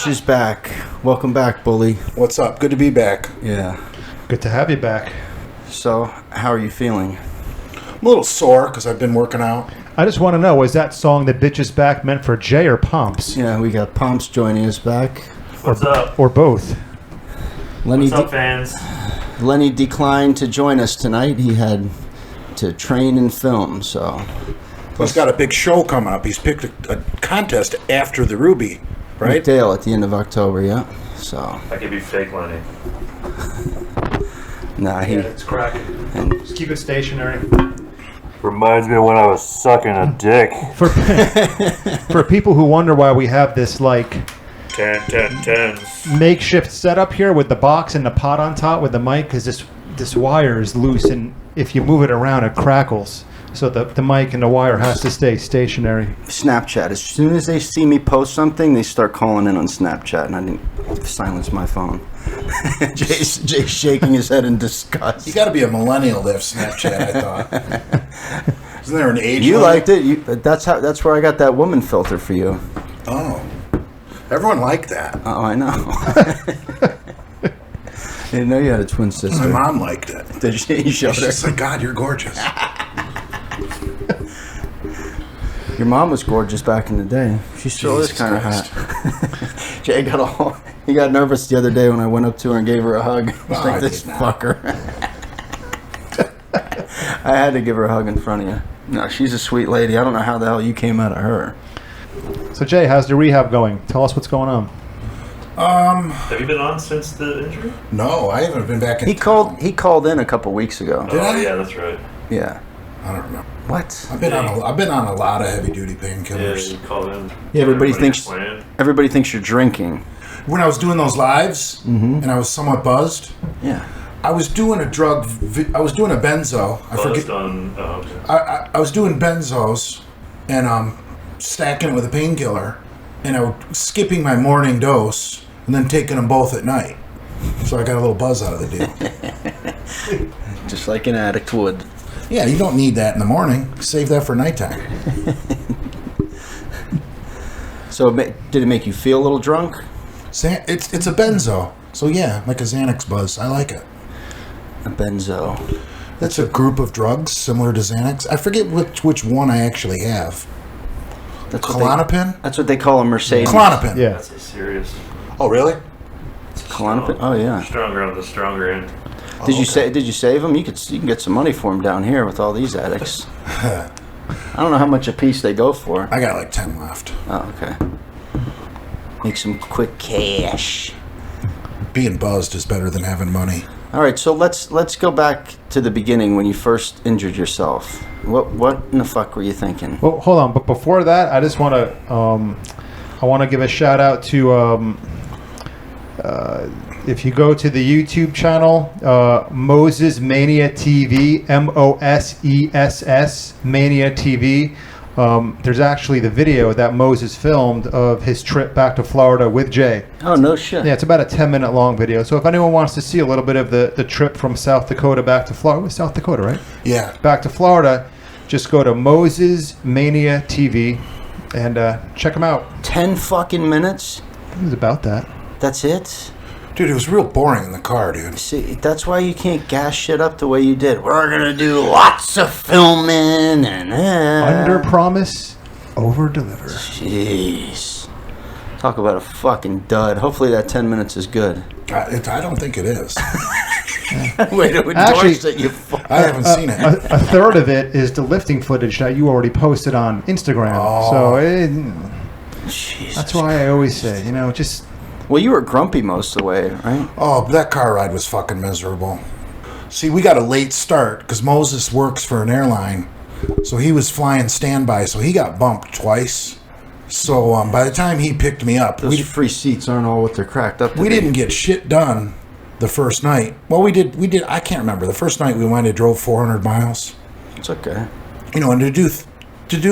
bitch is back. Welcome back, bully. What's up? Good to be back. Yeah. Good to have you back. So, how are you feeling? I'm a little sore because I've been working out. I just want to know, was that song "The Bitch Is Back" meant for Jay or Pomps? Yeah, we got Pomps joining us back. What's up? Or both? Lenny What's up, fans? Lenny declined to join us tonight. He had to train and film, so... He's got a big show coming up. He's picked a contest after the Ruby, right? Dale at the end of October, yeah. So... I could be fake Lenny. Nah, he... Yeah, it's cracking. Just keep it stationary. Reminds me of when I was sucking a dick. For people who wonder why we have this, like... 10. makeshift setup here with the box and the pot on top with the mic, because this wire is loose, and if you move it around, it crackles. So the mic and the wire has to stay stationary. Snapchat. As soon as they see me post something, they start calling in on Snapchat, and I didn't silence my phone. Jay's shaking his head in disgust. You got to be a millennial to have Snapchat, I thought. Isn't there an age You limit? liked it. That's where I got that woman filter for you. Oh. Everyone liked that. Oh, I know. I didn't know you had a twin sister. My mom liked it. Did she? You showed her? She's like, God, you're gorgeous. Your mom was gorgeous back in the day. She still is kind of hot. Jay he got nervous the other day when I went up to her and gave her a hug. He's like, this fucker. I had to give her a hug in front of you. No, she's a sweet lady. I don't know how the hell you came out of her. So Jay, how's the rehab going? Tell us what's going on. Have you been on since the injury? No, I haven't been back in He called in a couple weeks ago. Did I? Yeah, that's right. Yeah. I don't remember. What? I've been on a lot of heavy duty Yeah, painkillers. you called in. Yeah, everybody thinks Planned. you're drinking. When I was doing those lives and I was somewhat buzzed, Yeah. I was doing a drug. I was doing a benzo. I forget. Okay. I was doing benzos and stacking it with a painkiller, and I was skipping my morning dose and then taking them both at night. So I got a little buzz out of the deal. Just like an addict would. Yeah, you don't need that in the morning. Save that for nighttime. So did it make you feel a little drunk? It's a benzo. So yeah, like a Xanax buzz. I like it. A benzo. That's a group of drugs similar to Xanax. I forget which one I actually have. That's Klonopin? That's what they call a Mercedes. Klonopin. Yeah. That's a serious. Oh, really? Klonopin? Oh, yeah. Stronger on the stronger end. Did you save them? You can get some money for them down here with all these addicts. I don't know how much a piece they go for. I got like 10 left. Oh, okay. Make some quick cash. Being buzzed is better than having money. All right, so let's go back to the beginning when you first injured yourself. What in the fuck were you thinking? Well, hold on. But before that, I just want to give a shout out to if you go to the YouTube channel, Moses Mania TV, MOSESS Mania TV. There's actually the video that Moses filmed of his trip back to Florida with Jay. Oh, no shit. Yeah, it's about a 10-minute long video. So if anyone wants to see a little bit of the trip from South Dakota back to Florida, South Dakota, right? Yeah. Back to Florida, just go to Moses Mania TV and check them out. 10 fucking minutes? It was about that. That's it? Dude, it was real boring in the car, dude. See, that's why you can't gas shit up the way you did. We're gonna do lots of filming and Under promise, over deliver. Jeez. Talk about a fucking dud. Hopefully that 10 minutes is good. I don't think it is. Way to endorse Actually, it, you I haven't seen it. A third of it is the lifting footage that you already posted on Instagram. Oh. So Jesus. that's why I always say, just... Well, you were grumpy most of the way, right? Oh, that car ride was fucking miserable. See, we got a late start because Moses works for an airline. So he was flying standby, so he got bumped twice. So by the time he picked me up, Those free seats aren't all what they're cracked up to we be. didn't get shit done the first night. Well, we did. I can't remember. The first night we went and drove 400 miles. It's okay. And to do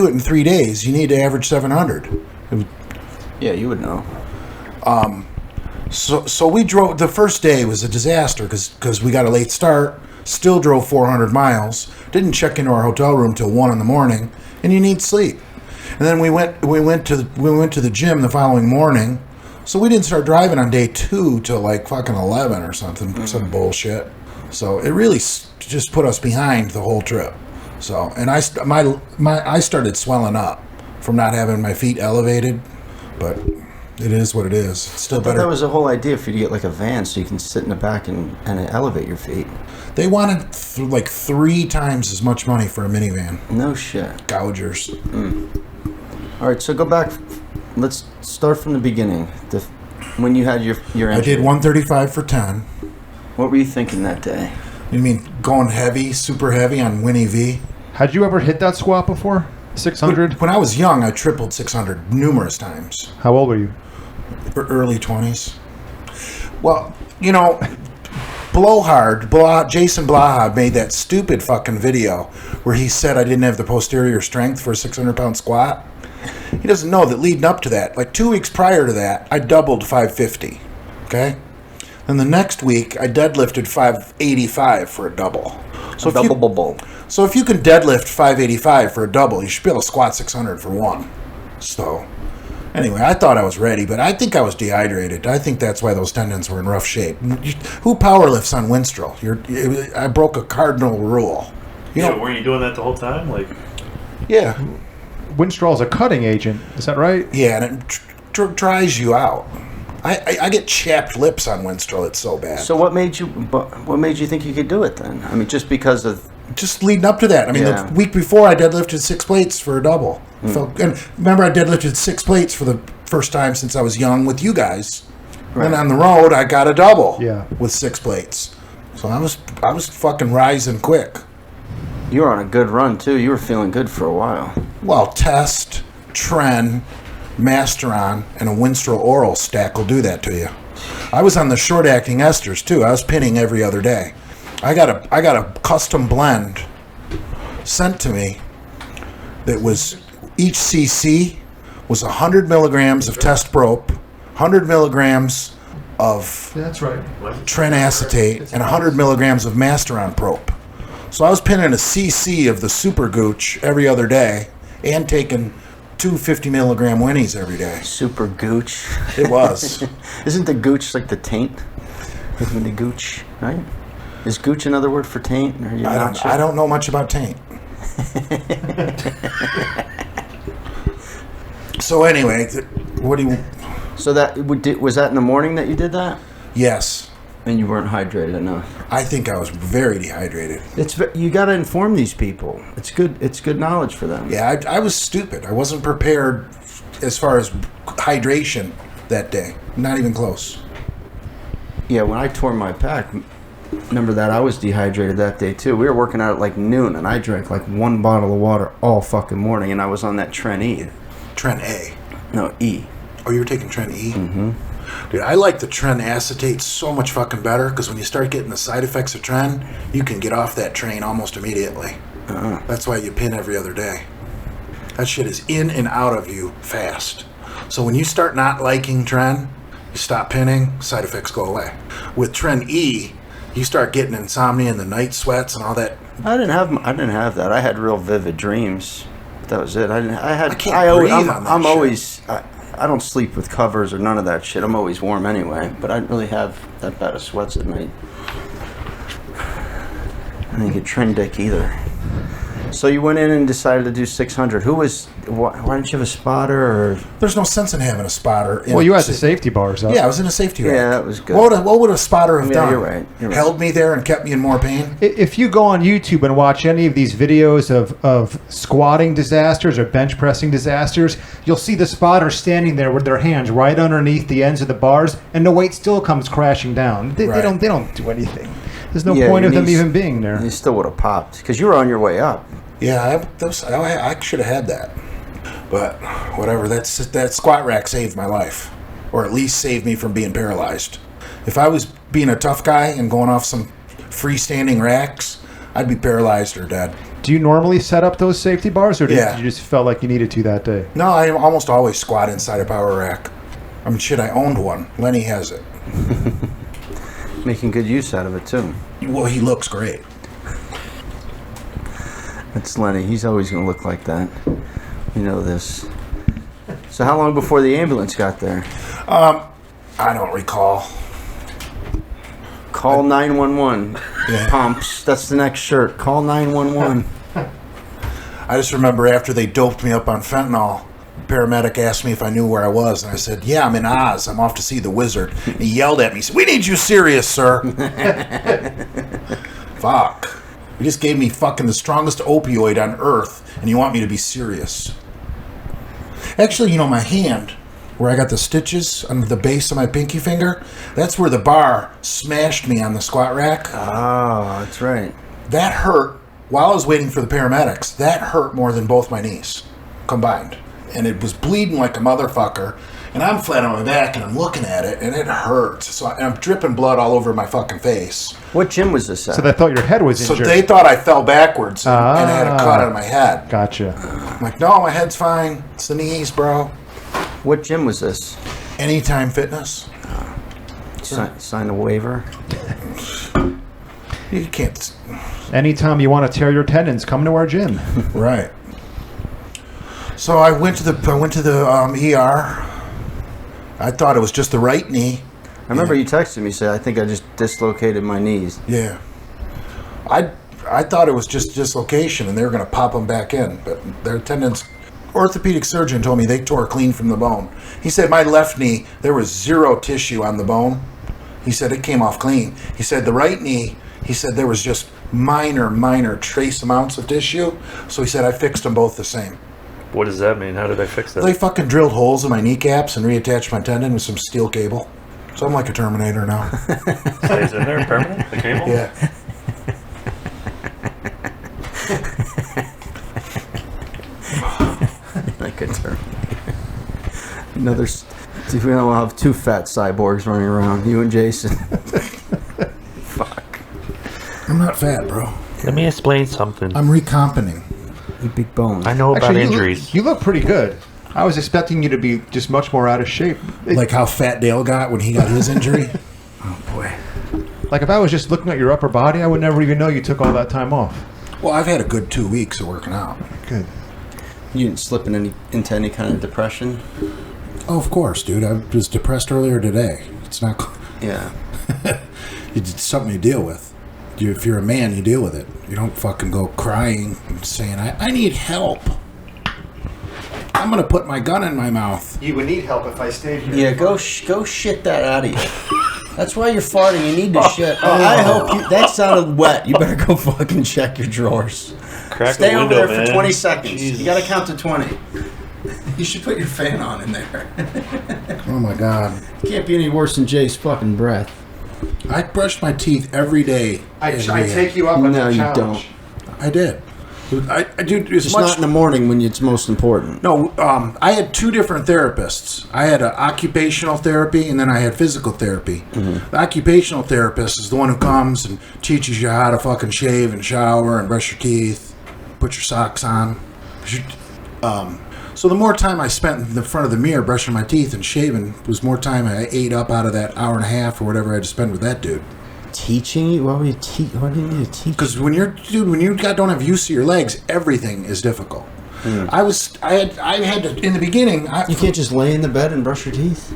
it in 3 days, you need to average 700. Yeah, you would know. So we drove. The first day was a disaster because we got a late start. Still drove 400 miles. Didn't check into our hotel room till 1 in the morning, and you need sleep. And then we went to the gym the following morning. So we didn't start driving on day 2 till like fucking 11 or something, some bullshit. So it really just put us behind the whole trip. So, and I started swelling up from not having my feet elevated, but it is what it is. It's still better. That was the whole idea for you to get like a van so you can sit in the back and elevate your feet. They wanted like 3 times as much money for a minivan. No shit. Gougers. All right, so go back. Let's start from the beginning. When you had your I injury. did 135 for 10. What were you thinking that day? You mean going heavy, super heavy on Winnie V? Had you ever hit that squat before? 600? When I was young, I tripled 600 numerous times. How old were you? Early 20s. Well, you know, Jason Blahard made that stupid fucking video where he said I didn't have the posterior strength for a 600-pound squat. He doesn't know that leading up to that, like 2 weeks prior to that, I doubled 550. Okay? Then the next week, I deadlifted 585 for a double. So if you can deadlift 585 for a double, you should be able to squat 600 for one. So, anyway, I thought I was ready, but I think I was dehydrated. I think that's why those tendons were in rough shape. Who powerlifts on Winstrel? I broke a cardinal rule. So were you doing that the whole time? Like, yeah. Winstrol is a cutting agent. Is that right? Yeah, and it dries you out. I get chapped lips on Winstrel. It's so bad. So what made you think you could do it then? I mean, just because of... Just leading up to that. I mean, the week before, I deadlifted 6 plates for a double. And remember, I deadlifted 6 plates for the first time since I was young with you guys. Right. And on the road, I got a double with 6 plates. So I was fucking rising quick. You were on a good run, too. You were feeling good for a while. Well, Test, Tren, Masteron, and a Winstrel Oral stack will do that to you. I was on the short-acting esters, too. I was pinning every other day. I got a custom blend sent to me that was, each cc was 100 milligrams of test prope, 100 milligrams of Tren acetate, and 100 milligrams of Masteron prope. So I was pinning a cc of the Super Gooch every other day and taking 2 50 milligram Winnies every day. Super Gooch. It was. Isn't the Gooch like the taint? Isn't the Gooch, right? Is Gooch another word for taint? Or you're not sure? I don't know much about taint. So anyway, what do you... So was that in the morning that you did that? Yes. And you weren't hydrated enough. I think I was very dehydrated. You got to inform these people. It's good knowledge for them. Yeah, I was stupid. I wasn't prepared as far as hydration that day. Not even close. Yeah, when I tore my pec, remember that I was dehydrated that day too. We were working out at like noon, and I drank like 1 bottle of water all fucking morning, and I was on that Tren E. Tren A. No, E. Oh, you were taking Tren E? Mm-hmm. Dude, I like the Tren acetate so much fucking better because when you start getting the side effects of Tren, you can get off that train almost immediately. That's why you pin every other day. That shit is in and out of you fast. So when you start not liking Tren, you stop pinning, side effects go away. With Tren E, you start getting insomnia and the night sweats and all that. I didn't have that. I had real vivid dreams. That was it. I can't breathe on that shit. I don't sleep with covers or none of that shit. I'm always warm anyway, but I didn't really have that bad of sweats at night. I didn't get Tren dick either. So you went in and decided to do 600. Why didn't you have a spotter? Or? There's no sense in having a spotter. Well, you had the safety bars up. Yeah, I was in a safety rack. Yeah, that was good. What would a spotter have done? You're right. Held me there and kept me in more pain? If you go on YouTube and watch any of these videos of squatting disasters or bench pressing disasters, you'll see the spotter standing there with their hands right underneath the ends of the bars, and the weight still comes crashing down. They don't do anything. There's no point of them even being there. You still would have popped because you were on your way up. Yeah, I should have had that. But whatever, that squat rack saved my life. Or at least saved me from being paralyzed. If I was being a tough guy and going off some freestanding racks, I'd be paralyzed or dead. Do you normally set up those safety bars, or did you just felt like you needed to that day? No, I almost always squat inside a power rack. I mean, shit, I owned one. Lenny has it. Making good use out of it, too. Well, he looks great. That's Lenny. He's always going to look like that. You know this. So how long before the ambulance got there? I don't recall. Call 911. Yeah. Pumps. That's the next shirt. Call 911. I just remember after they doped me up on fentanyl, the paramedic asked me if I knew where I was, and I said, yeah, I'm in Oz. I'm off to see the wizard. And he yelled at me, he said, we need you serious, sir. Fuck. You just gave me fucking the strongest opioid on earth, and you want me to be serious. Actually, you know, my hand, where I got the stitches on the base of my pinky finger, that's where the bar smashed me on the squat rack. Oh, that's right. That hurt while I was waiting for the paramedics. That hurt more than both my knees combined. And it was bleeding like a motherfucker. And I'm flat on my back and I'm looking at it and it hurts. So I'm dripping blood all over my fucking face. What gym was this at? So they thought your head was So injured. they thought I fell backwards and I had a cut on my head. Gotcha. I'm like, no, my head's fine. It's the knees, bro. What gym was this? Anytime Fitness. Sign a waiver. You can't. Anytime you want to tear your tendons, come to our gym. Right. So I went to the ER. I thought it was just the right knee. I remember you texted me, said, I think I just dislocated my knees. Yeah. I thought it was just dislocation and they were going to pop them back in, but their tendons. Orthopedic surgeon told me they tore clean from the bone. He said my left knee, there was zero tissue on the bone. He said it came off clean. He said the right knee, he said there was just minor trace amounts of tissue. So he said I fixed them both the same. What does that mean? How did I fix that? They fucking drilled holes in my kneecaps and reattached my tendon with some steel cable. So I'm like a Terminator now. Stays in there permanent? The cable? Yeah. Like a term. Another. We don't have two fat cyborgs running around. You and Jason. Fuck. I'm not fat, bro. Let me explain something. I'm recompening. You big bones. I know about Actually, injuries. You look pretty good. I was expecting you to be just much more out of shape. Like how Fat Dale got when he got his injury. Oh boy. Like if I was just looking at your upper body, I would never even know you took all that time off. Well, I've had a good 2 weeks of working out. Good. You didn't slip into any kind of depression? Oh, of course, dude. I was depressed earlier today. It's not. Yeah. It's something you deal with. If you're a man, you deal with it. You don't fucking go crying and saying, I need help. I'm going to put my gun in my mouth. You would need help if I stayed here. Yeah, go shit that out of you. That's why you're farting. You need to shit. Oh, I hope you. That sounded wet. You better go fucking check your drawers. Crack Stay the over window, there man. for 20 seconds. Jesus. You gotta count to 20. You should put your fan on in there. Oh, my God. Can't be any worse than Jay's fucking breath. I brush my teeth every day. I take you up on No, that you challenge. don't. I did. I do as It's much. not in the morning when it's most important. No, I had two different therapists. I had occupational therapy and then I had physical therapy. Mm-hmm. The occupational therapist is the one who comes and teaches you how to fucking shave and shower and brush your teeth, put your socks on. So the more time I spent in the front of the mirror brushing my teeth and shaving was more time I ate up out of that hour and a half or whatever I had to spend with that dude. Teaching you? Why do you need to teach? Because when you don't have use of your legs, everything is difficult. I had to in the beginning. You can't just lay in the bed and brush your teeth.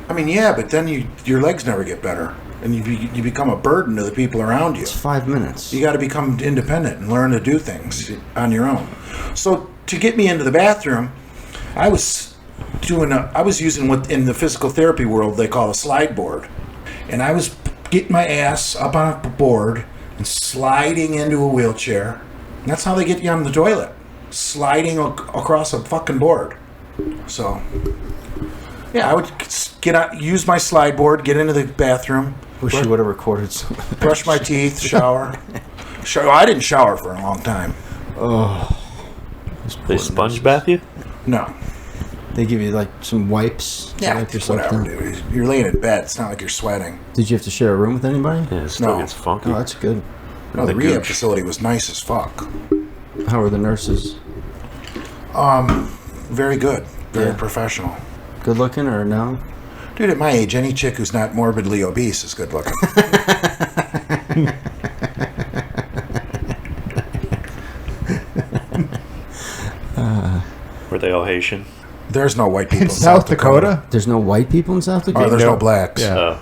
I mean, yeah, but then your legs never get better, and you become a burden to the people around you. It's 5 minutes. You got to become independent and learn to do things on your own. So to get me into the bathroom, I was using what in the physical therapy world they call a slide board, and I was getting my ass up on a board and sliding into a wheelchair. And that's how they get you on the toilet, sliding across a fucking board. So, yeah, I would use my slide board, get into the bathroom. Wish you would have recorded some. Brush my teeth, shower. I didn't shower for a long time. Oh. They sponge bath you? No. They give you like some wipes to wipe yourself whatever, down. dude. You're laying in bed. It's not like you're sweating. Did you have to share a room with anybody? Yeah, it still No. gets funky. Oh, that's good. No, the rehab facility was nice as fuck. How are the nurses? Very good. Very Yeah. professional. Good looking or no? Dude, at my age, any chick who's not morbidly obese is good looking. Were they all Haitian? There's no white people In South Dakota? There's no white people in South Dakota? Or there's no blacks. Yeah.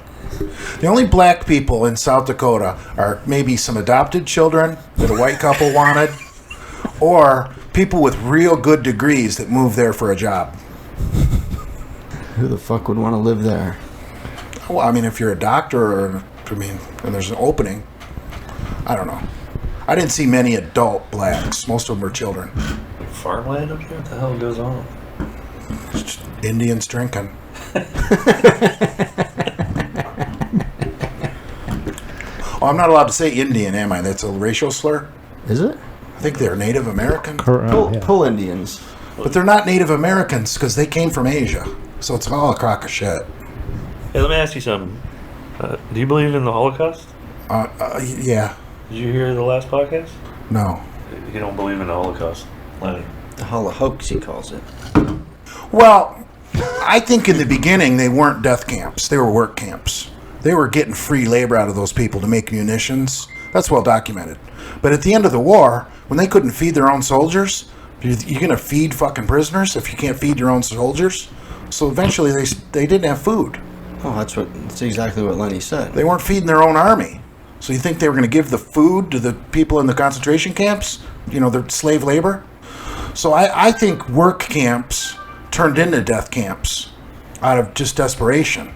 The only black people in South Dakota are maybe some adopted children that a white couple wanted, or people with real good degrees that move there for a job. Who the fuck would want to live there? Well, I mean, if you're a doctor, and there's an opening, I don't know. I didn't see many adult blacks. Most of them were children. Farmland up there? What the hell goes on? Just Indians drinking. Oh, I'm not allowed to say Indian, am I? That's a racial slur? Is it? I think they're Native American. Pull Indians. But they're not Native Americans because they came from Asia. So it's all a crock of shit. Hey, let me ask you something. Do you believe in the Holocaust? Yeah. Did you hear the last podcast? No. You don't believe in the Holocaust, Lenny. The Holocaust, he calls it. Well, I think in the beginning they weren't death camps. They were work camps. They were getting free labor out of those people to make munitions. That's well documented. But at the end of the war, when they couldn't feed their own soldiers, you're going to feed fucking prisoners if you can't feed your own soldiers? So eventually they didn't have food. Oh, that's exactly what Lenny said. They weren't feeding their own army. So you think they were going to give the food to the people in the concentration camps? You know, their slave labor? So I think work camps turned into death camps out of just desperation.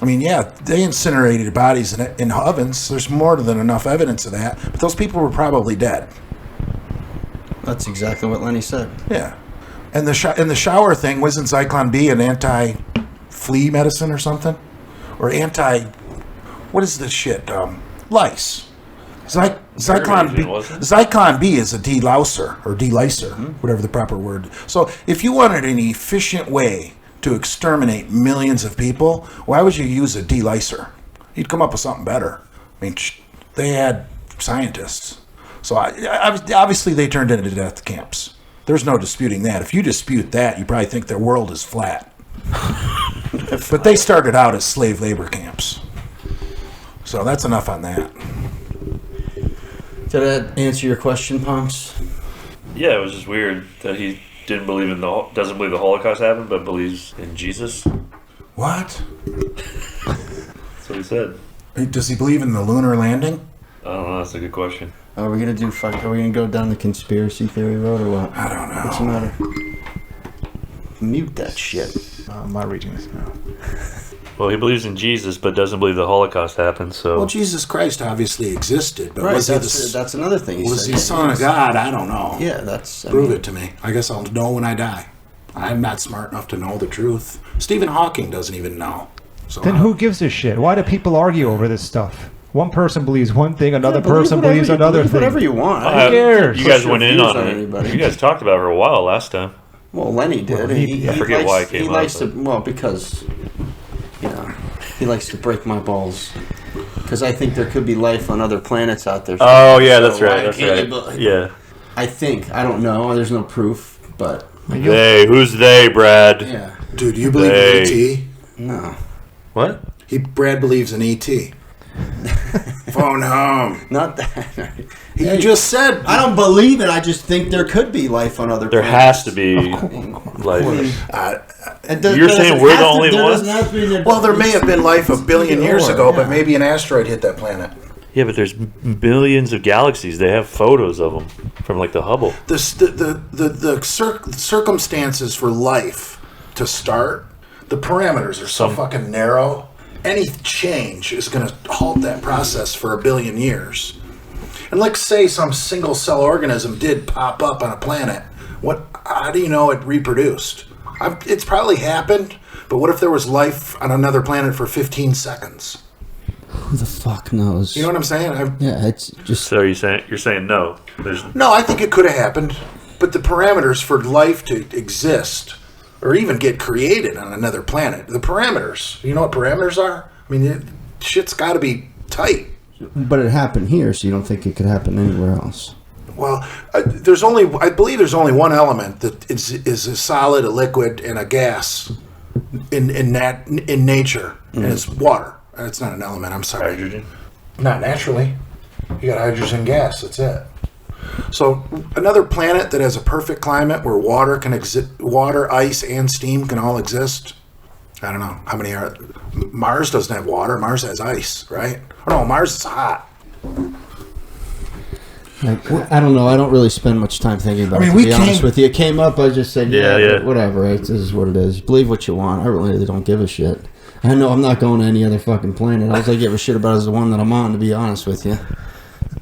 I mean, yeah, they incinerated bodies in ovens. There's more than enough evidence of that. But those people were probably dead. That's exactly what Lenny said. Yeah. And the shower thing, wasn't Zyklon B an anti-flea medicine or something? Or what is this shit? Lice. Zyklon B is a delouser or delicer, whatever the proper word. So if you wanted an efficient way to exterminate millions of people, why would you use a delicer? You'd come up with something better. I mean, they had scientists. So obviously they turned into death camps. There's no disputing that. If you dispute that, you probably think their world is flat. But they started out as slave labor camps. So that's enough on that. Did that answer your question, Punks? Yeah, it was just weird that he doesn't believe the Holocaust happened, but believes in Jesus. What? That's what he said. Does he believe in the lunar landing? I don't know. That's a good question. Are we gonna go down the conspiracy theory road or what? I don't know. What's the matter? Mute that shit. I'm not reading this now. Well, he believes in Jesus, but doesn't believe the Holocaust happened. So, Well, Jesus Christ obviously existed, but Right, was he that's another thing. was he son of God? I don't know. Yeah, that's... Prove it to me. I guess I'll know when I die. I'm not smart enough to know the truth. Stephen Hawking doesn't even know. So Then who gives a shit? Why do people argue over this stuff? One person believes one thing, another person whatever believes you another believe, thing. whatever you want. Who cares? You guys Push went your in views on it. anybody. You guys talked about it for a while last time. Well, Lenny did. Well, I forget why it came he up, likes to, but- well, because, you know, he likes to break my balls. Because I think there could be life on other planets out there. Oh yeah, So that's right. why That's can't right. you- Yeah. I think. I don't know. There's no proof, but They? Who's they, Brad? yeah. dude, you believe Hey. in ET? No. What? Brad believes in ET. Phone home. Not that. You just said. I don't believe it. I just think there could be life on other There planets. has to be life. You're saying we're the only ones? Well, there may have been life a billion years ago, but maybe an asteroid hit that planet. Yeah, but there's billions of galaxies. They have photos of them from like the Hubble. The circumstances for life to start, the parameters are so fucking narrow. Any change is going to halt that process for a billion years. And let's say some single cell organism did pop up on a planet. How do you know it reproduced? It's probably happened, but what if there was life on another planet for 15 seconds? Who the fuck knows? You know what I'm saying? Yeah, it's just... So you're saying no? No, I think it could have happened, but the parameters for life to exist or even get created on another planet, the parameters, you know what parameters are? I mean, shit's got to be tight. But it happened here, so you don't think it could happen anywhere else? Well, I believe there's only one element that is a solid, a liquid, and a gas in nature, and it's water. It's not an element. I'm sorry. Hydrogen. Not naturally. You got hydrogen gas. That's it. So another planet that has a perfect climate where water can water, ice, and steam can all exist. I don't know how many are. Mars doesn't have water. Mars has ice, right? Oh no, Mars is hot. I don't know. I don't really spend much time thinking about it, to be honest with you. It came up, I just said, yeah. Whatever. It is what it is. Believe what you want. I really don't give a shit. I know I'm not going to any other fucking planet. All I give a shit about is the one that I'm on, to be honest with you.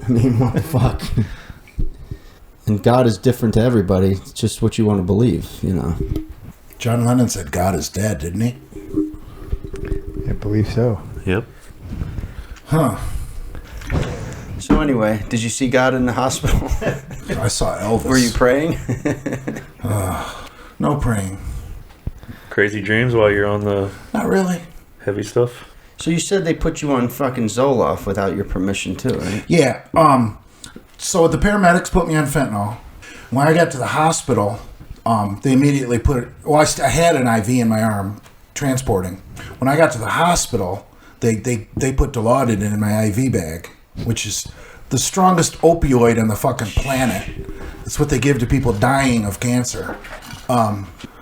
I mean, what the fuck? And God is different to everybody. It's just what you want to believe, you know. John Lennon said God is dead, didn't he? I believe so. Yep. Huh. So anyway, did you see God in the hospital? I saw Elvis. Were you praying? No praying. Crazy dreams while you're on the Not really. heavy stuff? So you said they put you on fucking Zoloft without your permission too, right? Yeah. So the paramedics put me on fentanyl. When I got to the hospital, they immediately put it. Well, I had an IV in my arm, transporting. When I got to the hospital, they put Dilaudid in my IV bag, which is the strongest opioid on the fucking planet. It's what they give to people dying of cancer.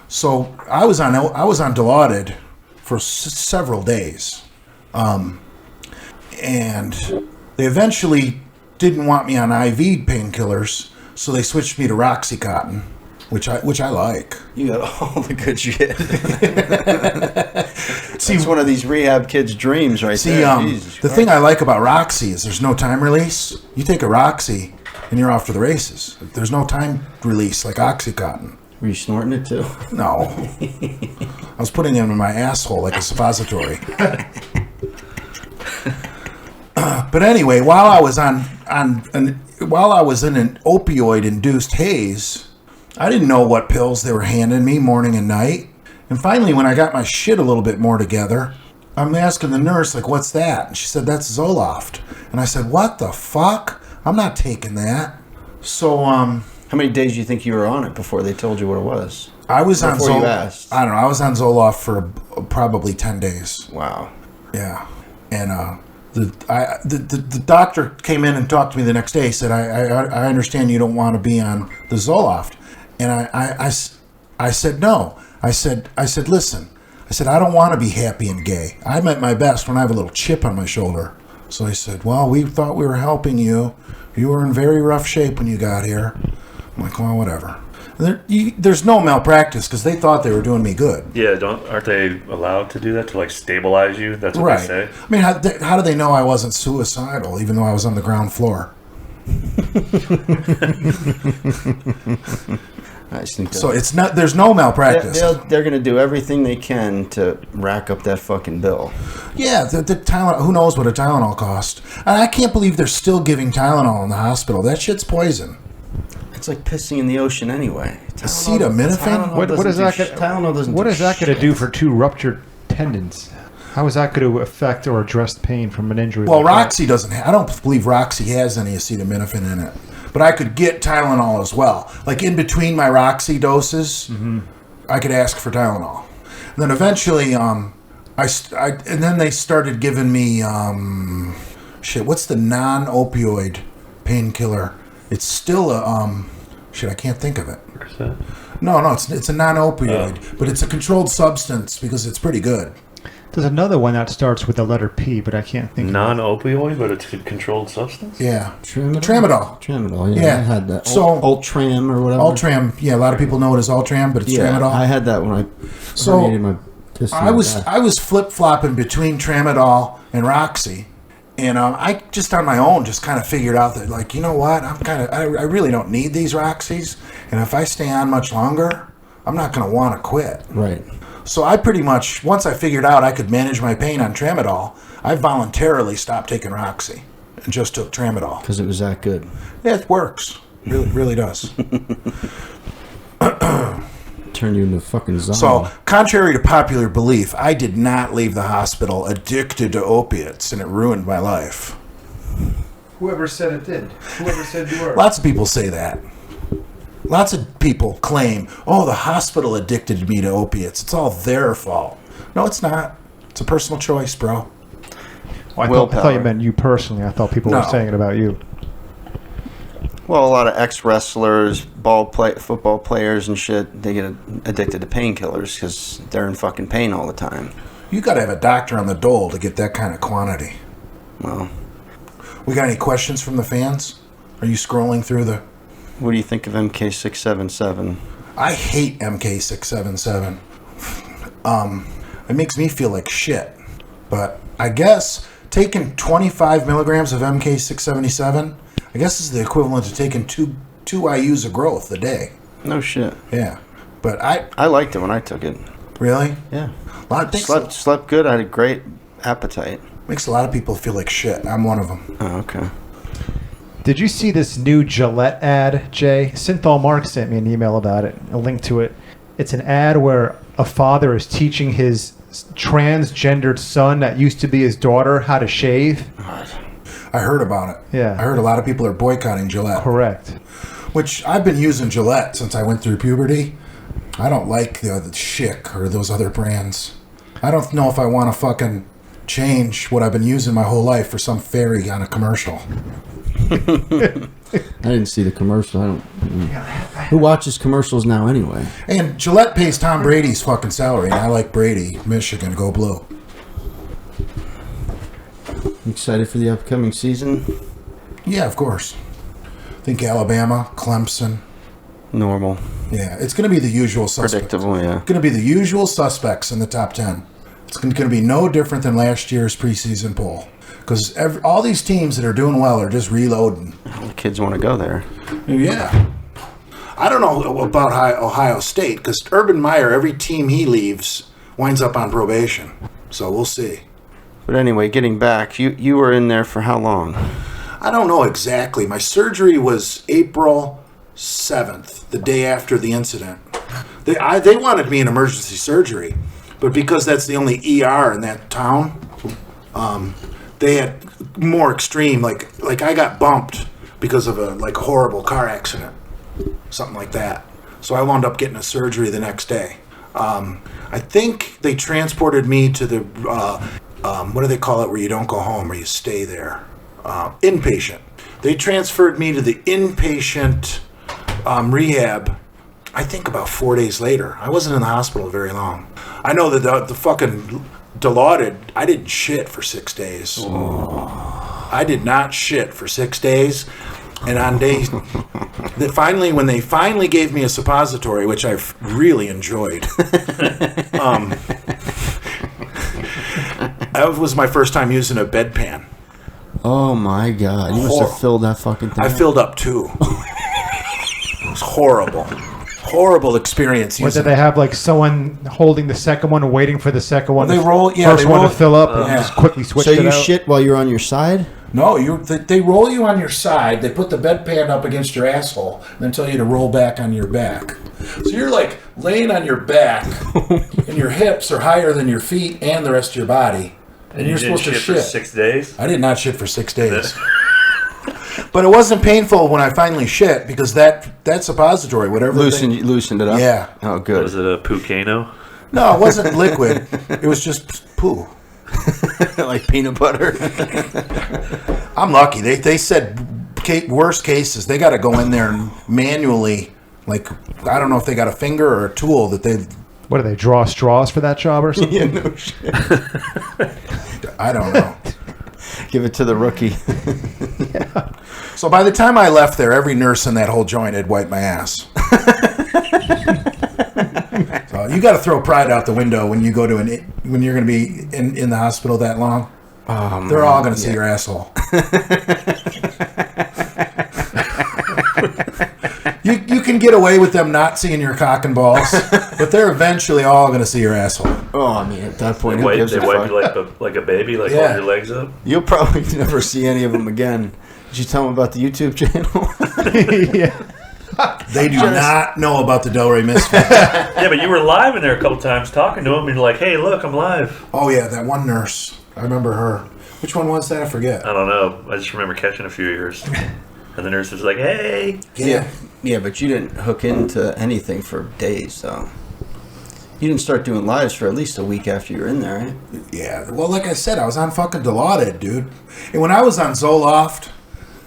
So I was on Dilaudid for several days, and they eventually didn't want me on IV painkillers, so they switched me to Roxycontin, which I like. You got all the good shit. See, it's one of these rehab kids' dreams, right there. The thing I like about Roxy is there's no time release. You take a Roxy, and you're off to the races. There's no time release like Oxycontin. Were you snorting it too? No. I was putting it in my asshole like a suppository. But anyway, while I was in an opioid-induced haze, I didn't know what pills they were handing me morning and night. And finally, when I got my shit a little bit more together, I'm asking the nurse, like, what's that? And she said, that's Zoloft. And I said, what the fuck? I'm not taking that. So, how many days do you think you were on it before they told you what it was? I was on Before you asked. I don't know. I was on Zoloft for probably 10 days. Wow. Yeah. And the doctor came in and talked to me the next day. He said, I understand you don't want to be on the Zoloft. And I said, no. I said, listen. I said, I don't want to be happy and gay. I'm at my best when I have a little chip on my shoulder. So he said, well, we thought we were helping you. You were in very rough shape when you got here. I'm like, well, whatever. There's no malpractice because they thought they were doing me good. Yeah, aren't they allowed to do that to like stabilize you? That's what they say. I mean, how do they know I wasn't suicidal even though I was on the ground floor? I just think so. It's not. There's no malpractice. They're going to do everything they can to rack up that fucking bill. Yeah, the Tylenol. Who knows what a Tylenol cost? And I can't believe they're still giving Tylenol in the hospital. That shit's poison. It's like pissing in the ocean anyway. Acetaminophen? What is that? Tylenol doesn't. What is that going to do for two ruptured tendons? How is that going to affect or address pain from an injury? Well, Roxy doesn't. I don't believe Roxy has any acetaminophen in it. But I could get Tylenol as well. Like in between my Roxy doses, I could ask for Tylenol. And then eventually, and then they started giving me what's the non-opioid painkiller? It's still a I can't think of it. No, it's a non-opioid, but it's a controlled substance because it's pretty good. There's another one that starts with the letter P, but I can't think. Non-opioid, but it's a controlled substance. Yeah, Tramadol. Yeah, I had that. So Ultram or whatever. Ultram. Yeah, a lot of people know it as Ultram, but it's Tramadol. I had that when I herniated my disc. I was flip-flopping between Tramadol and Roxy, and I just on my own just kind of figured out that, like, you know what, I really don't need these Roxys, and if I stay on much longer, I'm not going to want to quit. Right. So I pretty much, once I figured out I could manage my pain on Tramadol, I voluntarily stopped taking Roxy and just took Tramadol. Because it was that good. Yeah, it works. Really does. Turn you into a fucking zombie. So, contrary to popular belief, I did not leave the hospital addicted to opiates, and it ruined my life. Whoever said it did. Whoever said you were. Lots of people say that. Lots of people claim, oh, the hospital addicted me to opiates. It's all their fault. No, it's not. It's a personal choice, bro. Well, I thought you meant you personally. I thought people were saying it about you. Well, a lot of ex-wrestlers, football players and shit, they get addicted to painkillers because they're in fucking pain all the time. You got to have a doctor on the dole to get that kind of quantity. Well, we got any questions from the fans? Are you scrolling through the... What do you think of MK677? I hate MK677. It makes me feel like shit. But I guess taking 25 milligrams of MK677, I guess is the equivalent to taking two IUs of growth a day. No shit. Yeah. But I liked it when I took it. Really? Yeah. Slept good. I had a great appetite. Makes a lot of people feel like shit. I'm one of them. Oh, okay. Did you see this new Gillette ad, Jay? Synthol Mark sent me an email about it, a link to it. It's an ad where a father is teaching his transgendered son that used to be his daughter how to shave. I heard about it. Yeah. I heard a lot of people are boycotting Gillette. Correct. Which I've been using Gillette since I went through puberty. I don't like the Schick or those other brands. I don't know if I want to fucking change what I've been using my whole life for some fairy on a commercial. I didn't see the commercial. Who watches commercials now anyway? And Gillette pays Tom Brady's fucking salary, and I like Brady. Michigan, go blue. Excited for the upcoming season? Yeah, of course. Think Alabama, Clemson. Normal. Yeah, it's going to be the usual suspects. Predictable, yeah. It's going to be the usual suspects in the top 10. It's going to be no different than last year's preseason poll. Because all these teams that are doing well are just reloading. The kids want to go there. Yeah. I don't know about Ohio State, because Urban Meyer, every team he leaves, winds up on probation. So we'll see. But anyway, getting back, you were in there for how long? I don't know exactly. My surgery was April 7th, the day after the incident. They wanted me in emergency surgery, but because that's the only ER in that town, they had more extreme, like I got bumped because of a horrible car accident, something like that. So I wound up getting a surgery the next day. I think they transported me to the what do they call it where you don't go home, where you stay there? Inpatient. They transferred me to the inpatient rehab, I think about 4 days later. I wasn't in the hospital very long. I know that the fucking Dilaudid, I didn't shit for 6 days. Oh. I did not shit for 6 days. And on days that when they finally gave me a suppository, which I've really enjoyed, that was my first time using a bedpan. Oh my God! You must have filled that fucking thing. I filled up 2. It was horrible. Horrible experience. What, did they have someone holding the second one and waiting for the second one? They roll, yeah. First one to fill up and just quickly switch it out. So you shit while you're on your side? No, they roll you on your side. They put the bedpan up against your asshole and then tell you to roll back on your back. So you're laying on your back and your hips are higher than your feet and the rest of your body. And you're supposed to shit for 6 days? I did not shit for 6 days. But it wasn't painful when I finally shit because that suppository, whatever. Loosened it up? Yeah. Oh, good. Was it a Pucano? No, it wasn't liquid. It was just poo. Like peanut butter. I'm lucky. They said worst cases, they got to go in there and manually, I don't know if they got a finger or a tool that they... What, do they draw straws for that job or something? Yeah, no shit. I don't know. Give it to the rookie. Yeah. So by the time I left there, every nurse in that whole joint had wiped my ass. So you got to throw pride out the window when you go to when you're going to be in the hospital that long. Oh, they're all going to see your asshole. You can get away with them not seeing your cock and balls, but they're eventually all going to see your asshole. Oh, I mean, at that point, they wipe you like a baby, hold your legs up. You'll probably never see any of them again. Did you tell them about the YouTube channel? Yeah. They do not know about the Delray Misfits. Yeah, but you were live in there a couple times talking to them, and you're like, hey, look, I'm live. Oh, yeah, that one nurse. I remember her. Which one was that? I forget. I don't know. I just remember catching a few of yours. And the nurse was like, hey. Yeah, but you didn't hook into anything for days, though. You didn't start doing lives for at least a week after you were in there, right? Yeah. Well, like I said, I was on fucking Dilaudid, dude. And when I was on Zoloft,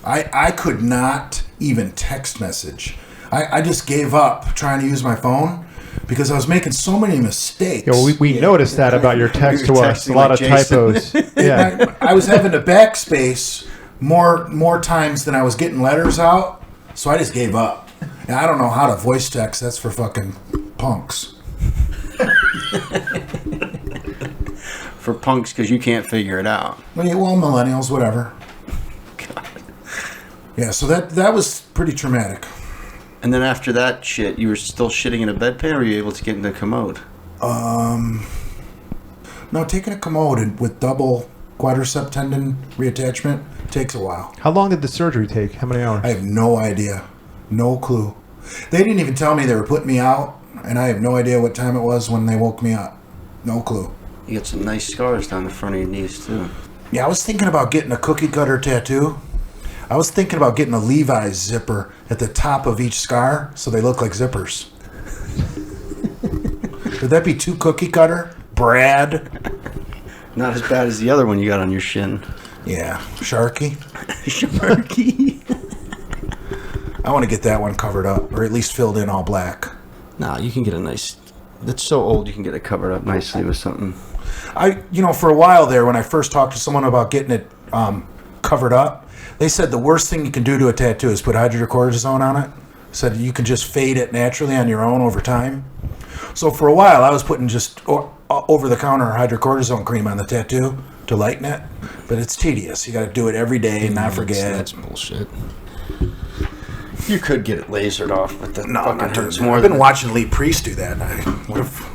I could not even text message. I just gave up trying to use my phone because I was making so many mistakes. Yeah, we noticed that about your text to us. A lot of typos. Yeah. I was having to backspace more times than I was getting letters out, so I just gave up. And I don't know how to voice text. That's for fucking punks. For punks, because you can't figure it out. Well, millennials, whatever. God. Yeah, so that was pretty traumatic. And then after that shit, you were still shitting in a bedpan, or were you able to get in the commode? No, taking a commode with double quadricep tendon reattachment takes a while. How long did the surgery take? How many hours? I have no idea. No clue. They didn't even tell me they were putting me out, and I have no idea what time it was when they woke me up. No clue. You got some nice scars down the front of your knees, too. Yeah, I was thinking about getting a cookie cutter tattoo. I was thinking about getting a Levi's zipper at the top of each scar so they look like zippers. Would that be too cookie cutter? Brad? Not as bad as the other one you got on your shin. Yeah, Sharky. Sharky. I want to get that one covered up, or at least filled in all black. No, you can get a nice... It's so old you can get it covered up nicely with something. For a while there, when I first talked to someone about getting it covered up, they said the worst thing you can do to a tattoo is put hydrocortisone on it. Said you can just fade it naturally on your own over time. So for a while, I was putting just over-the-counter hydrocortisone cream on the tattoo to lighten it. But it's tedious. You got to do it every day and not forget. That's bullshit. You could get it lasered off, but that no, fucking hurts more. I've been watching Lee Priest do that.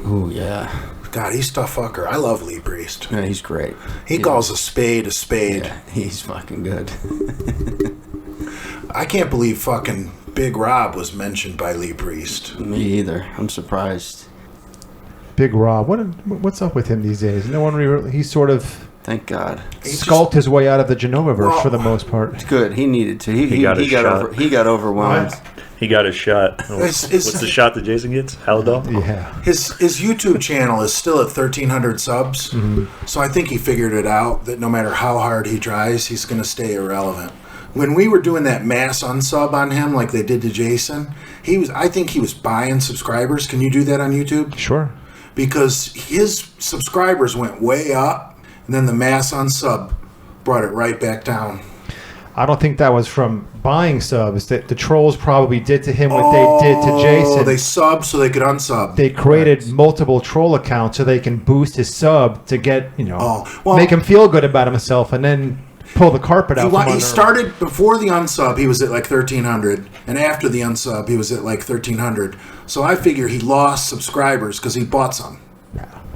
Oh, yeah. God, he's a tough fucker. I love Lee Priest. Yeah, he's great. He calls a spade a spade. Yeah, he's fucking good. I can't believe fucking Big Rob was mentioned by Lee Priest. Me either. I'm surprised. Big Rob. What's up with him these days? No one really... He's sort of... Thank God. Skulked his way out of the Genova-verse for the most part. It's good. He needed to. He got overwhelmed. What? He got his shot. What's the shot that Jason gets? Haldol? Yeah. His YouTube channel is still at 1,300 subs. Mm-hmm. So I think he figured it out that no matter how hard he tries, he's going to stay irrelevant. When we were doing that mass unsub on him like they did to Jason, I think he was buying subscribers. Can you do that on YouTube? Sure. Because his subscribers went way up, and then the mass unsub brought it right back down. I don't think that was from buying subs. That the trolls probably did to him what they did to Jason. They subbed so they could unsub. They created multiple troll accounts so they can boost his sub to get, make him feel good about himself, and then pull the carpet out from under him. He started before the unsub, he was at like 1,300, and after the unsub, he was at like 1,300. So I figure he lost subscribers because he bought some.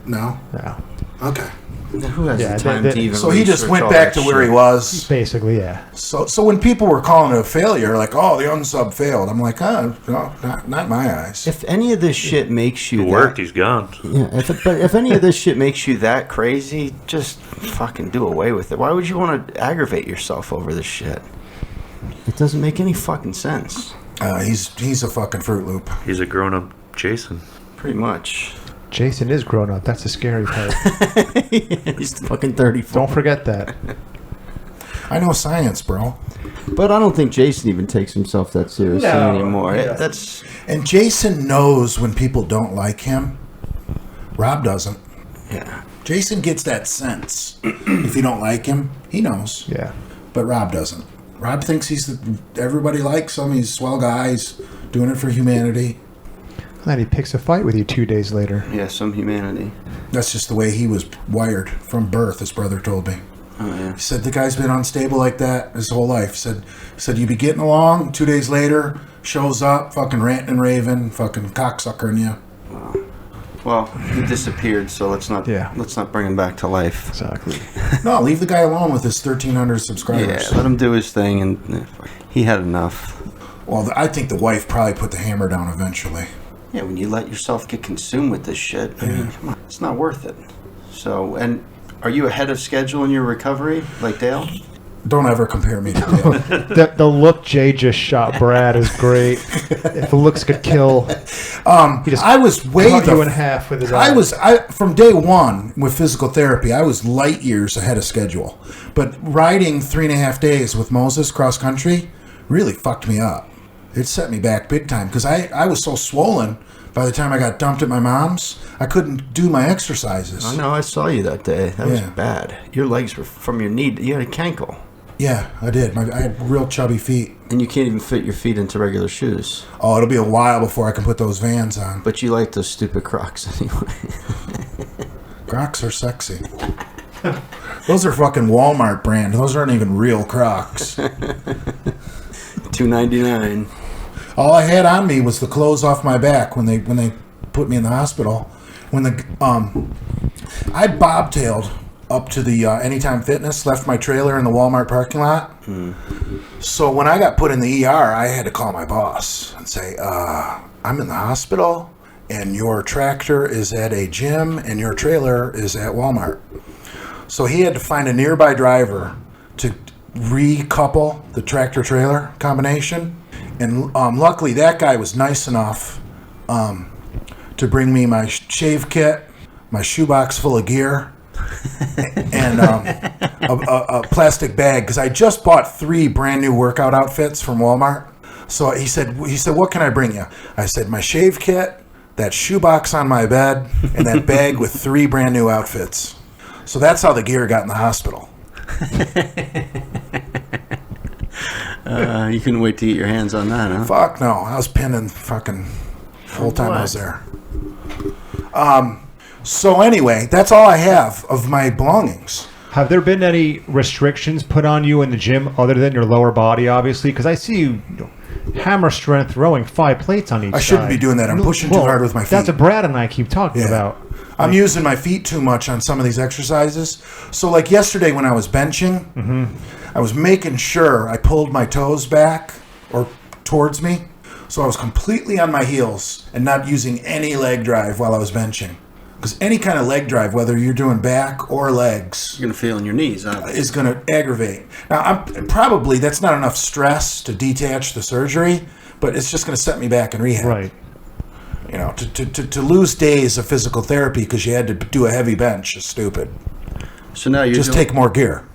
No? No. Okay. Who has the time to even so he just went back to where he was. Basically, yeah. So when people were calling it a failure, like, oh, the unsub failed, I'm like, no, not my eyes. If any of this shit makes you... It worked, he's gone. Yeah, if any of this shit makes you that crazy, just fucking do away with it. Why would you want to aggravate yourself over this shit? It doesn't make any fucking sense. He's a fucking Fruit Loop. He's a grown-up Jason. Pretty much. Jason is grown up. That's the scary part. He's fucking 34. Don't forget that. I know science, bro. But I don't think Jason even takes himself that seriously anymore. Yeah. And Jason knows when people don't like him. Rob doesn't. Yeah. Jason gets that sense. If you don't like him, he knows. Yeah. But Rob doesn't. Rob thinks everybody likes him. He's a swell guy. He's doing it for humanity. And he picks a fight with you 2 days later. Yeah, some humanity. That's just the way he was wired from birth, his brother told me. Oh, yeah. He said the guy's been unstable like that his whole life. He said you'd be getting along, 2 days later, shows up, fucking ranting and raving, fucking cocksuckering you. Wow. Well, he disappeared, so let's not bring him back to life. Exactly. No, leave the guy alone with his 1,300 subscribers. Yeah, let him do his thing, and he had enough. Well, I think the wife probably put the hammer down eventually. Yeah, when you let yourself get consumed with this shit, I mean, come on, it's not worth it. So, and are you ahead of schedule in your recovery, like Dale? Don't ever compare me to Dale. the look Jay just shot Brad is great. If the looks could kill, I was way cut you in half with his eyes. From day one with physical therapy, I was light years ahead of schedule. But riding 3.5 days with Moses cross country really fucked me up. It set me back big time because I was so swollen by the time I got dumped at my mom's. I couldn't do my exercises. I know. I saw you that day. That was bad. Your legs were from your knee. You had a cankle. Yeah, I did. I had real chubby feet. And you can't even fit your feet into regular shoes. Oh, it'll be a while before I can put those Vans on. But you like those stupid Crocs anyway. Crocs are sexy. Those are fucking Walmart brand. Those aren't even real Crocs. $2.99. All I had on me was the clothes off my back when they put me in the hospital. When I bobtailed up to the Anytime Fitness, left my trailer in the Walmart parking lot. So when I got put in the ER, I had to call my boss and say, I'm in the hospital and your tractor is at a gym and your trailer is at Walmart. So he had to find a nearby driver to recouple the tractor-trailer combination. And luckily that guy was nice enough to bring me my shave kit, my shoebox full of gear, and a plastic bag because I just bought 3 brand new workout outfits from Walmart. So he said, what can I bring you? I said, my shave kit, that shoebox on my bed, and that bag with 3 brand new outfits. So that's how the gear got in the hospital. You couldn't wait to get your hands on that, huh? Fuck no. I was pinning fucking whole time I was there. So anyway, that's all I have of my belongings. Have there been any restrictions put on you in the gym other than your lower body, obviously? Because I see you hammer strength throwing 5 plates on each side. I shouldn't be doing that. I'm pushing too hard with my feet. That's what Brad and I keep talking about. I'm using my feet too much on some of these exercises. So like yesterday when I was benching, I was making sure I pulled my toes back or towards me. So I was completely on my heels and not using any leg drive while I was benching. Because any kind of leg drive, whether you're doing back or legs, you're going to feel in your knees, is going to aggravate. Now, probably that's not enough stress to detach the surgery, but it's just going to set me back in rehab. Right. You know, to lose days of physical therapy because you had to do a heavy bench is stupid. So now you're just take more gear.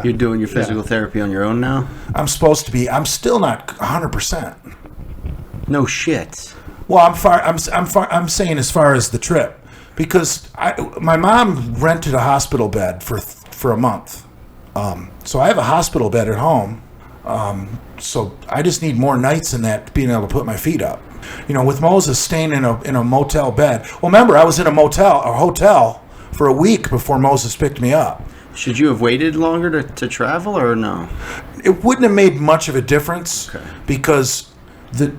You're doing your physical therapy on your own now? I'm supposed to be. I'm still not 100%. No shit. Well, I'm saying as far as the trip, because my mom rented a hospital bed for a month, so I have a hospital bed at home. So I just need more nights in that being able to put my feet up. You know, with Moses staying in a motel bed. Well, remember I was in a hotel for a week before Moses picked me up. Should you have waited longer to travel or no? It wouldn't have made much of a difference because the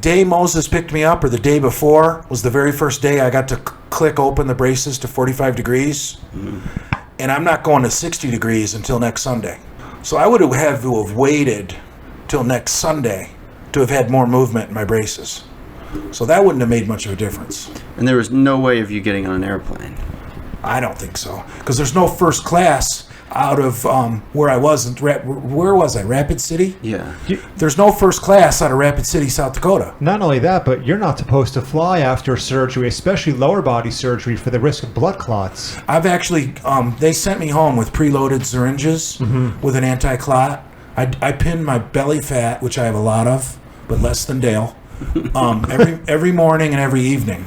day Moses picked me up or the day before was the very first day I got to click open the braces to 45 degrees. And I'm not going to 60 degrees until next Sunday. So I would have had to have waited till next Sunday to have had more movement in my braces. So that wouldn't have made much of a difference. And there was no way of you getting on an airplane? I don't think so. Because there's no first class out of where I was. Where was I? Rapid City? Yeah. There's no first class out of Rapid City, South Dakota. Not only that, but you're not supposed to fly after surgery, especially lower body surgery, for the risk of blood clots. I've actually, they sent me home with preloaded syringes with an anti-clot. I pinned my belly fat, which I have a lot of, but less than Dale, every morning and every evening.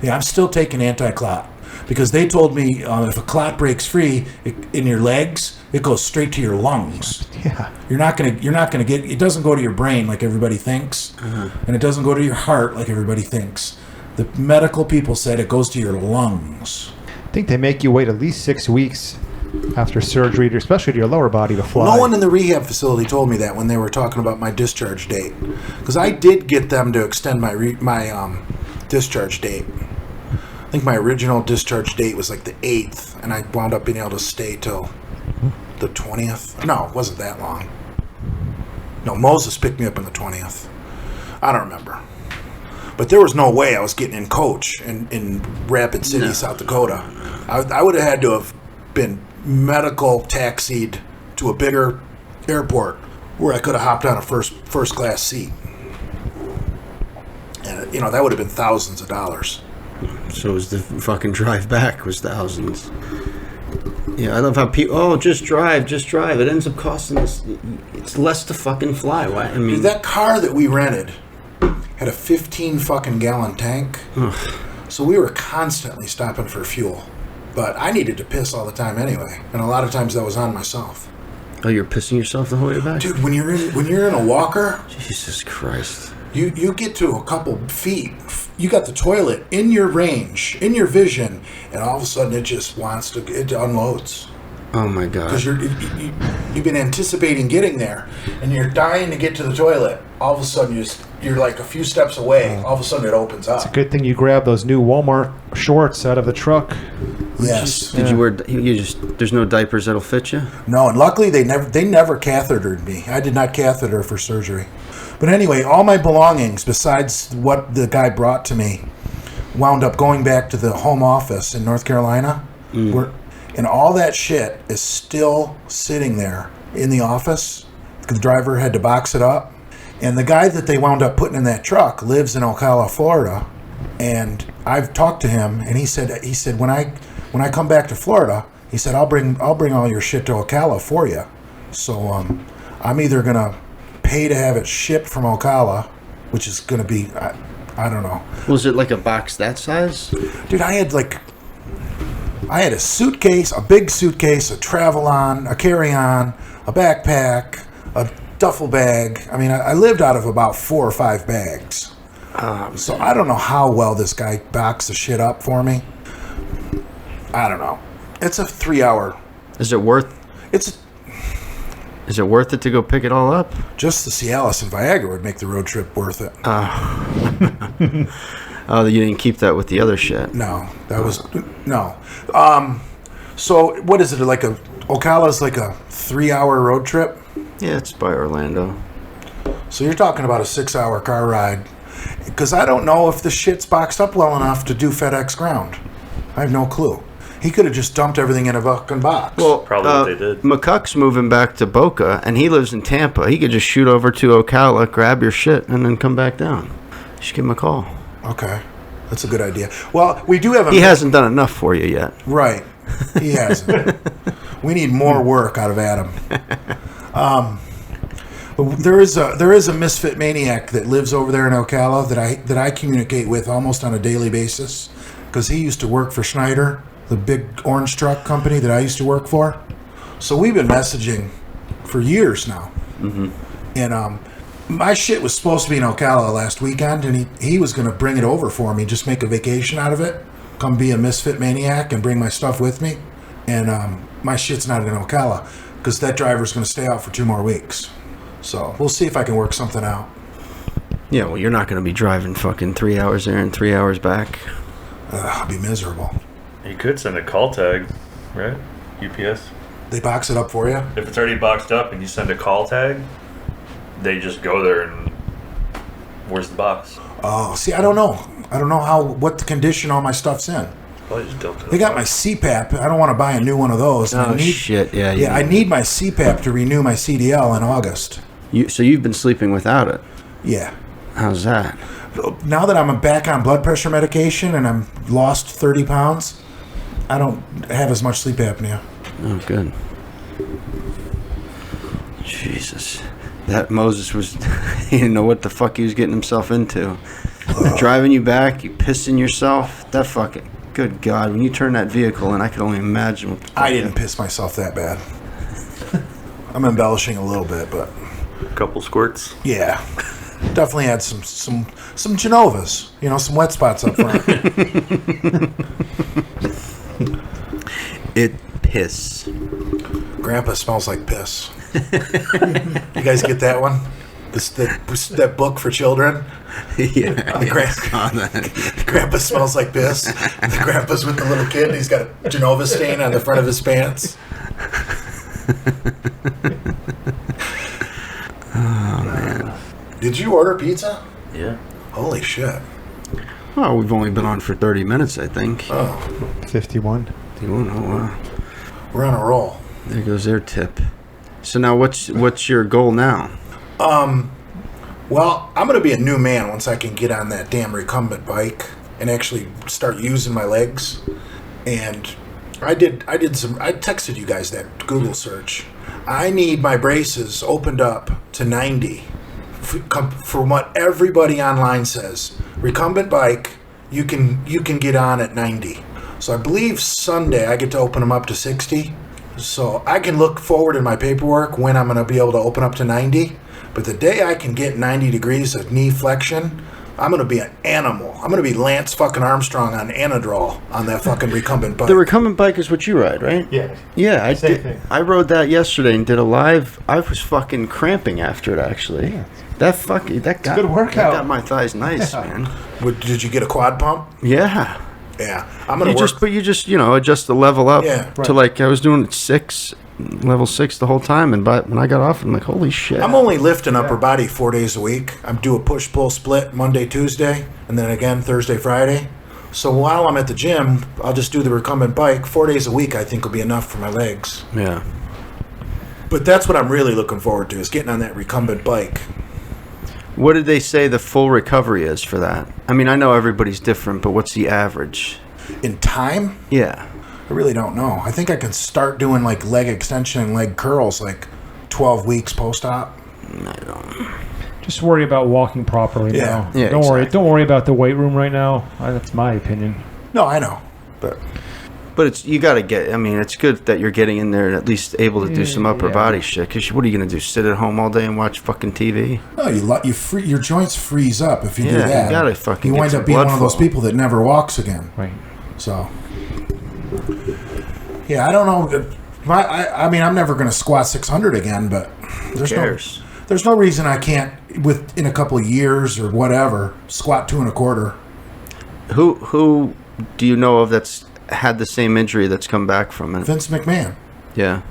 Yeah, I'm still taking anti-clot. Because they told me if a clot breaks free in your legs, it goes straight to your lungs. Yeah, you're not gonna get. It doesn't go to your brain like everybody thinks, and it doesn't go to your heart like everybody thinks. The medical people said it goes to your lungs. I think they make you wait at least 6 weeks after surgery, especially to your lower body, to fly. No one in the rehab facility told me that when they were talking about my discharge date, because I did get them to extend my discharge date. I think my original discharge date was like the 8th, and I wound up being able to stay till the 20th. No, it wasn't that long. No, Moses picked me up on the 20th. I don't remember. But there was no way I was getting in coach in Rapid City, South Dakota. I would have had to have been medical taxied to a bigger airport where I could have hopped on a first class seat. And, you know, that would have been thousands of dollars. So was the fucking drive back was thousands. Yeah, I love how people, just drive. It ends up costing us, it's less to fucking fly. Why? I mean, dude, that car that we rented had a 15 fucking gallon tank. So we were constantly stopping for fuel. But I needed to piss all the time anyway. And a lot of times that was on myself. Oh, you're pissing yourself the whole way back? Dude, when you're in a walker, Jesus Christ. You get to a couple feet, you got the toilet in your range, in your vision, and all of a sudden it unloads. Oh my God. Because you've been anticipating getting there, and you're dying to get to the toilet. All of a sudden you're like a few steps away. All of a sudden it opens up. It's a good thing you grabbed those new Walmart shorts out of the truck. Yes. Did you wear? There's no diapers that'll fit you. No, and luckily they never cathetered me. I did not catheter for surgery. But anyway, all my belongings, besides what the guy brought to me, wound up going back to the home office in North Carolina. And all that shit is still sitting there in the office. The driver had to box it up. And the guy that they wound up putting in that truck lives in Ocala, Florida. And I've talked to him, and he said when I come back to Florida, he said I'll bring all your shit to Ocala for you. So I'm either gonna pay to have it shipped from Ocala, which is gonna be I don't know. Was it like a box that size? Dude, I had a suitcase, a big suitcase, a travel-on, a carry-on, a backpack, a duffel bag. I mean, I lived out of about 4 or 5 bags. So I don't know how well this guy boxed the shit up for me. I don't know. It's a 3-hour. Is it worth it to go pick it all up? Just the Cialis and Viagra would make the road trip worth it. Oh, you didn't keep that with the other shit. No, that was no. So what is it like? Ocala's like a 3-hour road trip. Yeah, it's by Orlando. So you're talking about a 6-hour car ride. Because I don't know if the shit's boxed up well enough to do FedEx ground. I have no clue. He could have just dumped everything in a fucking box. Well, probably what they did. McCuck's moving back to Boca, and he lives in Tampa. He could just shoot over to Ocala, grab your shit, and then come back down. You should give him a call. Okay. That's a good idea. Well, we do have He hasn't done enough for you yet. Right. He hasn't. We need more work out of Adam. But there is a misfit maniac that lives over there in Ocala that I communicate with almost on a daily basis, because he used to work for Schneider, the big orange truck company that I used to work for. So we've been messaging for years now. Mm-hmm. And my shit was supposed to be in Ocala last weekend, and he was going to bring it over for me, just make a vacation out of it, come be a misfit maniac and bring my stuff with me. And my shit's not in Ocala because that driver's going to stay out for 2 more weeks. So we'll see if I can work something out. Yeah, well, you're not going to be driving fucking 3 hours there and 3 hours back. I'll be miserable. You could send a call tag, right? UPS. They box it up for you? If it's already boxed up and you send a call tag, they just go there and where's the box? Oh, see, I don't know. What the condition all my stuff's in. Probably just dumped it. They got my CPAP. I don't want to buy a new one of those. Oh, shit. Yeah. Yeah, I need my CPAP to renew my CDL in August. So you've been sleeping without it? Yeah. How's that? Now that I'm back on blood pressure medication and I'm lost 30 pounds, I don't have as much sleep apnea. Oh, good. Jesus. That Moses was, he didn't know what the fuck he was getting himself into. Driving you back, you pissing yourself. That fucking, good God, when you turn that vehicle in, I could only imagine what the fuck. I didn't piss myself that bad. I'm embellishing a little bit, but. A couple squirts. Yeah. Definitely had some Genovas, some wet spots up front. It piss. Grandpa smells like piss. You guys get that one? That book for children? Yeah. Grandpa smells like piss. The grandpa's with the little kid and he's got a Genova stain on the front of his pants. Oh, man. Did you order pizza? Yeah. Holy shit. Well, we've only been on for 30 minutes, I think. Oh. 51. Oh, wow. We're on a roll. There goes their tip. So now what's your goal now? Well, I'm going to be a new man once I can get on that damn recumbent bike and actually start using my legs. And I texted you guys that Google search. I need my braces opened up to 90 from what everybody online says. Recumbent bike, you can get on at 90. So I believe Sunday I get to open them up to 60. So I can look forward in my paperwork when I'm going to be able to open up to 90. But the day I can get 90 degrees of knee flexion, I'm going to be an animal. I'm going to be Lance fucking Armstrong on Anadrol on that fucking recumbent bike. The recumbent bike is what you ride, right? Yeah. Yeah, I did. I rode that yesterday and did a live. I was fucking cramping after it, actually. Yeah. That got good workout. That got my thighs nice, man. Did you get a quad pump? Yeah. Yeah. I'm going to work. But you just, adjust the level up to like, I was doing level 6 the whole time, and when I got off, I'm like, holy shit. I'm only lifting upper body 4 days a week. I do a push-pull split Monday, Tuesday, and then again Thursday, Friday. So while I'm at the gym, I'll just do the recumbent bike. 4 days a week I think will be enough for my legs. Yeah. But that's what I'm really looking forward to, is getting on that recumbent bike. What did they say the full recovery is for that? I mean, I know everybody's different, but what's the average? In time? Yeah. I really don't know. I think I can start doing like leg extension and leg curls like 12 weeks post-op. I don't. Just worry about walking properly now. Yeah, don't worry. Don't worry about the weight room right now. That's my opinion. No, I know. But you got to get. I mean, it's good that you're getting in there and at least able to do some upper body shit. Because what are you gonna do? Sit at home all day and watch fucking TV? No, your joints freeze up if you do that. You gotta fucking. You wind up being one of those people that never walks again. Right. So. Yeah, I don't know. I mean, I'm never going to squat 600 again, but there's no reason I can't, in a couple of years or whatever, squat 2 1/4. Who do you know of that's had the same injury that's come back from it? Vince McMahon. Yeah.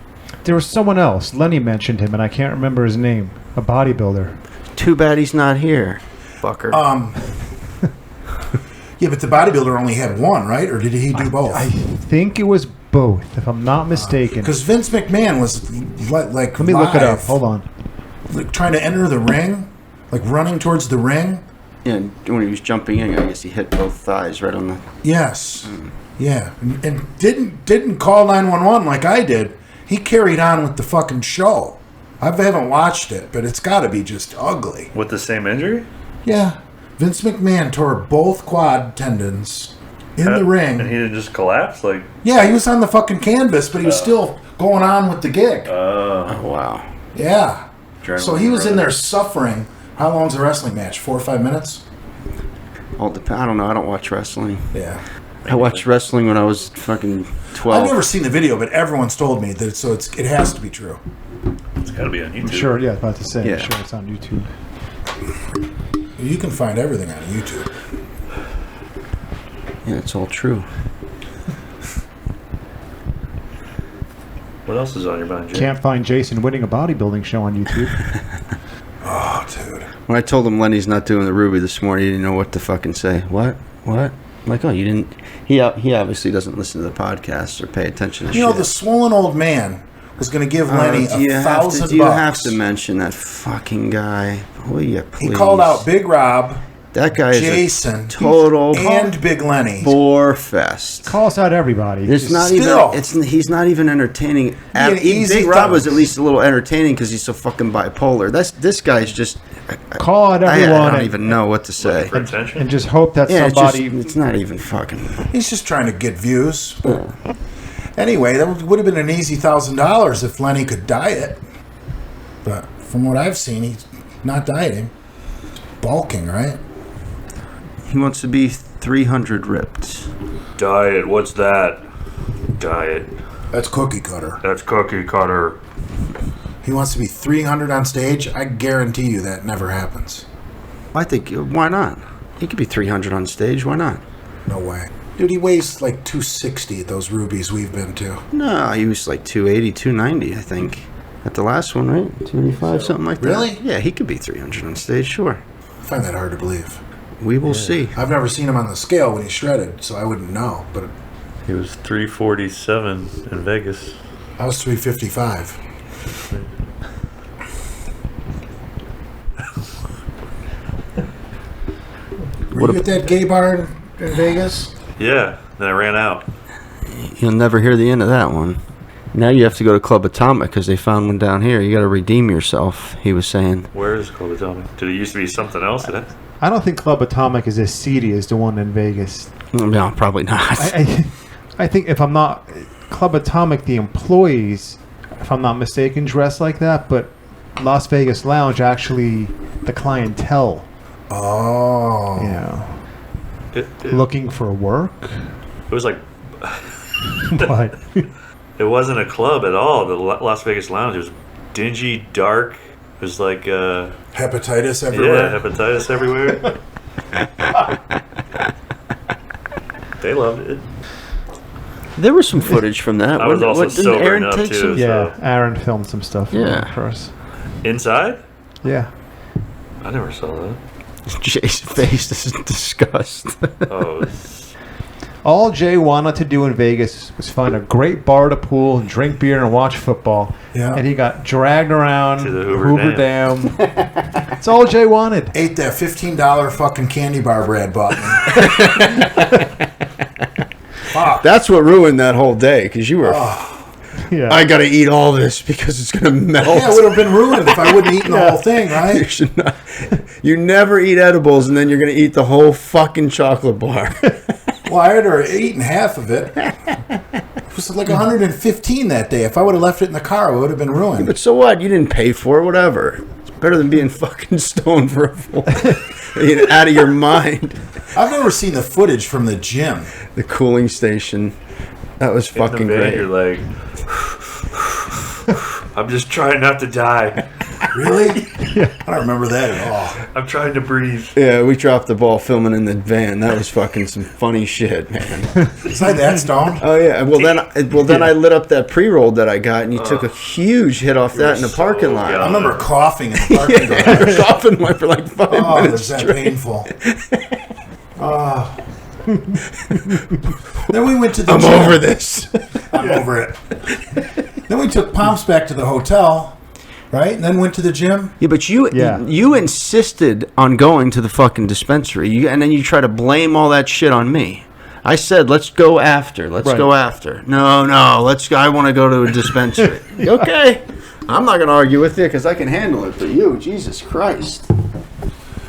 There was someone else. Lenny mentioned him, and I can't remember his name. A bodybuilder. Too bad he's not here, fucker. Yeah, but the bodybuilder only had one, right? Or did he do both? I think it was both, if I'm not mistaken. Because Vince McMahon was like Let me look it up. Hold on. Like trying to enter the ring, like running towards the ring. Yeah, when he was jumping in, I guess he hit both thighs right on the. Yes. Yeah, and didn't call 911 like I did. He carried on with the fucking show. I haven't watched it, but it's got to be just ugly. With the same injury? Yeah. Vince McMahon tore both quad tendons in the ring. And he didn't just collapse? Yeah, he was on the fucking canvas, but he was still going on with the gig. Oh, wow. Yeah. So he was in there suffering. How long's the wrestling match? 4 or 5 minutes? I don't know. I don't watch wrestling. Yeah. I watched wrestling when I was fucking 12. I've never seen the video, but everyone's told me that, so it has to be true. It's got to be on YouTube. I'm sure, about to say. Yeah. I'm sure it's on YouTube. You can find everything on YouTube. Yeah, it's all true. What else is on your mind, Jay? Can't find Jason winning a bodybuilding show on YouTube. Oh, dude. When I told him Lenny's not doing the Ruby this morning, he didn't know what to fucking say. What? I'm like, oh, you didn't... He obviously doesn't listen to the podcast or pay attention to shit. You know, the swollen old man was going to give Lenny $1,000. You have to mention that fucking guy. Will you please? He called out Big Rob, that guy Jason, is a total and Big Lenny. Borefest. Calls out everybody. He's not even entertaining. Big Rob was at least a little entertaining because he's so fucking bipolar. This guy's just call out everyone. I don't even know what to say. And just hope that somebody. It's not even fucking. He's just trying to get views. Anyway, that would have been an easy $1,000 if Lenny could diet. But from what I've seen, he's not dieting. He's bulking, right? He wants to be 300 ripped. Diet, what's that? Diet. That's cookie cutter. That's cookie cutter. He wants to be 300 on stage. I guarantee you that never happens. I think, why not? He could be 300 on stage. Why not? No way. Dude, he weighs like 260 at those Rubies we've been to. No, he was like 280, 290, I think. At the last one, right? 285, something like that. Really? Yeah, he could be 300 on stage, sure. I find that hard to believe. We will see. I've never seen him on the scale when he's shredded, so I wouldn't know. But he was 347 in Vegas. I was 355. Were you at that gay bar in Vegas? Yeah, then I ran out. You'll never hear the end of that one. Now you have to go to Club Atomic because they found one down here. You got to redeem yourself, he was saying. Where is Club Atomic? Did it used to be something else? I don't think Club Atomic is as seedy as the one in Vegas. No, probably not. I think if I'm not... Club Atomic, the employees, if I'm not mistaken, dress like that, but Las Vegas Lounge, actually, the clientele. Oh. You know, looking for work. It was like... What? It wasn't a club at all. The Las Vegas Lounge, it was dingy, dark. It was like... hepatitis everywhere? Yeah, hepatitis everywhere. They loved it. There was some footage from that. I was also sobering up, too. Some? Yeah, Aaron filmed some stuff for us. Inside? Yeah. I never saw that. Jay's face is disgust. Oh, all Jay wanted to do in Vegas was find a great bar to pool, drink beer, and watch football. Yeah. And he got dragged around to the Hoover Dam. That's all Jay wanted. Ate that $15 fucking candy bar Brad bought me. Fuck. That's what ruined that whole day, because you were... Yeah. I got to eat all this because it's going to melt. Yeah, it would have been ruined if I wouldn't have eaten the whole thing, right? You should not. You never eat edibles, and then you're going to eat the whole fucking chocolate bar. Well, I had already eaten half of it. It was like 115 that day. If I would have left it in the car, it would have been ruined. But so what? You didn't pay for it, whatever. It's better than being fucking stoned for a full... out of your mind. I've never seen the footage from the gym. The cooling station. That was fucking great. You're like... I'm just trying not to die. Really? Yeah. I don't remember that at all. I'm trying to breathe. Yeah, we dropped the ball filming in the van. That was fucking some funny shit, man. Is that that stoned? Oh yeah. Well then I lit up that pre-roll that I got, and you took a huge hit off that in the parking lot. I remember coughing in the parking lot. I was coughing went for like 5 minutes. Was that painful? Then we went to the gym. Over this. I'm over it. Then we took Pomps back to the hotel, right? And then went to the gym. Yeah, but you insisted on going to the fucking dispensary, and then you try to blame all that shit on me. I said, let's go after. Go after. No, let's go. I want to go to a dispensary. Okay. I'm not going to argue with you because I can handle it, but you, Jesus Christ.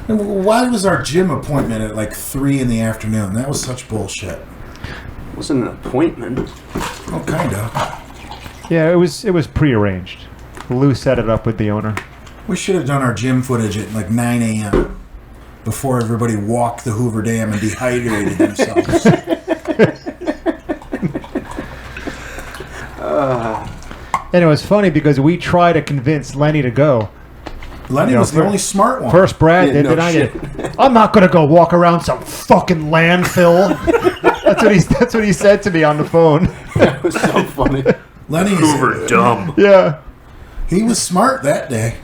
And why was our gym appointment at like 3 in the afternoon? That was such bullshit. It wasn't an appointment. Oh, kind of. Yeah, it was prearranged. Lou set it up with the owner. We should have done our gym footage at like 9 a.m. before everybody walked the Hoover Dam and dehydrated themselves. And it was funny because we tried to convince Lenny to go. Lenny was the only smart one. First Brad did, then I did. I'm not going to go walk around some fucking landfill. That's what he said to me on the phone. That was so funny. Lenny's Hoover dumb. Yeah. He was smart that day.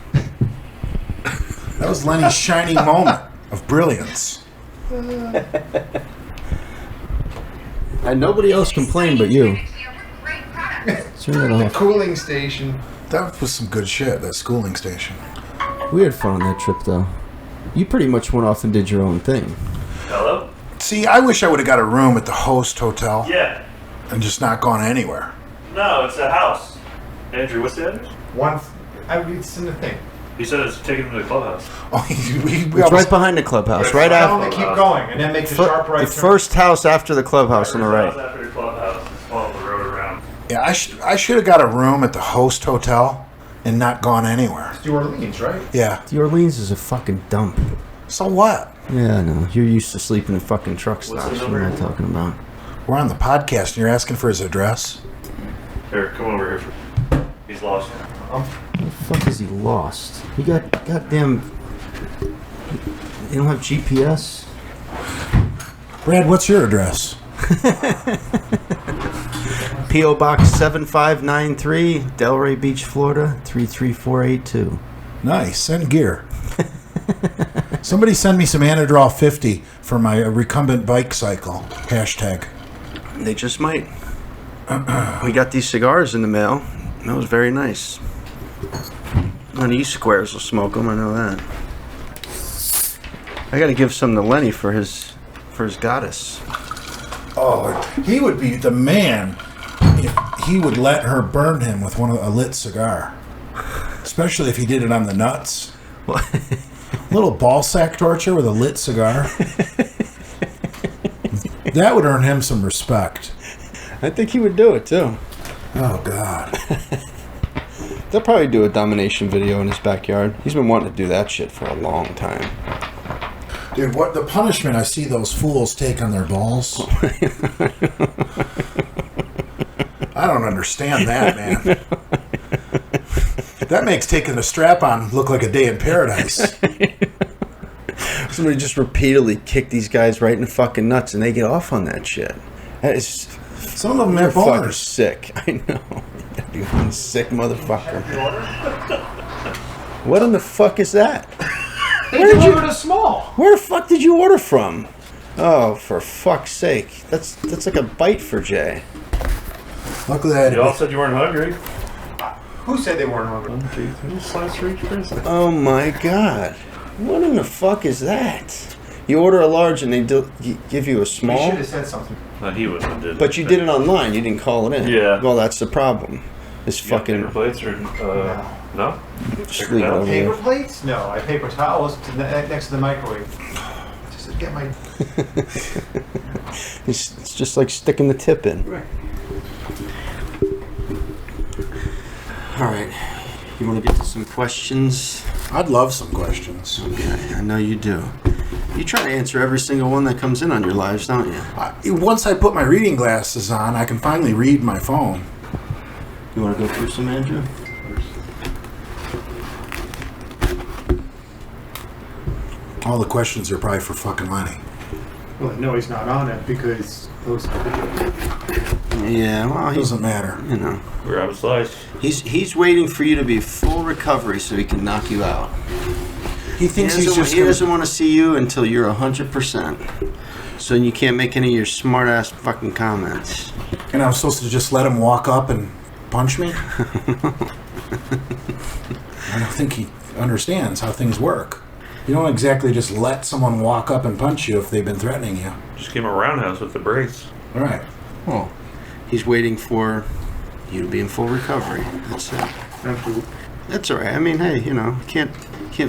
That was Lenny's shining moment of brilliance. And nobody else complained but you. Turn it off. Cooling station. That was some good shit, that schooling station. We had fun on that trip, though. You pretty much went off and did your own thing. Hello? See, I wish I would have got a room at the host hotel. Yeah. And just not gone anywhere. No, it's a house. Andrew, what's the address? It's in the thing. He said it's taking him to the clubhouse. Oh, It's right behind the clubhouse, right after. Keep going, and then make the sharp right the first house after the clubhouse on the right. After the clubhouse, it's follow the road around. Yeah, I should have got a room at the host hotel and not gone anywhere. New Orleans, right? Yeah. The Orleans is a fucking dump. So what? Yeah, I know. You're used to sleeping in fucking truck stops. What am I talking about? We're on the podcast and you're asking for his address? Here, come over here. He's lost. Where the fuck is he lost? He got goddamn... You don't have GPS? Brad, what's your address? P.O. Box 7593, Delray Beach, Florida, 33482. Nice. Send gear. Somebody send me some Anadrol 50 for my recumbent bike cycle. Hashtag. They just might. We got these cigars in the mail. That was very nice. None of you squares will smoke them, I know that. I got to give some to Lenny for his goddess. Oh, he would be the man he would let her burn him with a lit cigar, especially if he did it on the nuts. Little ball sack torture with a lit cigar. That would earn him some respect. I think he would do it too. Oh God. They'll probably do a domination video in his backyard. He's been wanting to do that shit for a long time. Dude, what the punishment I see those fools take on their balls? I don't understand that, man. That makes taking the strap on look like a day in paradise. Somebody just repeatedly kick these guys right in the fucking nuts and they get off on that shit. That is... Some of them have fucking boners. Sick. I know. You one sick motherfucker. What in the fuck is that? They delivered a small. Where the fuck did you order from? Oh, for fuck's sake. That's like a bite for Jay. Luckily, I You all said you weren't hungry. Who said they weren't hungry? Slice for each person. Oh my god. What in the fuck is that? You order a large and they give you a You small? should have said something. No, he wouldn't have did. But you did it online. You didn't call it in. Yeah. Well, that's the problem. This You got fucking... paper plates or no? Just Paper leave it towels? over there. Paper plates? No, I paper towels next to the microwave. Just to get my... It's just like sticking the tip in. Right. All right. You want to get to some questions? I'd love some questions. Okay, I know you do. You try to answer every single one that comes in on your lives, don't you? Once I put my reading glasses on, I can finally read my phone. You want to go through some, Andrew? All the questions are probably for fucking Lenny. Well, no, he's not on it because those... Yeah, well, It doesn't matter. you know. Grab a slice. He's waiting for you to be full recovery so he can knock you out. He thinks he's just He doesn't want to see you until you're 100%. So you can't make any of your smart ass fucking comments. And I'm supposed to just let him walk up and punch me? I don't think he understands how things work. You don't exactly just let someone walk up and punch you if they've been threatening you. Just give him a roundhouse with the brace. All right. Oh, he's waiting for you to be in full recovery. That's it. That's all right. I mean, hey, you know, can't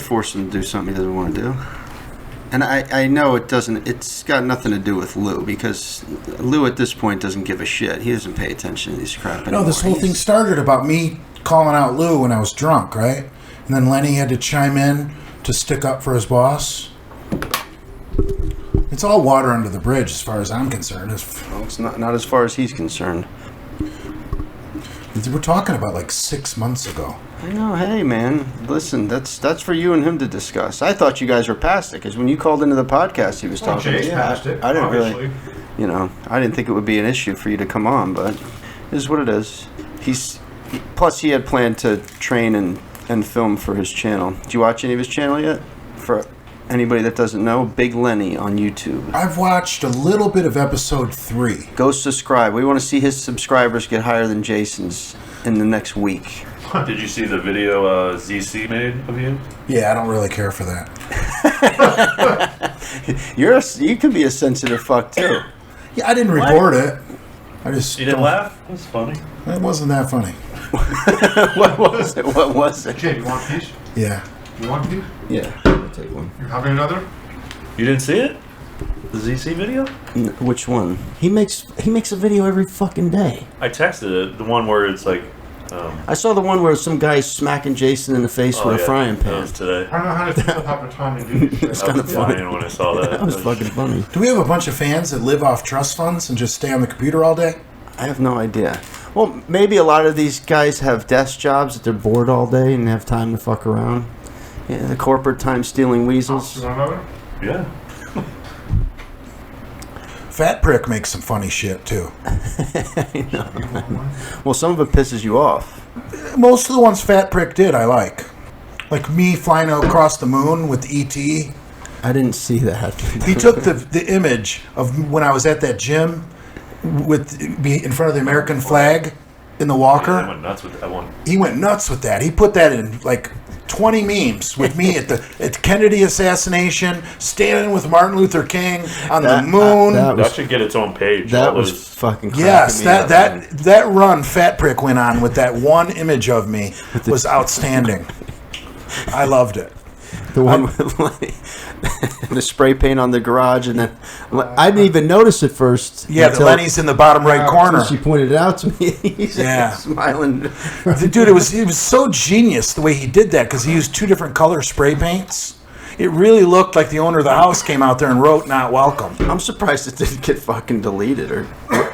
force him to do something he doesn't want to do. And I know it doesn't. It's got nothing to do with Lou because Lou at this point doesn't give a shit. He doesn't pay attention to these crap anymore. No, this whole thing started about me calling out Lou when I was drunk, right? And then Lenny had to chime in to stick up for his boss. It's all water under the bridge as far as I'm concerned. Well, it's not as far as he's concerned. We're talking about like 6 months ago. I know. Hey, man, listen. That's for you and him to discuss. I thought you guys were past it because when you called into the podcast, he was talking. Jay's to you. past it. I didn't obviously. really, you know, I didn't think it would be an issue for you to come on, but it is what it is. Plus he had planned to train and film for his channel. Did you watch any of his channel yet? For anybody that doesn't know, Big Lenny on YouTube. I've watched a little bit of episode 3. Go subscribe. We want to see his subscribers get higher than Jason's in the next week. Did you see the video ZC made of you? Yeah, I don't really care for that. You can be a sensitive fuck too. Yeah, I didn't record it. I just... You didn't laugh? It was funny. It wasn't that funny. What was it? What was it? Jay, you want a piece? Yeah. You want a piece? Yeah, I'll take one. You're having another? You didn't see it? The ZC video? Which one? He makes a video every fucking day. I texted it. The one where it's like... I saw the one where some guy's smacking Jason in the face with a frying That pan. was today. I don't know how to feel about the time to do this shit. It's I kind was of funny. dying when I saw that. That was fucking funny. Do we have a bunch of fans that live off trust funds and just stay on the computer all day? I have no idea. Well, maybe a lot of these guys have desk jobs that they're bored all day and have time to fuck around. Yeah, the corporate time-stealing weasels. You want another? Yeah. Fat Prick makes some funny shit, too. I know. Well, some of it pisses you off. Most of the ones Fat Prick did, I like. Like me flying across the moon with E.T. I didn't see that. He took the image of when I was at that gym with in front of the American flag in the walker. I went nuts with that one. He went nuts with that. He put that in like 20 memes with me at Kennedy assassination, standing with Martin Luther King on the moon. That should get its own page. That was fucking crazy. Yes, that run Fat Prick went on with that one image of me was outstanding. I loved it. The one with the spray paint on the garage, and then I didn't even notice it first. Yeah, the Lenny's in the bottom right corner. She pointed it out to me. He's smiling. Dude, it was so genius the way he did that because he used 2 different color spray paints. It really looked like the owner of the house came out there and wrote "Not welcome." I'm surprised it didn't get fucking deleted or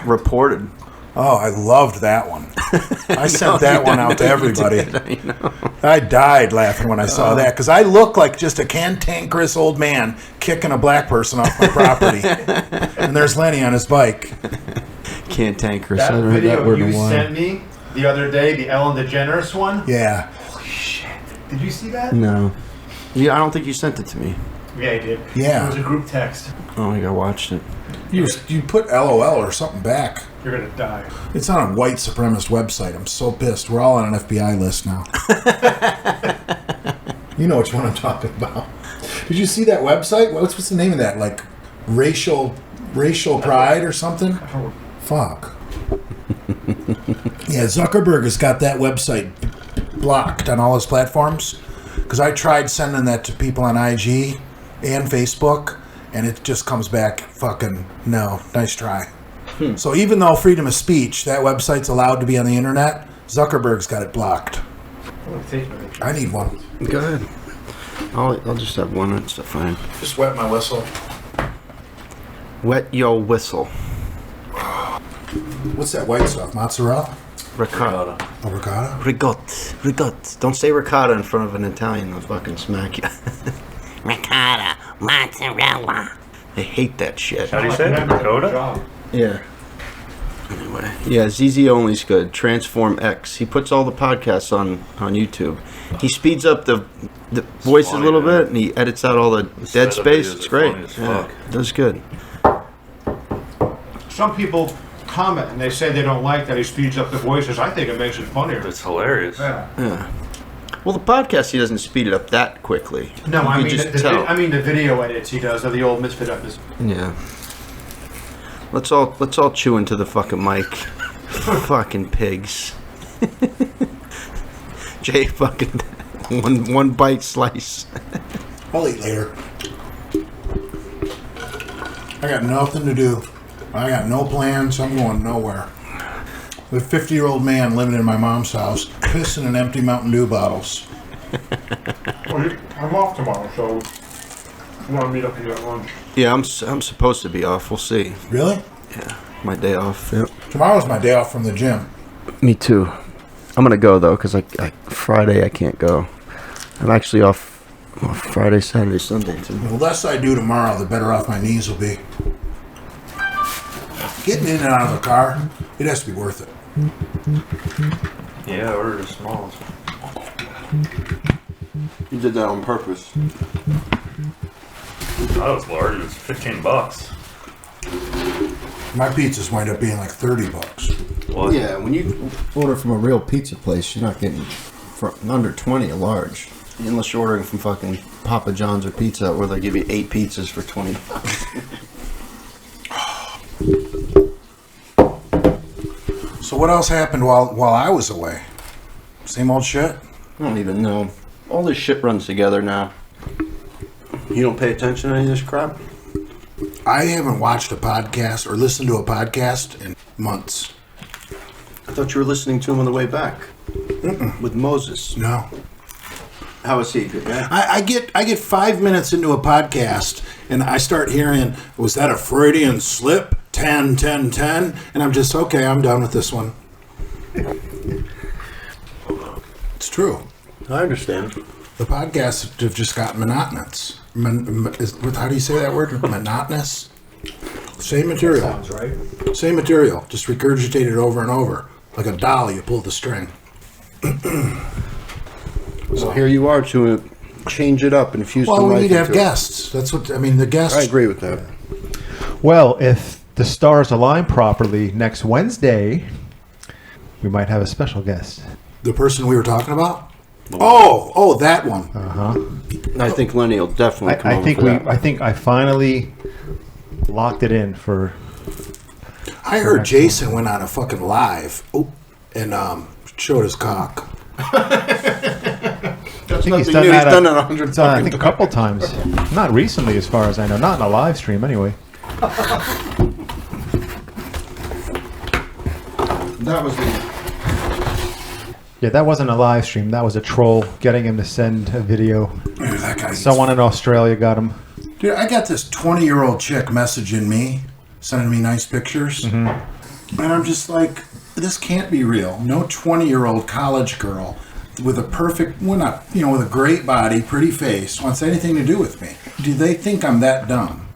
reported. Oh, I loved that one. I sent that one out to everybody. I died laughing when I saw that because I look like just a cantankerous old man kicking a black person off my property. And there's Lenny on his bike. Cantankerous. That I haven't heard video that word you in a while. sent me the other day, the Ellen DeGeneres one. Yeah. Holy shit! Did you see that? No. Yeah, I don't think you sent it to me. Yeah, I did. Yeah. It was a group text. Oh, I watched it. You put LOL or something back. You're gonna die. It's on a white supremacist website. I'm so pissed. We're all on an FBI list now. You know which one I'm talking about. Did you see that website? What's the name of that? Like racial pride or something? Fuck. Yeah, Zuckerberg has got that website blocked on all his platforms. Because I tried sending that to people on IG and Facebook, and it just comes back fucking no. Nice try. So even though freedom of speech, that website's allowed to be on the internet, Zuckerberg's got it blocked. I need one. Go ahead. I'll just have one. It's fine. Just wet my whistle. Wet your whistle. What's that white stuff? Mozzarella? Ricotta. Oh, ricotta? Ricotta. Don't say ricotta in front of an Italian. They'll fucking smack you. Ricotta. Mozzarella. I hate that shit. How do you say it? Ricotta? Yeah. Anyway. Yeah, ZZ Only's good. Transform X. He puts all the podcasts on YouTube. He speeds up the voice a little bit, and he edits out all the dead space. It's great. Yeah, does good. Some people comment and they say they don't like that he speeds up the voices. I think it makes it funnier. It's hilarious. Yeah. Well, the podcast, he doesn't speed it up that quickly. No, I mean I mean the video edits he does of the old Misfit episodes. Yeah. Let's all chew into the fucking mic. Fucking pigs. Jay fucking one bite slice. I'll eat later. I got nothing to do. I got no plans. I'm going nowhere. With a 50-year-old man living in my mom's house, pissing in empty Mountain Dew bottles. Well, I'm off tomorrow, so if you want to meet up and get lunch. Yeah, I'm supposed to be off. We'll see. Really? Yeah, my day off. Yep. Tomorrow's my day off from the gym. Me too. I'm gonna go though, cause Friday I can't go. I'm actually off Friday, Saturday, Sunday too. The less I do tomorrow, the better off my knees will be. Getting in and out of the car, it has to be worth it. Yeah, order the smalls. You did that on purpose. That was large. It was $15. My pizzas wind up being like $30. What? Yeah, when you order from a real pizza place, you're not getting under 20 a large. Unless you're ordering from fucking Papa John's or Pizza Hut, where they give you 8 pizzas for $20. So what else happened while I was away? Same old shit? I don't even know. All this shit runs together now. You don't pay attention to any of this crap? I haven't watched a podcast or listened to a podcast in months. I thought you were listening to him on the way back. With Moses. No. How is he? Good guy? I get 5 minutes into a podcast and I start hearing, was that a Freudian slip? 10, 10, 10? And I'm just, okay, I'm done with this one. It's true. I understand. The podcasts have just gotten monotonous. How do you say that word? Monotonous? Same material. Sounds right. Same material. Just regurgitated over and over. Like a doll, you pull the string. So here you are to change it up, infuse some life. Well, we need to have into it. guests. That's what, I mean, the guests. I agree with that. Well, if the stars align properly next Wednesday, we might have a special guest. The person we were talking about? Oh, that one. I think Lenny will definitely come over for that. I think I finally locked it in for. I heard Jason went on a fucking live and showed his cock. I think he's done that. He's done it 100 times. I think a couple times. Not recently, as far as I know. Not in a live stream, anyway. That was Yeah, that wasn't a live stream. That was a troll getting him to send a video. Dude, that guy. Someone in Australia got him. Dude, I got this 20-year-old chick messaging me, sending me nice pictures, and I'm just like, this can't be real. No 20-year-old college girl with a perfect, with a great body, pretty face, wants anything to do with me. Do they think I'm that dumb?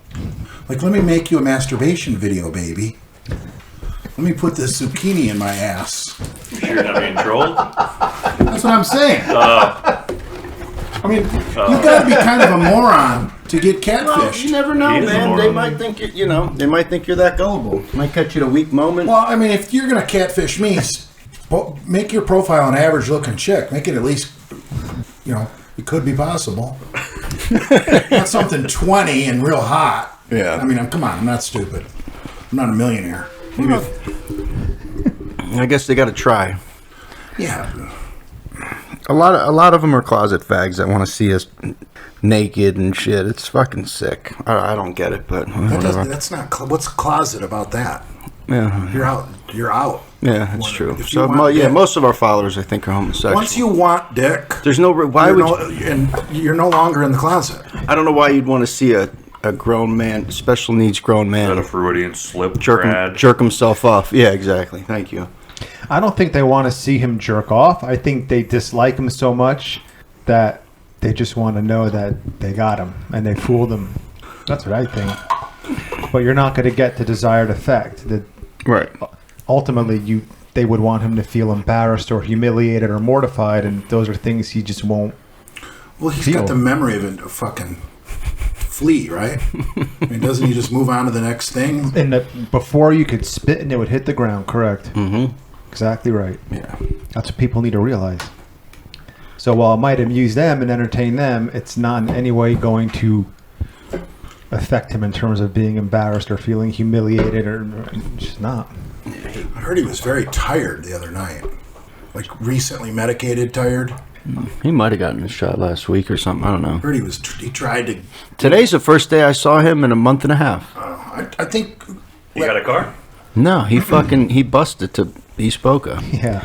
Like, let me make you a masturbation video, baby. Let me put this zucchini in my ass. You sure you're not being trolled? That's what I'm saying. I mean, you've got to be kind of a moron to get catfished. Well, you never know, man. They might think they might think you're that gullible. Might catch you at a weak moment. Well, I mean, if you're gonna catfish me, make your profile an average-looking chick. Make it at least, it could be possible. Not something 20 and real hot. Yeah. I mean, come on, I'm not stupid. I'm not a millionaire. Maybe I guess they got to try. Yeah. A lot of them are closet fags that want to see us naked and shit. It's fucking sick. I don't get it, but whatever. That's not. What's closet about that? Yeah. You're out. You're out. Yeah, that's true. So most of our followers, I think, are homosexual. Once you want dick, there's no why and you're no longer in the closet. I don't know why you'd want to see a grown man, special needs grown man, not a Freudian slip, jerk himself off. Yeah, exactly. Thank you. I don't think they want to see him jerk off. I think they dislike him so much that they just want to know that they got him and they fooled him. That's what I think. But you're not going to get the desired effect. Right. Ultimately, they would want him to feel embarrassed or humiliated or mortified, and those are things he just won't. Well, he's got the memory of a fucking flea, right? I mean, doesn't he just move on to the next thing? And before you could spit and it would hit the ground, correct? Mm-hmm. Exactly right. Yeah. That's what people need to realize. So while it might amuse them and entertain them, it's not in any way going to affect him in terms of being embarrassed or feeling humiliated, or just not. I heard he was very tired the other night. Like recently medicated tired. He might have gotten a shot last week or something. I don't know. I heard he tried to. Today's the first day I saw him in a month and a half. I think. He got a car? No, he busted to Bespoka. Yeah.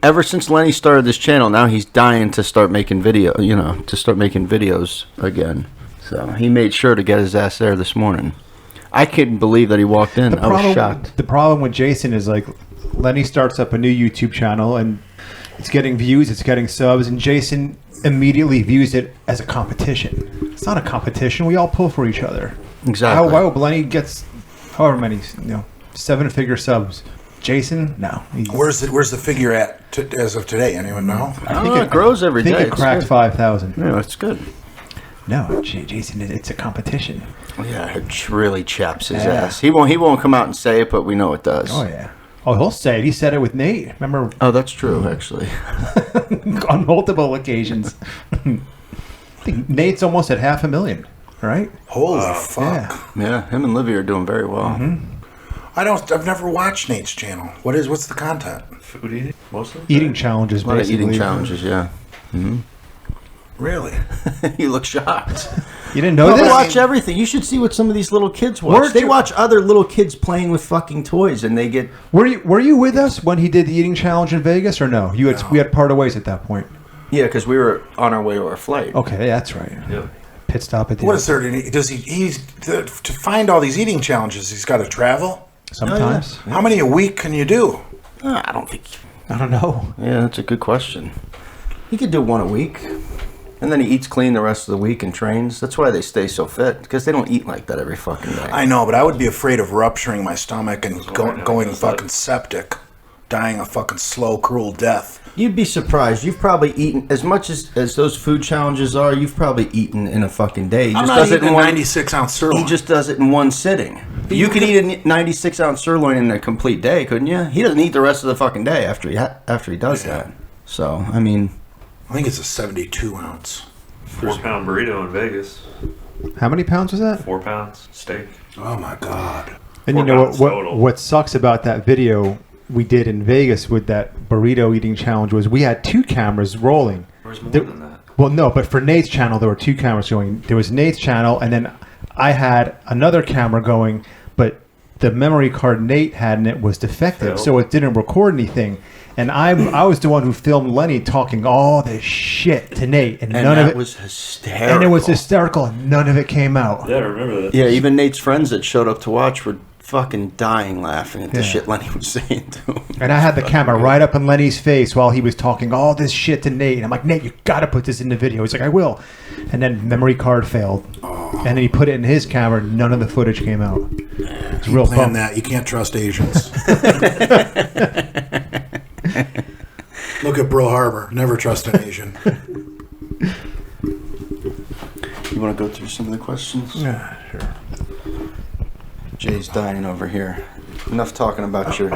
Ever since Lenny started this channel, now he's dying to start making videos again. So he made sure to get his ass there this morning. I couldn't believe that he walked in. I was shocked. The problem with Jason is, like, Lenny starts up a new YouTube channel and it's getting views, it's getting subs, and Jason immediately views it as a competition. It's not a competition. We all pull for each other. Exactly. Why would Lenny gets however many, 7-figure subs? Jason, no. Where's the figure at as of today? Anyone know? I think it grows every day. I think it cracked 5,000. Yeah, that's good. No, Jason, it's a competition. Yeah, it really chaps his ass. He won't come out and say it, but we know it does. Oh yeah. Oh, he'll say it. He said it with Nate. Remember? Oh, that's true, actually. On multiple occasions. I think Nate's almost at 500,000, right? Holy fuck! Yeah, him and Livy are doing very well. Mm-hmm. I've never watched Nate's channel. What's the content? Food eating, mostly. Eating challenges, basically. A lot of eating challenges, yeah. Mm-hmm. Really? You look shocked. You didn't know this? Watch everything. You should see what some of these little kids watch. They watch other little kids playing with fucking toys, and they get. Were you with us when he did the eating challenge in Vegas, or no? We had parted ways at that point. Yeah, because we were on our way to our flight. Okay, that's right. Yep. Pit stop at the. What is there? Does to find all these eating challenges? He's got to travel. Sometimes. How many a week can you do? I don't know. Yeah, that's a good question. He could do one a week. And then he eats clean the rest of the week and trains. That's why they stay so fit, because they don't eat like that every fucking day. I know, but I would be afraid of rupturing my stomach and going fucking septic, dying a fucking slow, cruel death. You'd be surprised. You've probably eaten, as much as those food challenges are, you've probably eaten in a fucking day. He I'm just not does eating it in a 96-ounce sirloin. He just does it in one sitting. You could eat a 96-ounce sirloin in a complete day, couldn't you? He doesn't eat the rest of the fucking day after he does that. So, I mean... I think it's a 72 ounce. 4-pound burrito in Vegas. How many pounds was that? 4 pounds steak. Oh my God. And you know what sucks about that video we did in Vegas with that burrito eating challenge was we had 2 cameras rolling. There's more than that. Well, no, but for Nate's channel, there were 2 cameras going. There was Nate's channel, and then I had another camera going, but the memory card Nate had in it was defective, so it didn't record anything. And I was the one who filmed Lenny talking all this shit to Nate, and none of it was hysterical. And it was hysterical, and none of it came out. Yeah, I remember that. Yeah, even Nate's friends that showed up to watch were fucking dying laughing at the shit Lenny was saying to him. And I had the camera right up in Lenny's face while he was talking all this shit to Nate. And I'm like, Nate, you gotta put this in the video. He's like, I will. And then memory card failed. And then he put it in his camera. None of the footage came out. It's real fun. That you can't trust Asians. Look at Pearl Harbor. Never trust an Asian. You want to go through some of the questions? Yeah, sure. Jay's dying over here. Enough talking about your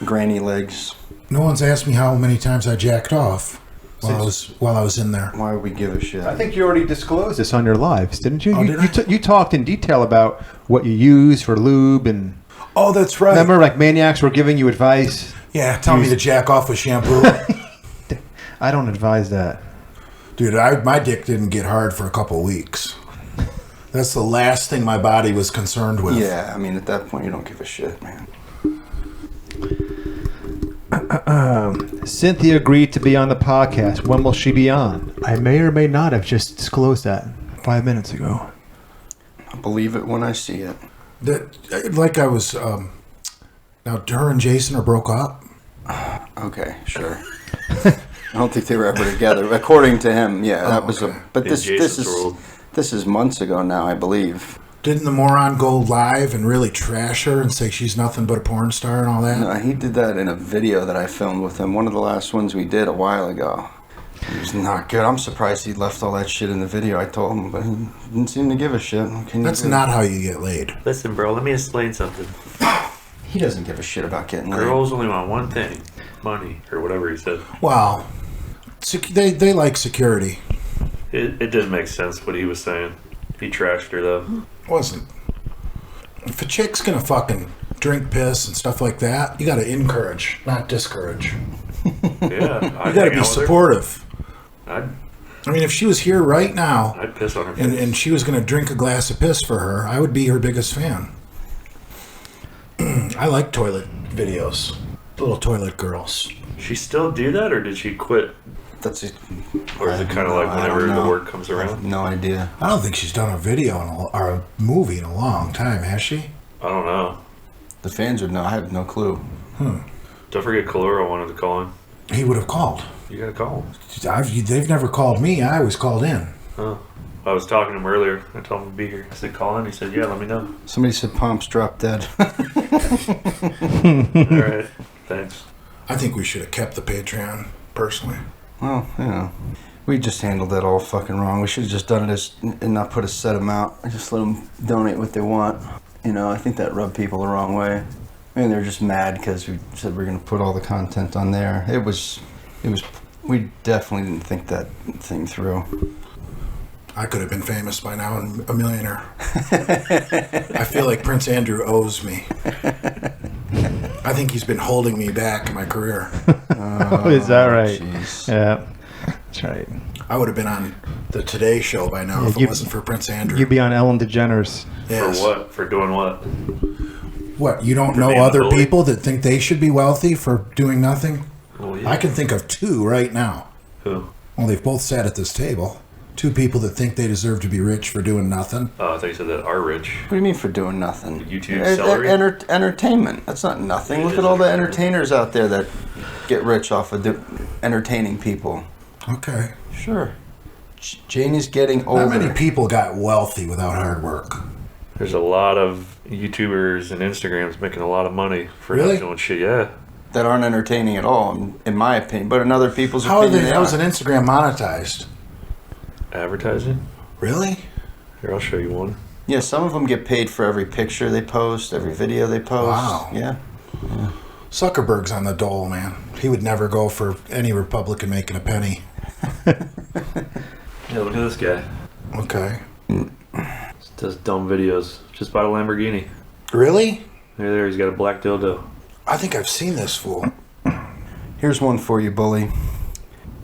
granny legs. No one's asked me how many times I jacked off while I was in there. Why would we give a shit? I think you already disclosed this on your lives, didn't you? Oh, You talked in detail about what you use for lube and. Oh, that's right. Remember, like maniacs were giving you advice. Yeah, tell me to jack off with shampoo. I don't advise that. Dude, my dick didn't get hard for a couple of weeks. That's the last thing my body was concerned with. Yeah, I mean, at that point, you don't give a shit, man. Cynthia agreed to be on the podcast. When will she be on? I may or may not have just disclosed that 5 minutes ago. I'll believe it when I see it. Like I was... now, her and Jason are broke up? Okay, sure. I don't think they were ever together. According to him, yeah, that was okay. But this is months ago now, I believe. Didn't the moron go live and really trash her and say she's nothing but a porn star and all that? No, he did that in a video that I filmed with him. One of the last ones we did a while ago. It was not good. I'm surprised he left all that shit in the video. I told him, but he didn't seem to give a shit. That's not how you get laid. Listen, bro, let me explain something. He doesn't give a shit about getting laid. Girls only want one thing. Money, or whatever he said. Well, they like security. It didn't make sense what he was saying. He trashed her, though. Wasn't. If a chick's gonna fucking drink piss and stuff like that, you gotta encourage, not discourage. Yeah. You gotta be supportive. I mean, if she was here right now, I'd piss on her face. and she was gonna drink a glass of piss for her, I would be her biggest fan. I like toilet videos. Little toilet girls. She still do that, or did she quit? That's it. Or is it kind of like whenever the word comes around? I have no idea. I don't think she's done a video or a movie in a long time, has she? I don't know. The fans would know. I have no clue. Don't forget Kalura wanted to call in. He would have called. You gotta call him. They've never called me. I always called in. Oh. I was talking to him earlier. I told him to be here. I said, call in. He said, yeah, let me know. Somebody said Pomp's dropped dead. All right. Thanks. I think we should have kept the Patreon, personally. Well, you know, we just handled that all fucking wrong. We should have just done it and not put a set amount. Just let them donate what they want. You know, I think that rubbed people the wrong way. I mean, they're just mad because we said we're going to put all the content on there. We definitely didn't think that thing through. I could have been famous by now and a millionaire. I feel like Prince Andrew owes me. I think he's been holding me back in my career. Oh, is that right? Geez. Yeah, that's right. I would have been on the Today Show by now if it wasn't for Prince Andrew. You'd be on Ellen DeGeneres. Yes. For what? For doing what? What, you don't For know being other a bully? people that think they should be wealthy for doing nothing? Well, yeah. I can think of 2 right now. Who? Well, they've both sat at this table. 2 people that think they deserve to be rich for doing nothing. Oh, I thought you said that are rich. What do you mean for doing nothing? YouTube celery? Entertainment. That's not nothing. Look at all the entertainers out there that get rich off of entertaining people. Okay. Sure. Janie's getting older. Not many people got wealthy without hard work. There's a lot of YouTubers and Instagrams making a lot of money for Really? not doing shit. Yeah. That aren't entertaining at all, in my opinion. But in other people's How opinion, is an Instagram monetized? Advertising? Really? Here, I'll show you one. Yeah, some of them get paid for every picture they post, every video they post. Wow. Yeah. Zuckerberg's on the dole, man. He would never go for any Republican making a penny. Yeah, look at this guy. Okay. Just does dumb videos. Just bought a Lamborghini. Really? There, he's got a black dildo. I think I've seen this fool. Here's one for you, bully.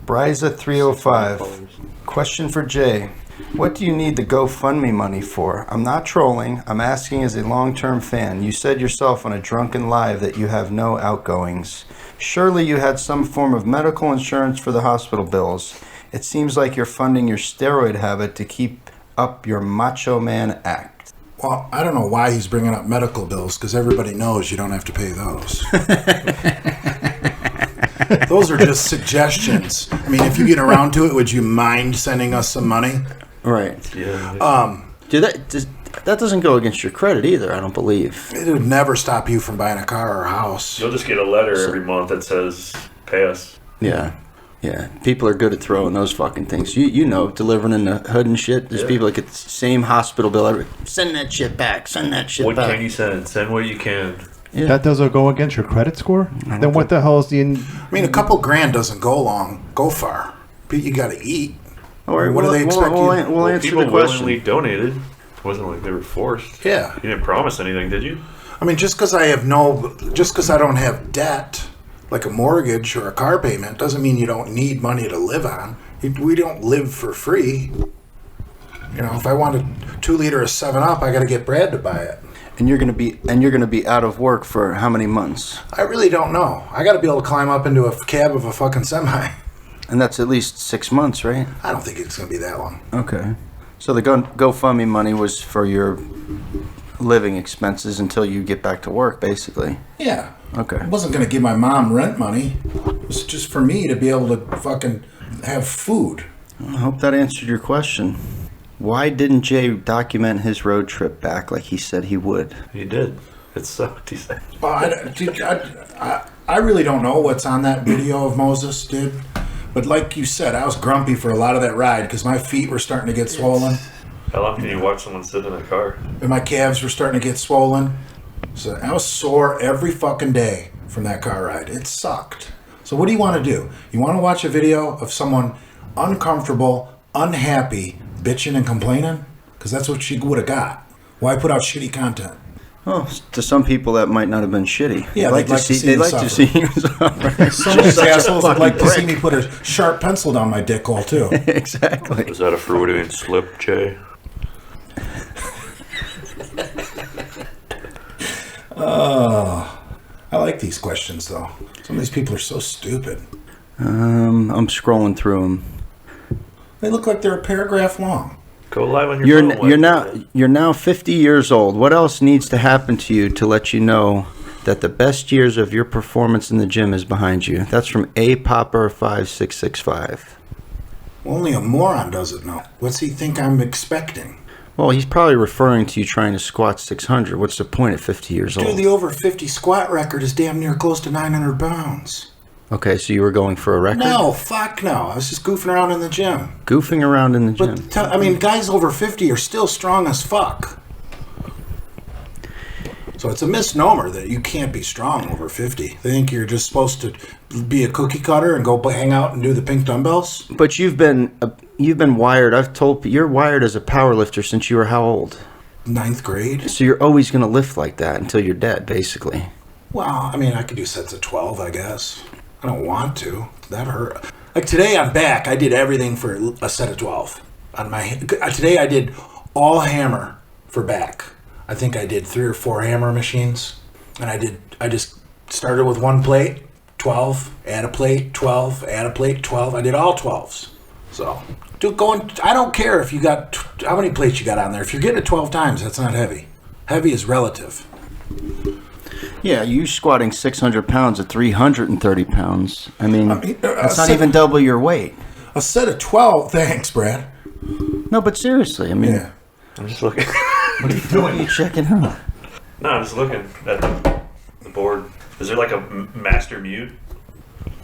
Bryza305. Question for Jay. What do you need the GoFundMe money for? I'm not trolling. I'm asking as a long-term fan. You said yourself on a drunken live that you have no outgoings. Surely you had some form of medical insurance for the hospital bills. It seems like you're funding your steroid habit to keep up your macho man act. Well, I don't know why he's bringing up medical bills, because everybody knows you don't have to pay those. Those are just suggestions. I mean, if you get around to it, would you mind sending us some money? Right. Yeah. That doesn't go against your credit either, I don't believe. It would never stop you from buying a car or a house. You'll just get a letter every month that says, pay us. Yeah. Yeah. People are good at throwing those fucking things. You know, delivering in the hood and shit. There's people that get the same hospital bill. Send that shit back. Send that shit back. What can you send? Send what you can. Yeah. That doesn't go against your credit score? Then what the hell is the... I mean, a couple grand doesn't go far. But you got to eat. Right, what do they expect you? We'll answer people the question. willingly donated. It wasn't like they were forced. Yeah. You didn't promise anything, did you? I mean, just because I don't have debt, like a mortgage or a car payment, doesn't mean you don't need money to live on. We don't live for free. You know, if I want a 2 liter of 7-Up, I got to get Brad to buy it. And you're gonna be out of work for how many months? I really don't know. I got to be able to climb up into a cab of a fucking semi. And that's at least 6 months, right? I don't think it's going to be that long. Okay. So the GoFundMe money was for your living expenses until you get back to work, basically. Yeah. Okay. I wasn't going to give my mom rent money. It was just for me to be able to fucking have food. I hope that answered your question. Why didn't Jay document his road trip back like he said he would? He did. It sucked, he said. Well, I really don't know what's on that video of Moses, dude. But like you said, I was grumpy for a lot of that ride because my feet were starting to get swollen. How long can you watch someone sit in a car? And my calves were starting to get swollen. So I was sore every fucking day from that car ride. It sucked. So what do you want to do? You want to watch a video of someone uncomfortable, unhappy, bitching and complaining? Because that's what she would have got. Why put out shitty content? Oh, to some people that might not have been shitty. Yeah, they'd like to see you suffer. Some of these assholes would like to see me put a sharp pencil down my dick hole too. Exactly. Was that a Freudian slip, Jay? I like these questions though. Some of these people are so stupid. I'm scrolling through them. They look like they're a paragraph long. Go live on your phone. You're now 50 years old. What else needs to happen to you to let you know that the best years of your performance in the gym is behind you? That's from A Popper 5665. Only a moron doesn't know. What's he think I'm expecting? Well, he's probably referring to you trying to squat 600. What's the point at 50 years old? Dude, the over 50 squat record is damn near close to 900 pounds. Okay, so you were going for a record? No, fuck no. I was just goofing around in the gym. Goofing around in the gym? But, guys over 50 are still strong as fuck. So it's a misnomer that you can't be strong over 50. They think you're just supposed to be a cookie cutter and go hang out and do the pink dumbbells. But you've been wired. I've told you're wired as a power lifter since you were how old? 9th grade. So you're always going to lift like that until you're dead, basically. Well, I could do sets of 12, I guess. I don't want to. That hurt. Like today on back, I did everything for a set of 12. Today I did all hammer for back. I think I did 3 or 4 hammer machines. And I just started with 1 plate, 12, add a plate, 12, add a plate, 12. I did all 12s. So, I don't care if you got, how many plates you got on there. If you're getting it 12 times, that's not heavy. Heavy is relative. Yeah, you squatting 600 pounds at 330 pounds. That's not even double your weight. A set of 12, thanks, Brad. No, but seriously, Yeah. I'm just looking. What are you doing? What are you checking out? No, I'm just looking at the board. Is there like a master mute?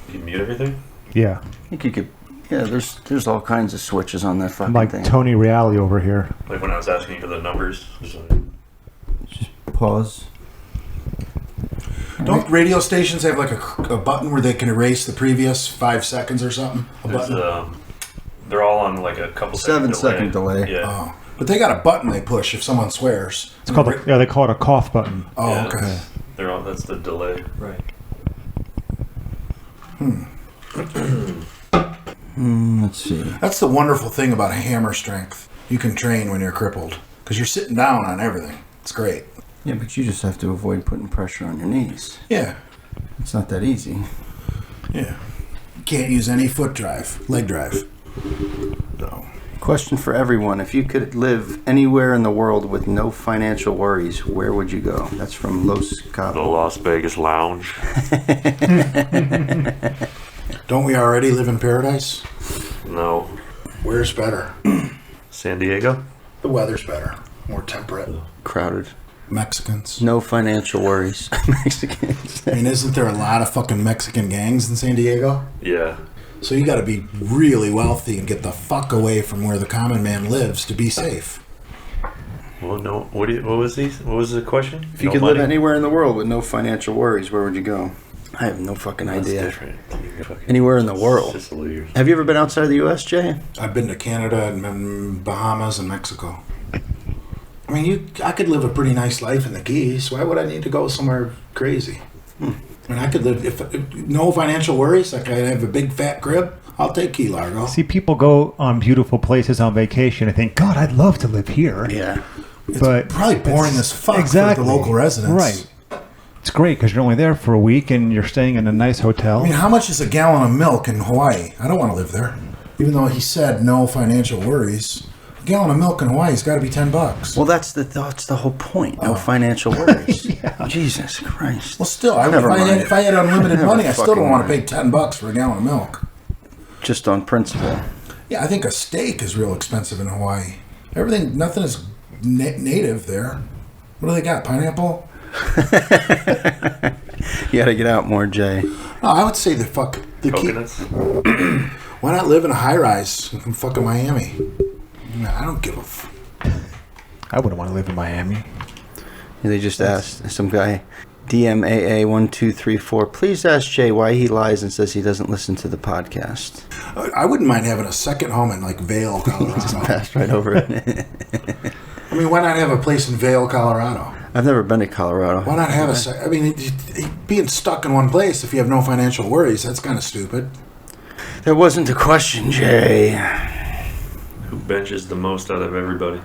You can mute everything? Yeah. I think you could. Yeah, there's all kinds of switches on that fucking I'm like thing. Tony Reale over here. Like when I was asking you for the numbers. Just pause. Don't radio stations have like a button where they can erase the previous 5 seconds or something? They're all on like a couple 7-second delay. Yeah. Oh. But they got a button they push if someone swears. It's called they call it a cough button. Oh, yeah, okay. That's the delay. Right. Let's see. That's the wonderful thing about hammer strength. You can train when you're crippled because you're sitting down on everything. It's great. Yeah, but you just have to avoid putting pressure on your knees. Yeah. It's not that easy. Yeah. You can't use any leg drive. So. Question for everyone. If you could live anywhere in the world with no financial worries, where would you go? That's from Los Cabos. The Las Vegas Lounge. Don't we already live in paradise? No. Where's better? San Diego? The weather's better. More temperate. Crowded. Mexicans. No financial worries. Mexicans. I mean, isn't there a lot of fucking Mexican gangs in San Diego? Yeah. So you got to be really wealthy and get the fuck away from where the common man lives to be safe. Well, no. What was the question? If you could live anywhere in the world with no financial worries, where would you go? I have no fucking That's idea. Different. Anywhere in the world. Sicily. Have you ever been outside of the U.S., Jay? I've been to Canada and Bahamas and Mexico. I mean, I could live a pretty nice life in the Keys. Why would I need to go somewhere crazy? I mean, I could live, if no financial worries, like I have a big fat crib, I'll take Key Largo. See, people go on beautiful places on vacation and think, God, I'd love to live here. Yeah. But it's probably boring as fuck exactly for the local residents. Right. It's great because you're only there for a week and you're staying in a nice hotel. I mean, how much is a gallon of milk in Hawaii? I don't want to live there. Even though he said no financial worries. A gallon of milk in Hawaii's got to be $10. Well, that's the whole point. No financial worries. Yeah. Jesus Christ. Well, still, if I had unlimited money, I still don't want to pay $10 for a gallon of milk. Just on principle. Yeah, I think a steak is real expensive in Hawaii. Nothing is native there. What do they got? Pineapple? You got to get out more, Jay. No, I would say the Coconuts? Why not live in a high rise in fucking Miami? No, I don't give a I wouldn't want to live in Miami. They just asked some guy, DMAA1234, please ask Jay why he lies and says he doesn't listen to the podcast. I wouldn't mind having a second home in like Vail, Colorado. Just passed right over it. I mean, why not have a place in Vail, Colorado? I've never been to Colorado. Why not have I mean, being stuck in one place if you have no financial worries, that's kind of stupid. That wasn't the question, Jay. Who benches the most out of everybody?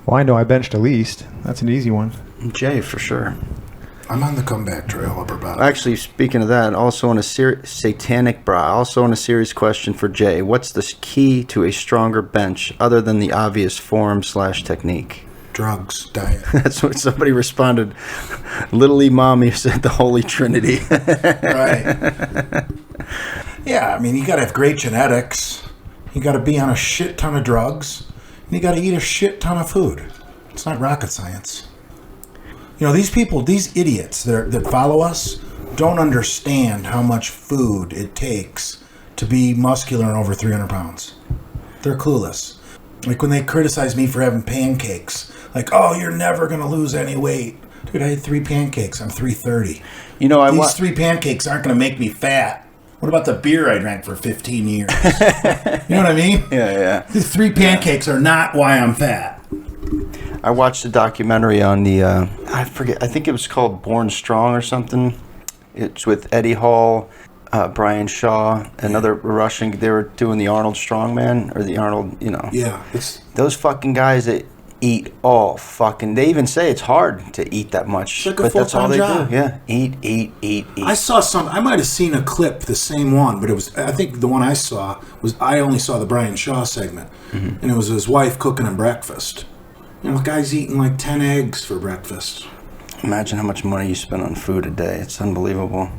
Well, I know I benched the least. That's an easy one. Jay, for sure. I'm on the comeback trail, upper body. Actually, speaking of that, also on a satanic bra, also on a serious question for Jay, what's the key to a stronger bench other than the obvious form/technique? Drugs, diet. That's what somebody responded. Little E Mommy said the Holy Trinity. Right. Yeah, I mean, you got to have great genetics. You got to be on a shit ton of drugs. And you got to eat a shit ton of food. It's not rocket science. You know, these people, these idiots that follow us don't understand how much food it takes to be muscular and over 300 pounds. They're clueless. Like when they criticize me for having pancakes. Like, oh, you're never going to lose any weight. Dude, I had 3 pancakes. I'm 330. You know, These 3 pancakes aren't going to make me fat. What about the beer I drank for 15 years? You know what I mean? Yeah. These 3 pancakes are not why I'm fat. I watched a documentary on the, I forget, I think it was called Born Strong or something. It's with Eddie Hall, Brian Shaw, another Russian. They were doing the Arnold Strongman, or the Arnold, you know. Yeah. Those fucking guys that eat all fucking, they even say it's hard to eat that much. It's like a but that's all full-time they job. do. Yeah. Eat. I saw I might have seen a clip, the same one, but I think the one I saw I only saw the Brian Shaw segment. Mm-hmm. And it was his wife cooking him breakfast. You know, the guy's eating like 10 eggs for breakfast. Imagine how much money you spend on food a day. It's unbelievable.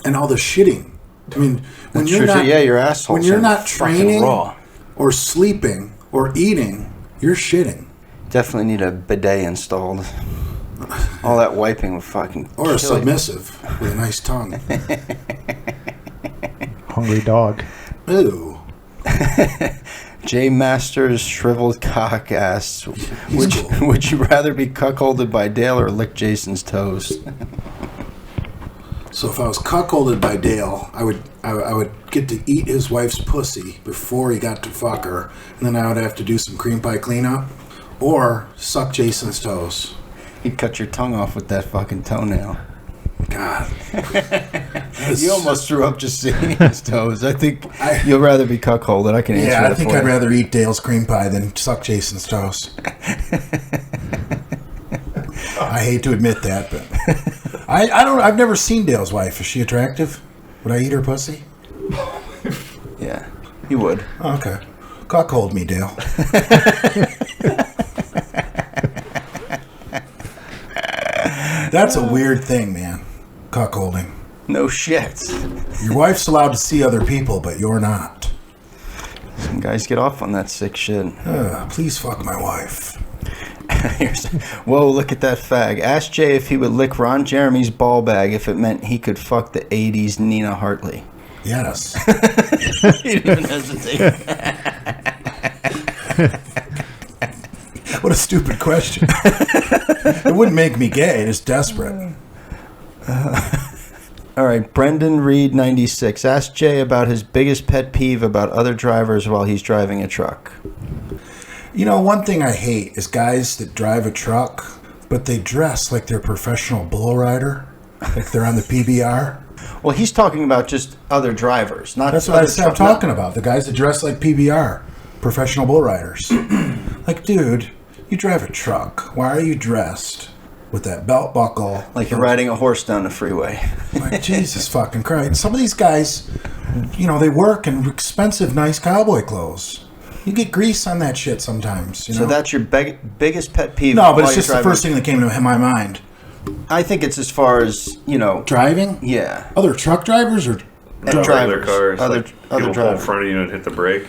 And all the shitting. I mean, when you're not, your assholes. When you're not training raw. Or sleeping or eating, you're shitting. Definitely need a bidet installed. All that wiping would fucking or a submissive with a nice tongue. Hungry dog. Ew. J Masters shriveled cock asks, would you rather be cuckolded by Dale or lick Jason's toes? So if I was cuckolded by Dale, I would get to eat his wife's pussy before he got to fuck her, and then I would have to do some cream pie cleanup, or suck Jason's toes. He'd cut your tongue off with that fucking toenail. God. You almost threw up just seeing his toes. I think you'll rather be cuckolded. I can answer that. Yeah, I think I'd rather eat Dale's cream pie than suck Jason's toes. I hate to admit that, but I've never seen Dale's wife. Is she attractive? Would I eat her pussy? Yeah, you would. Oh, okay. Cuckold me, Dale. That's a weird thing, man. Cuckolding. No shit. Your wife's allowed to see other people, but you're not. Some guys get off on that sick shit. Please fuck my wife. Whoa, look at that fag. Ask Jay if he would lick Ron Jeremy's ball bag if it meant he could fuck the 80s Nina Hartley. Yes. He didn't even hesitate. What a stupid question. It wouldn't make me gay, just desperate. All right, Brendan Reed 96. Ask Jay about his biggest pet peeve about other drivers while he's driving a truck. You know, one thing I hate is guys that drive a truck, but they dress like they're a professional bull rider, like they're on the PBR. Well, he's talking about just other drivers, not That's what I'm talking about. The guys that dress like PBR, professional bull riders. Like, dude, you drive a truck. Why are you dressed with that belt buckle? Like you're riding a horse down the freeway. Like, Jesus fucking Christ. Some of these guys, you know, they work in expensive, nice cowboy clothes. You get grease on that shit sometimes. You know? So that's your biggest pet peeve? No, but it's just the first thing that came to my mind. I think it's as far as, you know... Driving? Yeah. Other truck drivers or... Other cars. Other people drivers. pull in front of you and hit the brake.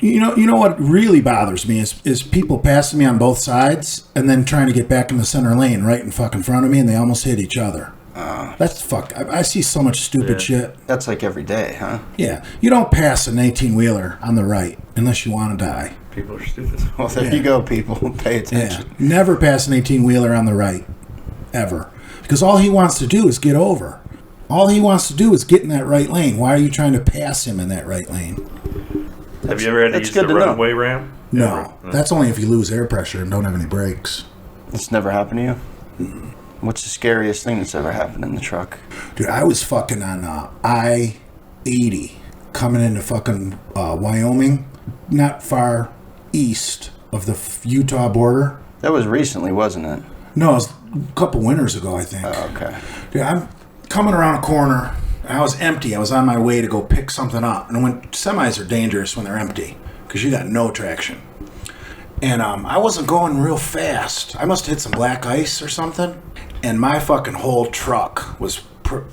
You know what really bothers me is people passing me on both sides and then trying to get back in the center lane right in fucking front of me, and they almost hit each other. That's fuck. I see so much stupid shit. That's like every day, huh? Yeah. You don't pass an 18-wheeler on the right unless you want to die. People are stupid. Well, there you go, people. Pay attention. Yeah. Never pass an 18-wheeler on the right. Ever. Because all he wants to do is get over. All he wants to do is get in that right lane. Why are you trying to pass him in that right lane? Have you ever had to use the runway ramp? No. That's only if you lose air pressure and don't have any brakes. It's never happened to you? Mm-hmm. What's the scariest thing that's ever happened in the truck? Dude, I was fucking on I-80 coming into fucking Wyoming, not far east of the Utah border. That was recently, wasn't it? No, it was a couple winters ago, I think. Oh, okay. Dude, I'm coming around a corner, and I was empty. I was on my way to go pick something up. And when semis are dangerous when they're empty, because you got no traction. And I wasn't going real fast. I must have hit some black ice or something. And my fucking whole truck was...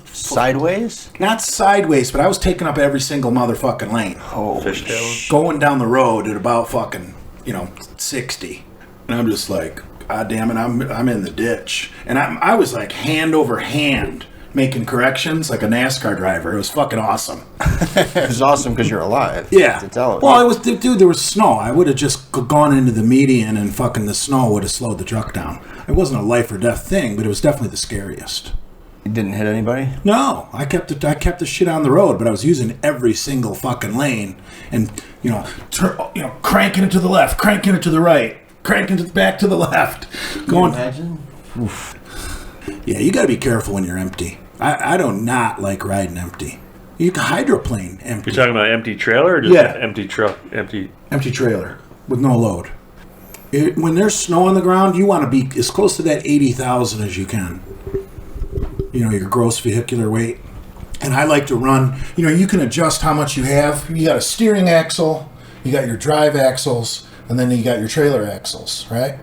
sideways? Not sideways, but I was taking up every single motherfucking lane. Oh, going down the road at about fucking, 60. And I'm just like, God damn it, I'm in the ditch. And I was like hand over hand making corrections like a NASCAR driver. It was fucking awesome. It was awesome because you're alive. Yeah. To tell it. Well, it was, dude, there was snow. I would have just gone into the median and fucking the snow would have slowed the truck down. It wasn't a life or death thing, but it was definitely the scariest. You didn't hit anybody? No, I kept the shit on the road, but I was using every single fucking lane, and cranking it to the left, cranking it to the right, cranking it back to the left. Going. Can you imagine? Oof. Yeah, you got to be careful when you're empty. I do not like riding empty. You can hydroplane empty. You're talking about empty trailer or just empty truck? Empty trailer with no load. When there's snow on the ground, you want to be as close to that 80,000 as you can. Your gross vehicular weight. And I like to run, you can adjust how much you have. You got a steering axle, you got your drive axles, and then you got your trailer axles, right?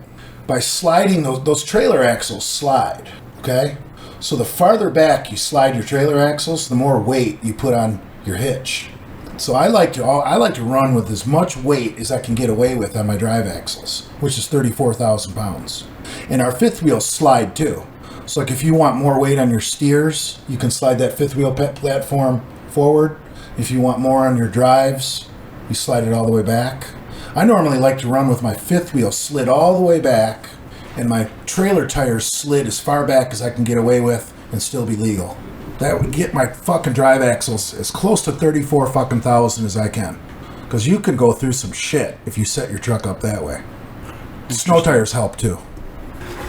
By sliding those trailer axles slide, okay? So the farther back you slide your trailer axles, the more weight you put on your hitch. So I like to run with as much weight as I can get away with on my drive axles, which is 34,000 pounds. And our fifth wheels slide too. So like if you want more weight on your steers, you can slide that fifth wheel platform forward. If you want more on your drives, you slide it all the way back. I normally like to run with my fifth wheel slid all the way back and my trailer tires slid as far back as I can get away with and still be legal. That would get my fucking drive axles as close to 34 fucking thousand as I can. Because you could go through some shit if you set your truck up that way. Snow tires help too.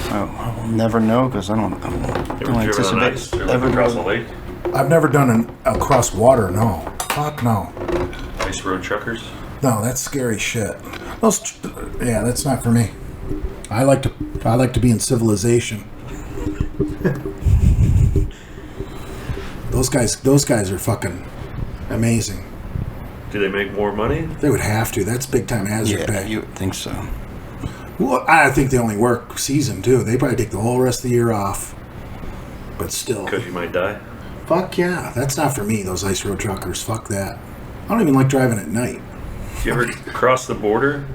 Oh, I'll never know because I don't anticipate ever across the lake. I've never done across water. No, fuck no. Ice road truckers. No, that's scary shit. That's not for me. I like to be in civilization. Those guys are fucking amazing. Do they make more money? They would have to. That's big time hazard pay. You would think so. Well, I think they only work season too. They probably take the whole rest of the year off. But still. Because you might die. Fuck yeah. That's not for me, those ice road truckers. Fuck that. I don't even like driving at night. You ever cross the border?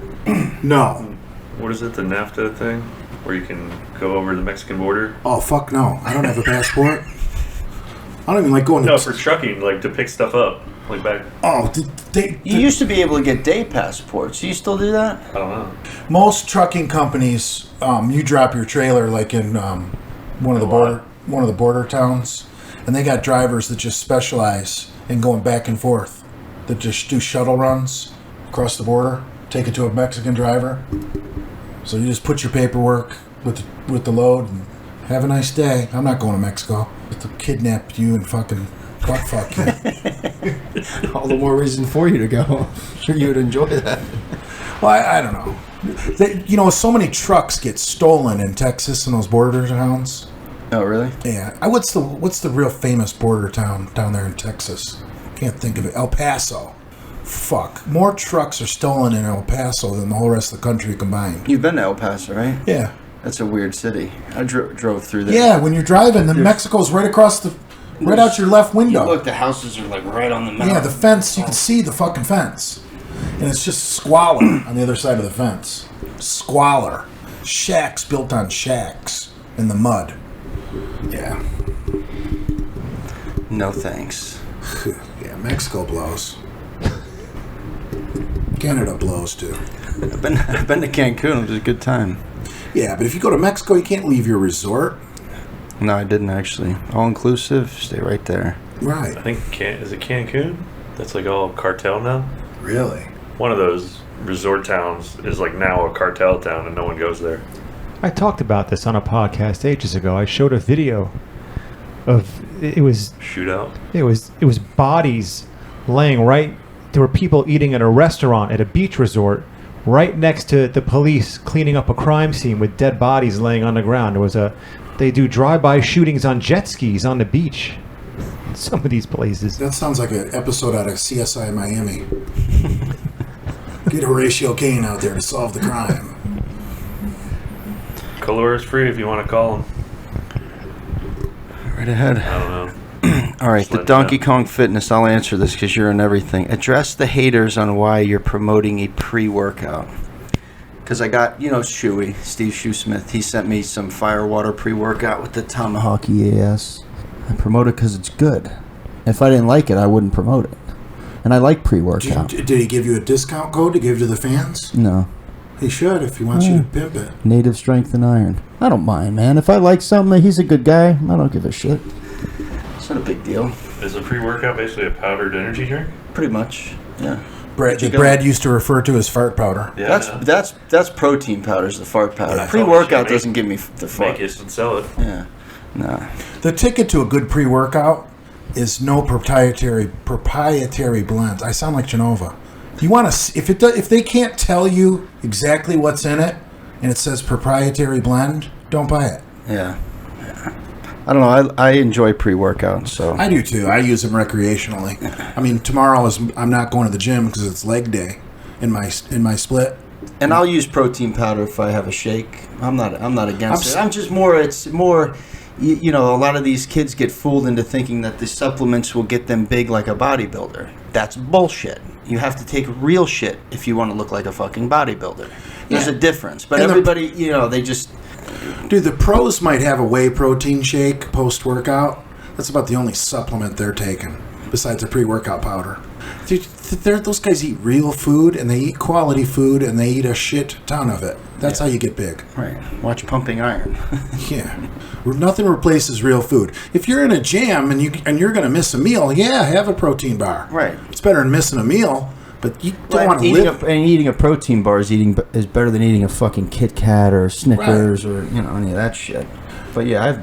No. What is it, the NAFTA thing? Where you can go over the Mexican border? Oh, fuck no. I don't have a passport. I don't even like going to... No, for trucking, like to pick stuff up. Like back... Oh, you used to be able to get day passports. Do you still do that? I don't know. Most trucking companies, you drop your trailer like in one of the border towns, and they got drivers that just specialize in going back and forth, that just do shuttle runs across the border, take it to a Mexican driver. So you just put your paperwork with the load and have a nice day. I'm not going to Mexico. They'll kidnap you and fucking butt fuck you. All the more reason for you to go. Sure, you would enjoy that. Well, I don't know. So many trucks get stolen in Texas in those border towns. Oh, really? Yeah. What's the real famous border town down there in Texas? Can't think of it. El Paso. Fuck. More trucks are stolen in El Paso than the whole rest of the country combined. You've been to El Paso, right? Yeah. That's a weird city. I drove through there. Yeah, when you're driving, then Mexico's right across right out your left window. You look, the houses are like right on the mountain. Yeah, the fence, you can see the fucking fence. And it's just squalor on the other side of the fence. Squalor. Shacks built on shacks in the mud. Yeah. No thanks. Yeah, Mexico blows. Canada blows too. I've been to Cancun. It was a good time. Yeah, but if you go to Mexico, you can't leave your resort. No, I didn't actually. All inclusive. Stay right there. Right. I think is it Cancun? That's like all cartel now. Really? One of those resort towns is like now a cartel town, and no one goes there. I talked about this on a podcast ages ago. I showed a video of it was shootout. It was bodies laying right. There were people eating at a restaurant at a beach resort, right next to the police cleaning up a crime scene with dead bodies laying on the ground. They do drive-by shootings on jet skis on the beach. Some of these places. That sounds like an episode out of CSI Miami. Get Horatio Kane out there to solve the crime. Color is free if you want to call him. Right ahead. I don't know. All right, the Donkey Kong Fitness. I'll answer this because you're in everything. Address the haters on why you're promoting a pre-workout. Because I got, Steve Shoesmith. He sent me some Firewater pre-workout with the Tomahawk EAS. I promote it because it's good. If I didn't like it, I wouldn't promote it. And I like pre-workout. Did he give you a discount code to give to the fans? No. He should if he wants you to pimp it. Native Strength and Iron. I don't mind, man. If I like something, he's a good guy. I don't give a shit. It's not a big deal. Is a pre-workout basically a powdered energy drink? Pretty much, yeah. Brad used to refer to as fart powder. Yeah, that's protein powders, the fart powder. Yeah, pre-workout doesn't give me the fart. Make it and sell it. Yeah, nah. The ticket to a good pre-workout is no proprietary blends. I sound like Genova. You want to if they can't tell you exactly what's in it and it says proprietary blend, don't buy it. Yeah. I don't know. I enjoy pre-workout, so I do too. I use them recreationally. I mean, tomorrow I'm not going to the gym because it's leg day in my split. And I'll use protein powder if I have a shake. I'm not against it. I'm just more. It's more. A lot of these kids get fooled into thinking that the supplements will get them big like a bodybuilder. That's bullshit. You have to take real shit if you want to look like a fucking bodybuilder. There's a difference, but everybody, they just. Dude, the pros might have a whey protein shake post-workout. That's about the only supplement they're taking. besides a pre-workout powder. Those guys eat real food, and they eat quality food, and they eat a shit ton of it. That's how you get big. Right. Watch Pumping Iron. Yeah. Nothing replaces real food. If you're in a jam and you're going to miss a meal, yeah, have a protein bar. Right. It's better than missing a meal, but you don't want to live. And eating a protein bar is better than eating a fucking Kit Kat or Snickers or any of that shit. But yeah,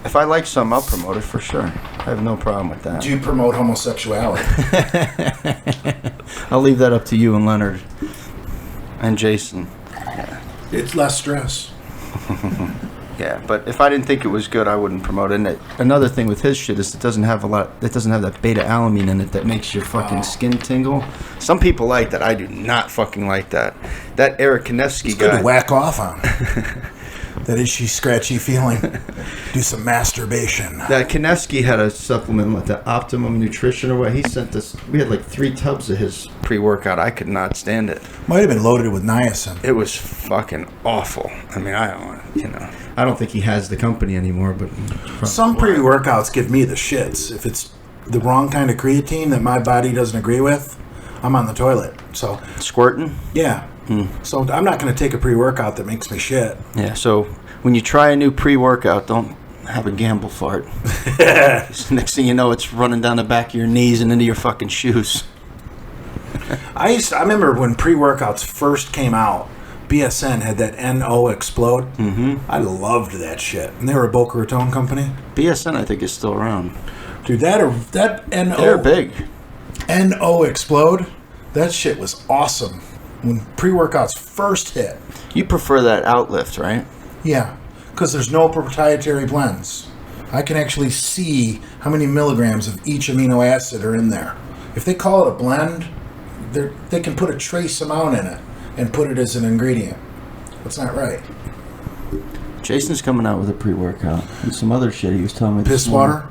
if I like something, I'll promote it for sure. I have no problem with that. Do you promote homosexuality? I'll leave that up to you and Leonard and Jason. Yeah. It's less stress. Yeah, but if I didn't think it was good, I wouldn't promote it. And another thing with his shit is it doesn't have that beta alanine in it that makes your fucking skin tingle. Some people like that. I do not fucking like that. That Eric Konevsky guy. Good to whack off on. That itchy, scratchy feeling. Do some masturbation. That Konevsky had a supplement like the Optimum Nutrition or what. He sent us. We had like 3 tubs of his pre-workout. I could not stand it. Might have been loaded with niacin. It was fucking awful. I mean, I don't think he has the company anymore. But some pre-workouts give me the shits. If it's the wrong kind of creatine that my body doesn't agree with, I'm on the toilet. So squirting. Yeah. So I'm not going to take a pre-workout that makes me shit. Yeah, so when you try a new pre-workout, don't have a gamble fart. Next thing you know, it's running down the back of your knees and into your fucking shoes. I remember when pre-workouts first came out, BSN had that NO Explode. Mm-hmm. I loved that shit. And they were a Boca Raton company. BSN, I think, is still around. Dude, that NO... They're big. NO Explode, that shit was awesome. When pre-workouts first hit. You prefer that Outlift, right? Yeah, because there's no proprietary blends. I can actually see how many milligrams of each amino acid are in there. If they call it a blend, they can put a trace amount in it and put it as an ingredient. That's not right. Jason's coming out with a pre-workout and some other shit he was telling me. Piss water?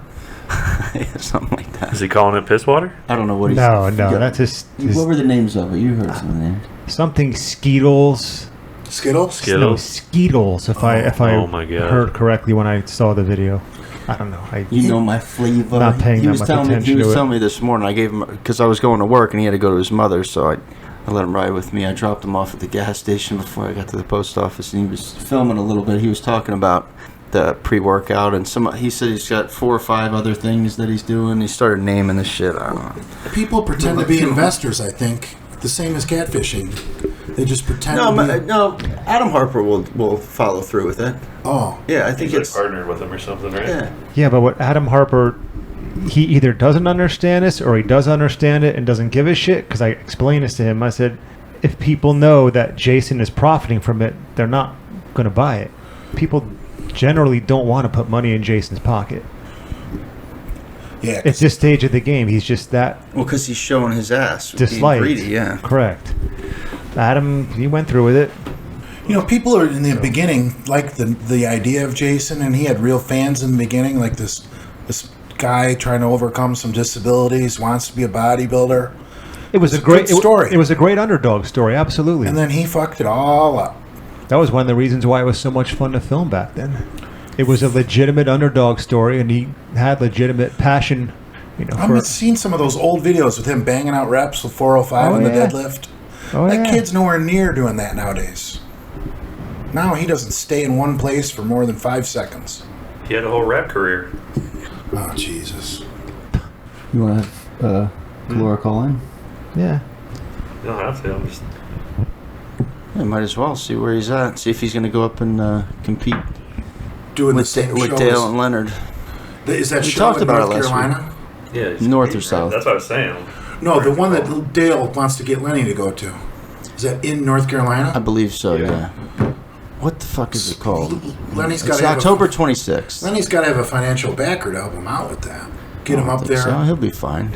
Yeah, something like that. Is he calling it piss water? I don't know what he's... No, that's his... What were the names of it? You heard some of the names. Something Skittles. Skittles? No, Skittles. If I heard correctly when I saw the video. I don't know. You know my flavor. Not paying that much attention to it. He was telling me this morning. I gave him... Because I was going to work and he had to go to his mother, so I let him ride with me. I dropped him off at the gas station before I got to the post office, and he was filming a little bit. He was talking about the pre-workout, and he said he's got 4 or 5 other things that he's doing. He started naming the shit. I don't know. People pretend to be investors, I think. The same as catfishing. They just pretend to be... No, Adam Harper will follow through with it. Oh. Yeah, I think he's partnered with him or something, right? Yeah, but what Adam Harper... He either doesn't understand this or he does understand it and doesn't give a shit, because I explained this to him. I said, if people know that Jason is profiting from it, they're not going to buy it. People generally don't want to put money in Jason's pocket. Yeah. At this stage of the game, he's just that... Well, because he's showing his ass. Disliked. Being greedy, yeah. Correct. Adam, he went through with it. You know, people are in the beginning like the idea of Jason, and he had real fans in the beginning, like this guy trying to overcome some disabilities, wants to be a bodybuilder. It was a great story. It was a great underdog story, absolutely. And then he fucked it all up. That was one of the reasons why it was so much fun to film back then. It was a legitimate underdog story, and he had legitimate passion. I've seen some of those old videos with him banging out reps with 405 on the deadlift. That kid's nowhere near doing that nowadays. Now he doesn't stay in one place for more than 5 seconds. He had a whole rap career. Oh, Jesus. You want to have Laura call in? Yeah. You don't have to. I'm just... Yeah, might as well see where he's at. See if he's going to go up and compete with Dale and Leonard. Is that we show talked in about North it last Carolina? Week. Yeah, North or south? That's what I was saying. No, the one that Dale wants to get Lenny to go to. Is that in North Carolina? I believe so, yeah. What the fuck is it called? It's October 26th. Lenny's got to have a financial backer to help him out with that. Get him up there. So. He'll be fine.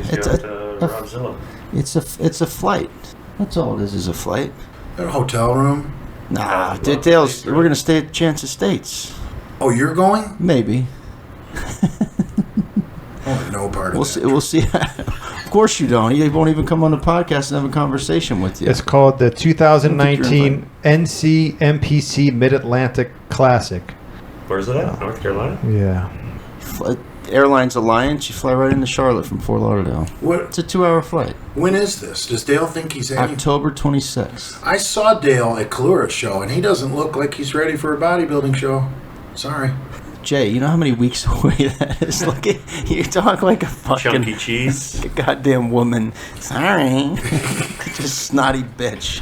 It's a flight. That's all it is a flight. A hotel room? Nah, Dale's. We're going to stay at Chance Estates. Oh, you're going? Maybe. I want no part of that. We'll see. Of course you don't. He won't even come on the podcast and have a conversation with you. It's called the 2019 NCMPC Mid-Atlantic Classic. Where's it at? North Carolina? Yeah. Airlines Alliance. You fly right into Charlotte from Fort Lauderdale. What? It's a 2-hour flight. When is this? Does Dale think he's any? October 26th. I saw Dale at Kalura's show, and he doesn't look like he's ready for a bodybuilding show. Sorry. Jay, you know how many weeks away that is? Look at you talk like a fucking Chunky cheese. a goddamn woman. Sorry, just snotty bitch.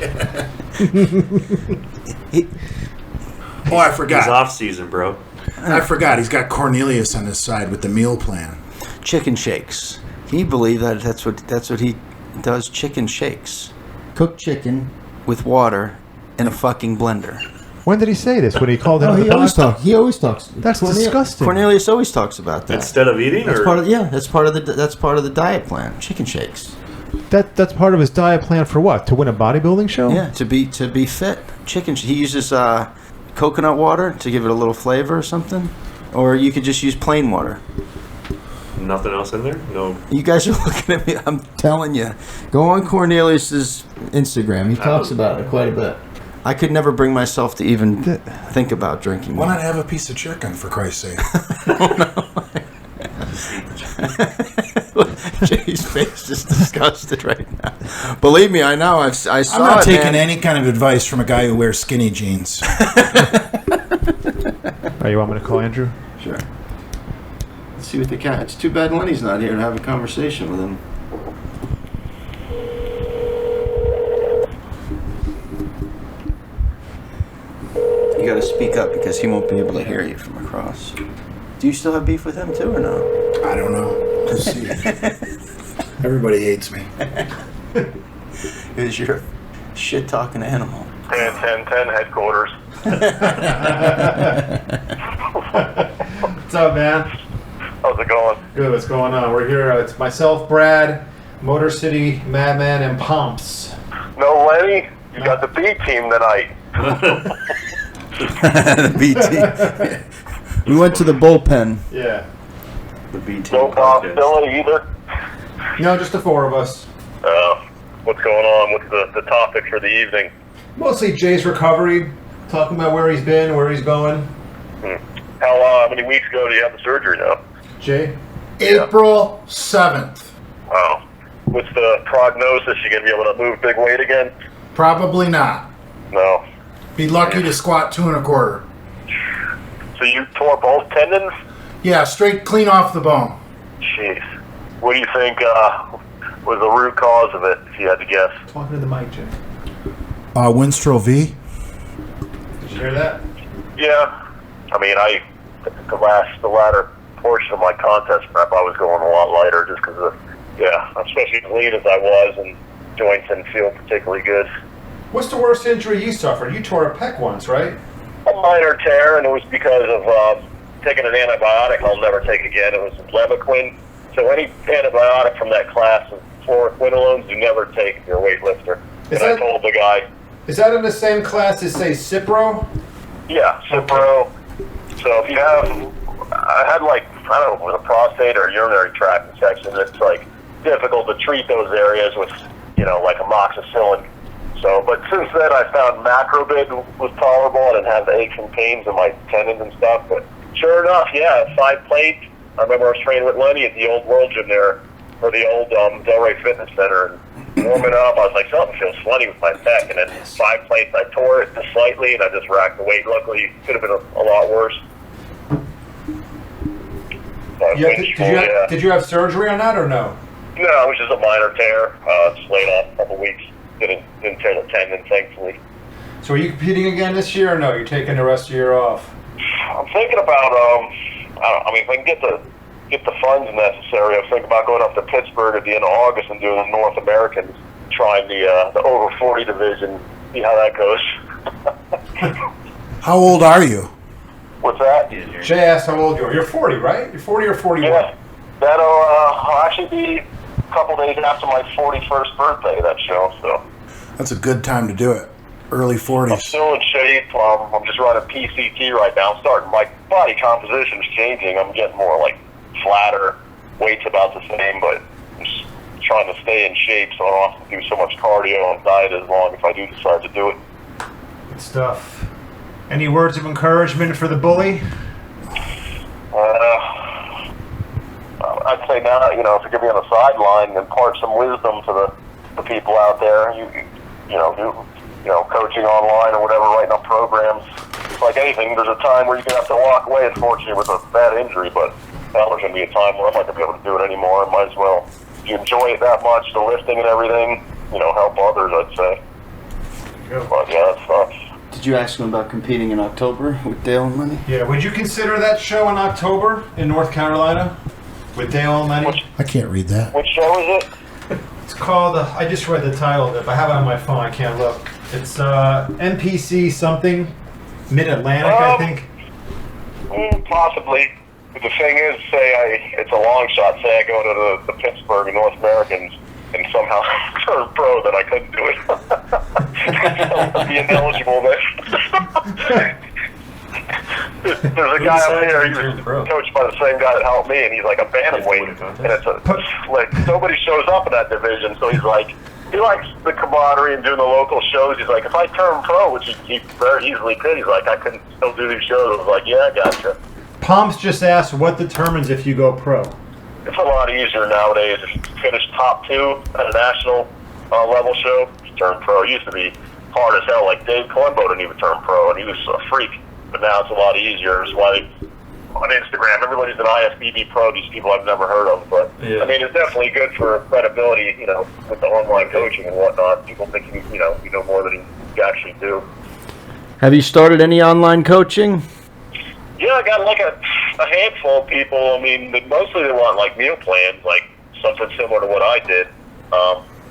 Oh, I forgot. He's off season, bro. I forgot. He's got Cornelius on his side with the meal plan. Chicken shakes. Can you believe that? That's what he does. Chicken shakes. Cooked chicken with water in a fucking blender. When did he say this? When he called No, him? he always talks. That's disgusting. Cornelius always talks about that. Instead of eating, That's or part of that's part of the diet plan. Chicken shakes. That's part of his diet plan for what? To win a bodybuilding show? Yeah, to be fit. Chicken. He uses coconut water to give it a little flavor or something, or you could just use plain water. nothing else in there. No. You guys are looking at me. I'm telling you, go on Cornelius's Instagram. He talks about it quite a bit. I could never bring myself to even think about drinking. Why not have a piece of chicken, for Christ's sake? Jay's face is disgusted right now. Believe me, I know. I saw it. I'm not taking man. any kind of advice from a guy who wears skinny jeans. Oh, you want me to call Andrew? Sure. Let's see what they can. It's too bad Lenny's not here to have a conversation with him. You got to speak up because he won't be able to hear you from across. Do you still have beef with him too, or no? I don't know. We'll see. Everybody hates me. Because you're a shit-talking animal. 1010 headquarters. What's up, man? How's it going? Good. What's going on? We're here. It's myself, Brad, Motor City, Madman, and Pumps. No, Lenny, you got the B team tonight. The BT. We went to the bullpen. Yeah. The BT No podcast. possibility either. No, just the four of us. What's going on? What's the topic for the evening? Mostly Jay's recovery, talking about where he's been, where he's going. How many weeks ago did you have the surgery now? Jay? April 7th. Wow. What's the prognosis? You gonna be able to move big weight again? Probably not. No. Be lucky to squat 2 1/4. So you tore both tendons? Yeah, straight clean off the bone. Jeez. What do you think was the root cause of it, if you had to guess? Talking to the mic, Jay. Winstrel V. Did you hear that? Yeah. I mean, the latter portion of my contest prep, I was going a lot lighter just because of, especially as lean as I was, and joints didn't feel particularly good. What's the worst injury you suffered? You tore a pec once, right? A minor tear, and it was because of taking an antibiotic I'll never take again. It was Levaquin. So any antibiotic from that class of fluoroquinolones you never take if you're a weightlifter. I told the guy. Is that in the same class as, say, Cipro? Yeah, Cipro. So if you have, I had I don't know, with a prostate or urinary tract infection, it's difficult to treat those areas with, amoxicillin. So, but since then I found Macrobid was tolerable. I didn't have the aches and pains in my tendons and stuff. But sure enough, 5 plates. I remember I was training with Lenny at the old World Gym there, or the old Delray Fitness Center, and warming up, I was like, something feels funny with my pec, and then 5 plates, I tore it just slightly, and I just racked the weight. Luckily, it could have been a lot worse. But Did you have surgery on that or no? No, it was just a minor tear. Just laid off a couple weeks. Didn't tear the tendon, thankfully. So are you competing again this year or no? You're taking the rest of the year off? I'm thinking about, if I can get the funds necessary, I was thinking about going up to Pittsburgh at the end of August and doing the North Americans, trying the over 40 division, see how that goes. How old are you? What's that? Jay asked how old you are. You're 40, right? You're 40 or 41? Yeah, that'll actually be a couple days after my 41st birthday, that show. So That's a good time to do it. Early 40s. I'm still in shape. I'm just running PCT right now. I'm starting, my body composition is changing. I'm getting more flatter, weight's about the same, but I'm just trying to stay in shape so I don't have to do so much cardio and diet as long if I do decide to do it. Good stuff. Any words of encouragement for the bully? say now, you know, if you're going to be on the sideline and impart some wisdom to the people out there, coaching online or whatever, writing up programs. It's like anything. There's a time where you're going to have to walk away, unfortunately, with a bad injury, but now there's going to be a time where I'm not going to be able to do it anymore. I might as well, if you enjoy it that much, the lifting and everything, help others, I'd say. But yeah, that sucks. Did you ask him about competing in October with Dale and Lenny? Yeah, would you consider that show in October in North Carolina with Dale and Lenny? I can't read that. Which show is it? It's called, I just read the title of it, but I have it on my phone, I can't look. It's NPC something, Mid-Atlantic, I think. Possibly. But the thing is, it's a long shot. Say I go to the Pittsburgh and North Americans and somehow turn pro, then I couldn't do it. So I'd be ineligible then. There's a guy up there, he was coached by the same guy that helped me, and he's like a bantamweight. And it's like nobody shows up in that division, so he's like, he likes the camaraderie and doing the local shows. He's like, if I turn pro, which he very easily could, he's like, I couldn't still do these shows. I was like, yeah, I gotcha. Pomps just asked, what determines if you go pro? It's a lot easier nowadays. If you finish top 2 at a national level show, you turn pro. It used to be hard as hell. Like Dave Colombo didn't even turn pro, and he was a freak. But now it's a lot easier. That's why on Instagram, everybody's an IFBB pro. These people I've never heard of. But, I mean, it's definitely good for credibility, with the online coaching and whatnot. People think, you know more than you actually do. Have you started any online coaching? Yeah, I got like a handful of people. I mean, mostly they want like meal plans, like something similar to what I did.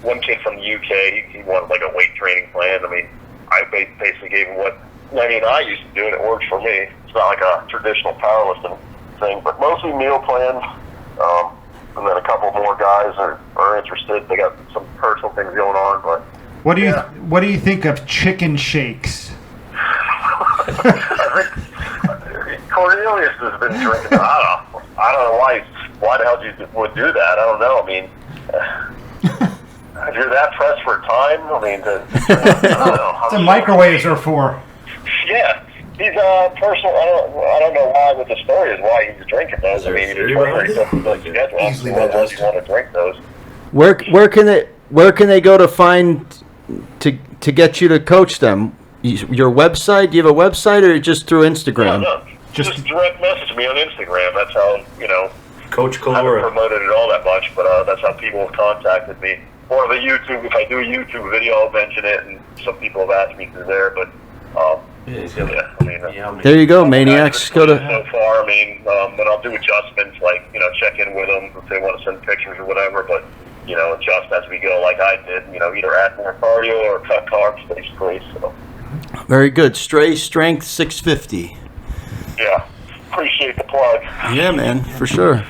One kid from the UK, he wanted like a weight training plan. I mean, I basically gave him what Lenny and I used to do, and it worked for me. It's not like a traditional powerlifting thing, but mostly meal plans. And then a couple more guys are interested. They got some personal things going on. But what do you think of chicken shakes? Cornelius has been drinking. I don't know why the hell you would do that. I don't know. I mean, if you're that pressed for time, I mean, I don't know. What the microwaves are for? Yeah, he's personal. I don't know why. What the story is why he's drinking those. I mean, he was very schedule. Easily Why does he want to drink those? Where can they go to find to get you to coach them? Your website? Do you have a website, or just through Instagram? No. Just direct message me on Instagram. That's how, Coach I haven't Calora. promoted it all that much, but that's how people have contacted me. Or the YouTube, if I do a YouTube video, I'll mention it, and some people have asked me through there, but, there you go, maniacs. Go to... So far, I mean, then I'll do adjustments, like, check in with them if they want to send pictures or whatever, but, adjust as we go, like I did, either add more cardio or cut carbs, basically, so. Very good. Stray Strength 650. Yeah, appreciate the plug. Yeah, man, for sure.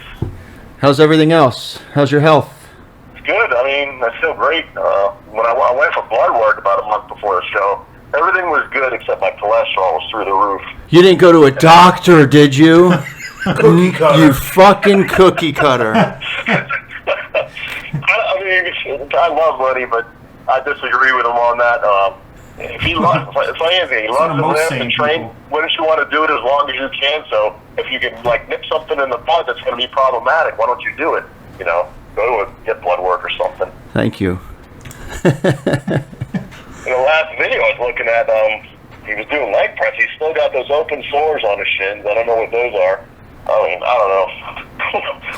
How's everything else? How's your health? It's good. I mean, I feel great. When I went for blood work about a month before the show, everything was good except my cholesterol was through the roof. You didn't go to a doctor, did you? Cookie cutter. You fucking cookie cutter. I love Lenny, but I disagree with him on that. If he loves, it's like anything. He loves to lift and train. Wouldn't you want to do it as long as you can? So if you can nip something in the bud that's going to be problematic, why don't you do it? Go to get blood work or something. Thank you. In the last video I was looking at, he was doing leg press. He's still got those open sores on his shins. I don't know what those are. I mean, I don't know.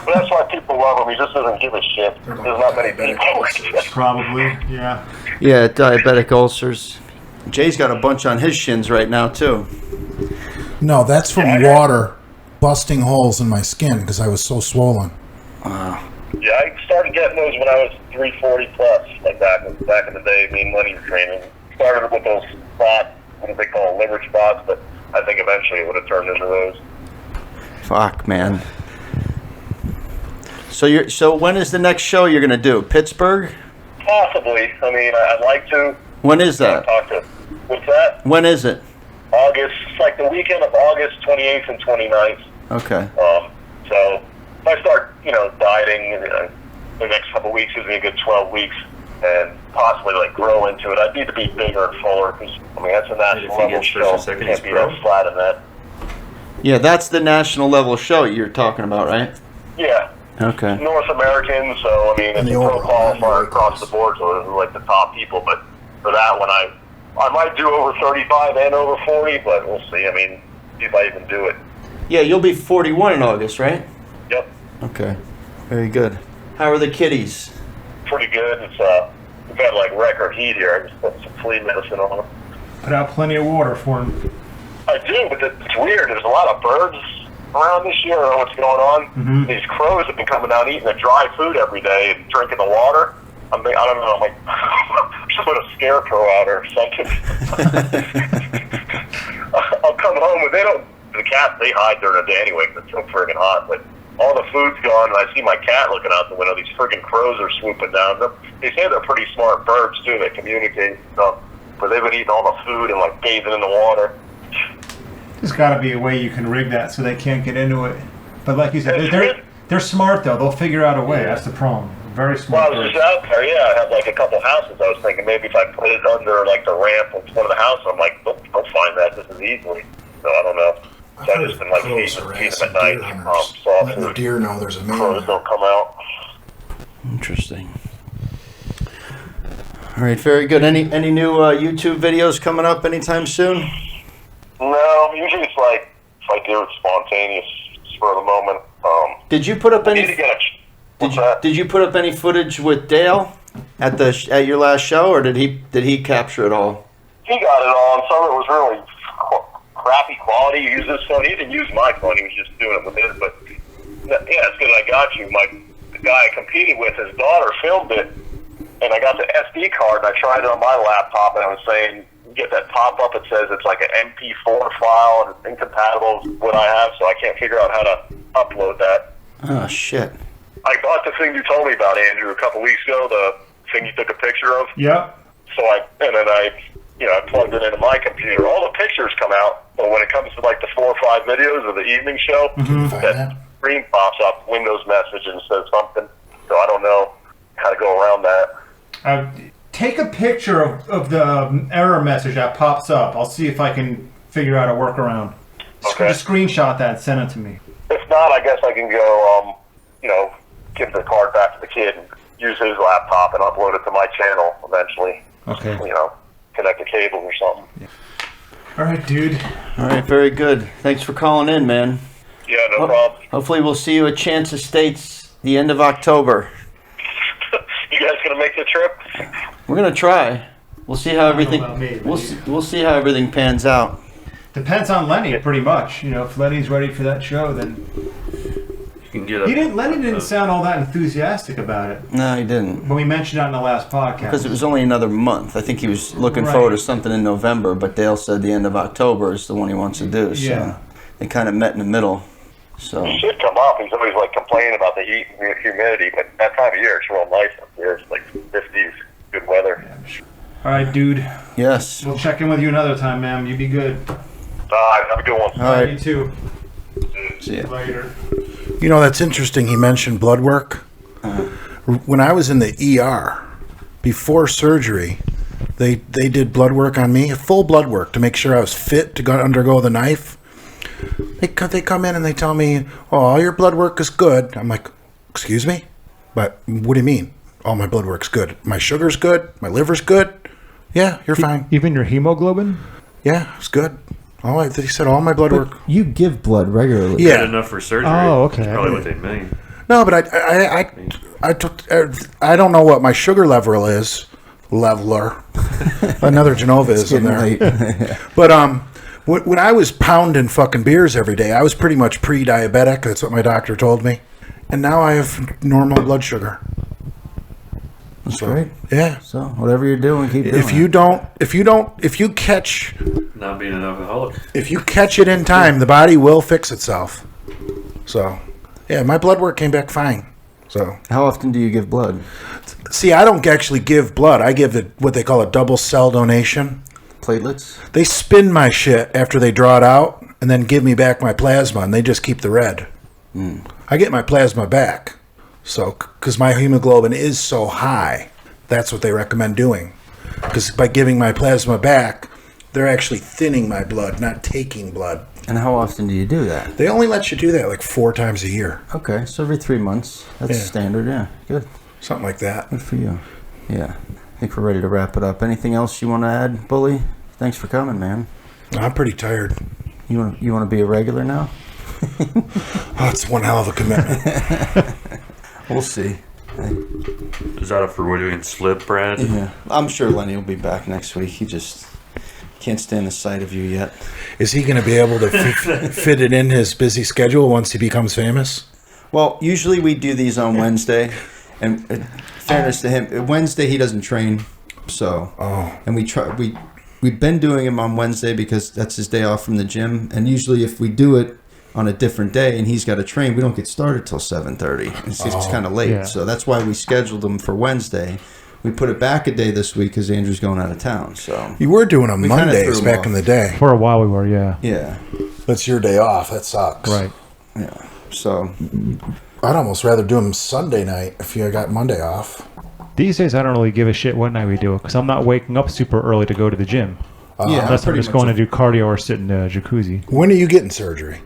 But that's why people love him. He just doesn't give a shit. There's not many people like that. Probably, yeah. Yeah, diabetic ulcers. Jay's got a bunch on his shins right now, too. No, that's from water busting holes in my skin because I was so swollen. Wow. Yeah, I started getting those when I was 340 plus, like back in the day. Me and Lenny were training. Started with those spots, what they call liver spots, but I think eventually it would have turned into those. Fuck, man. So when is the next show you're gonna do? Pittsburgh? Possibly. I mean, I'd like to. When is that? What's that? When is it? August. It's like the weekend of August 28th and 29th. Okay. So if I start, dieting the next couple of weeks, is a good 12 weeks, and possibly grow into it. I'd need to be bigger and fuller because that's a national level show. Can't be that flat in that. Yeah, that's the national level show you're talking about, right? Yeah. Okay. North American, so I mean, it's a pro qualifier across the board, so it's like the top people. But for that one, I might do over 35 and over 40, but we'll see. I mean, see if I even do it. Yeah, you'll be 41 in August, right? Yep. Okay. Very good. How are the kitties? Pretty good. It's we've had like record heat here. I just put some flea medicine on them. Put out plenty of water for them. I do, but it's weird. There's a lot of birds around this year. I don't know what's going on. Mm-hmm. These crows have been coming down eating the dry food every day and drinking the water. I don't know. I'm like, just put a scarecrow out or something. I'll come home and the cats, they hide during the day anyway because it's so friggin' hot. But all the food's gone, and I see my cat looking out the window. These friggin' crows are swooping down. They say they're pretty smart birds, too. They communicate and stuff. But they've been eating all the food and, like, bathing in the water. There's got to be a way you can rig that so they can't get into it. But like you said, they're smart, though. They'll figure out a way. That's the problem. Very smart. Well, I was just out there, I had, like, a couple houses. I was thinking maybe if I put it under, like, the ramp of one of the houses, I'm like, they'll find that just as easily. So I don't know. So I've just been, like, feeding them at night. Letting the deer know there's a man. Crows don't come out. Interesting. All right, very good. Any new YouTube videos coming up anytime soon? No, usually it's like if I do it spontaneous, spur of the moment. Did you put up any? Did you put up any footage with Dale at your last show, or did he capture it all? He got it all, and some of it was really crappy quality. He used his phone. He didn't use my phone. He was just doing it with his. But yeah, it's good. I got you. The guy I competed with, his daughter filmed it, and I got the SD card, and I tried it on my laptop, and I was saying, get that pop-up that says it's like an MP4 file, and it's incompatible with what I have, so I can't figure out how to upload that. Oh, shit. I bought the thing you told me about, Andrew, a couple weeks ago, the thing you took a picture of. Yep. So I plugged it into my computer. All the pictures come out, but when it comes to like the 4 or 5 videos of the evening show, that screen pops up, Windows message, and says something. So I don't know how to go around that. Take a picture of the error message that pops up. I'll see if I can figure out a workaround. Okay. Just screenshot that and send it to me. If not, I guess I can go, give the card back to the kid and use his laptop and upload it to my channel eventually. Okay. Connect the cable or something. Yeah. All right, dude. All right, very good. Thanks for calling in, man. Yeah, no problem. Hopefully we'll see you at Chance Estates the end of October. You guys gonna make the trip? We're gonna try. We'll see how everything. We'll see how everything pans out. Depends on Lenny, pretty much. If Lenny's ready for that show, then you can get. Lenny didn't sound all that enthusiastic about it. No, he didn't. When we mentioned it on the last podcast, because it was only another month. I think he was looking forward to something in November, but Dale said the end of October is the one he wants to do. So yeah. They kind of met in the middle. So he should come up. He's always like complaining about the heat and the humidity, but that time of year it's real nice up here. It's like 50s, good weather. Yeah, sure. All right, dude. Yes. We'll check in with you another time, man. You be good. Have a good one. All right. You too. See ya. Later. That's interesting. He mentioned blood work. When I was in the ER, before surgery, they did blood work on me, full blood work, to make sure I was fit to undergo the knife. They come in and they tell me, "Oh, all your blood work is good." I'm like, "Excuse me? But what do you mean? All my blood work's good. My sugar's good. My liver's good. Yeah, you're fine. Even your hemoglobin? Yeah, it's good. They said all my blood work." You give blood regularly. Yeah. Good enough for surgery. Oh, okay. That's probably what they mean. No, but I don't know what my sugar level is. Leveler. Another Genova is in there. But when I was pounding fucking beers every day, I was pretty much pre-diabetic. That's what my doctor told me. And now I have normal blood sugar. That's great. Yeah. So whatever you're doing, keep doing. If you catch Not being an alcoholic. If you catch it in time, the body will fix itself. So, yeah, my blood work came back fine. So, how often do you give blood? See, I don't actually give blood. I give what they call a double cell donation. Platelets? They spin my shit after they draw it out and then give me back my plasma, and they just keep the red. I get my plasma back. So, because my hemoglobin is so high, that's what they recommend doing. Because by giving my plasma back, they're actually thinning my blood, not taking blood. And how often do you do that? They only let you do that like 4 times a year. Okay, so every 3 months. That's standard, yeah. Good. Something like that. Good for you. Yeah. I think we're ready to wrap it up. Anything else you want to add, Bully? Thanks for coming, man. I'm pretty tired. You want to be a regular now? Oh, it's one hell of a commitment. We'll see. Is that a Freudian slip, Brad? Yeah. I'm sure Lenny will be back next week. He just can't stand the sight of you yet. Is he going to be able to fit it in his busy schedule once he becomes famous? Well, usually we do these on Wednesday. And fairness to him, Wednesday he doesn't train. So, and we've been doing him on Wednesday because that's his day off from the gym. And usually if we do it on a different day and he's got to train, we don't get started till 7:30. It's kind of late. Yeah. So that's why we scheduled him for Wednesday. We put it back a day this week because Andrew's going out of town. So you were doing them Mondays back in the day. For a while we were, yeah. Yeah. That's your day off. That sucks. Right. Yeah. So I'd almost rather do them Sunday night if you got Monday off. These days I don't really give a shit what night we do it because I'm not waking up super early to go to the gym. Unless I'm just going to do cardio or sit in a jacuzzi. When are you getting surgery?